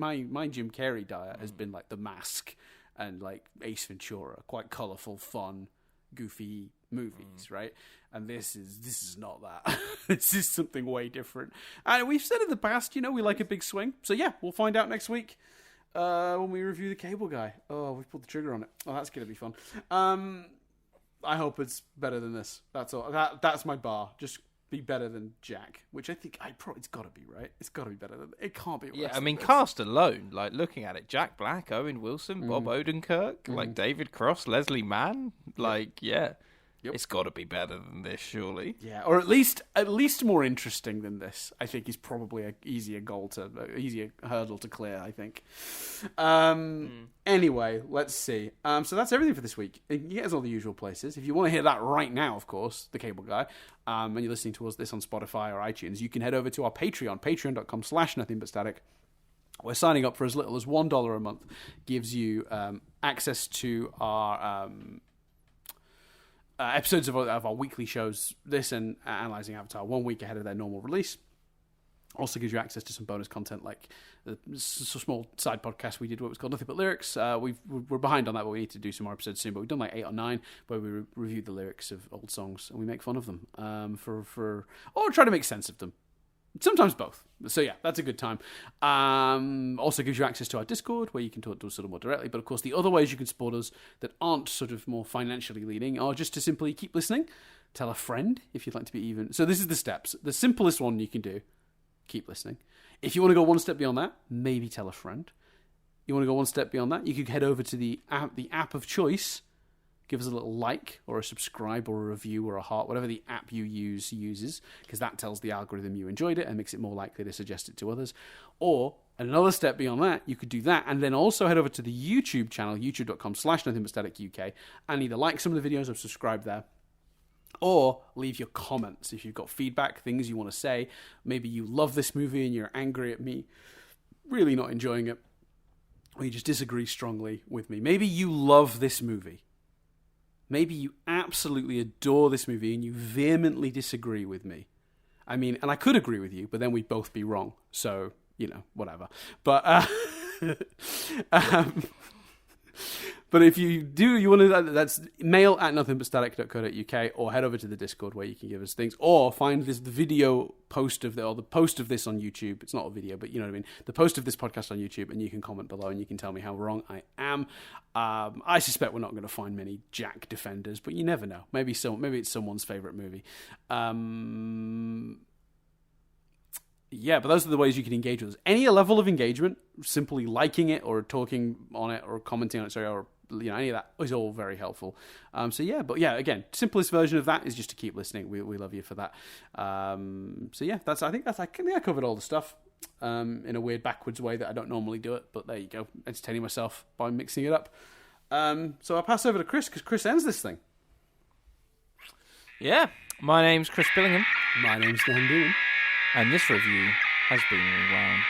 Jim Carrey diet has been like The Mask and like Ace Ventura, quite colorful, fun, goofy movies, right? And this is not that. This is something way different. And we've said in the past, we like a big swing. So yeah, we'll find out next week when we review The Cable Guy. Oh, we've pulled the trigger on it. Oh, that's going to be fun. I hope it's better than this. That's all. That's my bar. Just be better than Jack, which I think it's got to be, right? It's got to be better than... It can't be worse. Yeah, I mean, cast alone, like looking at it, Jack Black, Owen Wilson, Bob Odenkirk, like David Cross, Leslie Mann, Yep. It's got to be better than this, surely. Yeah, or at least more interesting than this. I think is probably an easier hurdle to clear. I think. Anyway, let's see. So that's everything for this week. You can get us all the usual places. If you want to hear that right now, of course, The Cable Guy, and you're listening to us this on Spotify or iTunes, you can head over to our Patreon, patreon.com/nothingbutstatic. We're signing up for as little as $1 a month. Gives you access to our episodes of our weekly shows, this and Analysing Avatar, 1 week ahead of their normal release. Also gives you access to some bonus content, like the small side podcast we did, what was called Nothing But Lyrics. We're behind on that, but we need to do some more episodes soon. But we've done like 8 or 9 where we review the lyrics of old songs and we make fun of them or try to make sense of them. Sometimes both. So yeah, that's a good time. Also gives you access to our Discord, where you can talk to us sort of more directly. But of course, the other ways you can support us that aren't sort of more financially leading are just to simply keep listening. Tell a friend if you'd like to be even. So this is the steps. The simplest one you can do, keep listening. If you want to go one step beyond that, maybe tell a friend. You want to go one step beyond that, you could head over to the app of choice, give us a little like or a subscribe or a review or a heart, whatever the app you uses, because that tells the algorithm you enjoyed it and makes it more likely to suggest it to others. Or another step beyond that, you could do that and then also head over to the YouTube channel, youtube.com/NothingButStaticUK, and either like some of the videos or subscribe there. Or leave your comments if you've got feedback, things you want to say. Maybe you love this movie and you're angry at me, really not enjoying it. Or you just disagree strongly with me. Maybe you love this movie. Maybe you absolutely adore this movie and you vehemently disagree with me. I mean, and I could agree with you, but then we'd both be wrong. So, whatever. But but if you do, you want to, that's mail@nothingbutstatic.co.uk, or head over to the Discord where you can give us things, or find the video post of the post of this on YouTube. It's not a video, but you know what I mean. The post of this podcast on YouTube, and you can comment below and you can tell me how wrong I am. I suspect we're not going to find many Jack defenders, but you never know. Maybe it's someone's favorite movie. Yeah, but those are the ways you can engage with us. Any level of engagement, simply liking it or talking on it or commenting on it, or any of that is all very helpful. Again, simplest version of that is just to keep listening. We love you for that. I think I covered all the stuff in a weird backwards way that I don't normally do it, but there you go, entertaining myself by mixing it up. So I'll pass over to Chris because Chris ends this thing. Yeah, my name's Chris Billingham. My name's Dan Doohan. And this review has been rewound.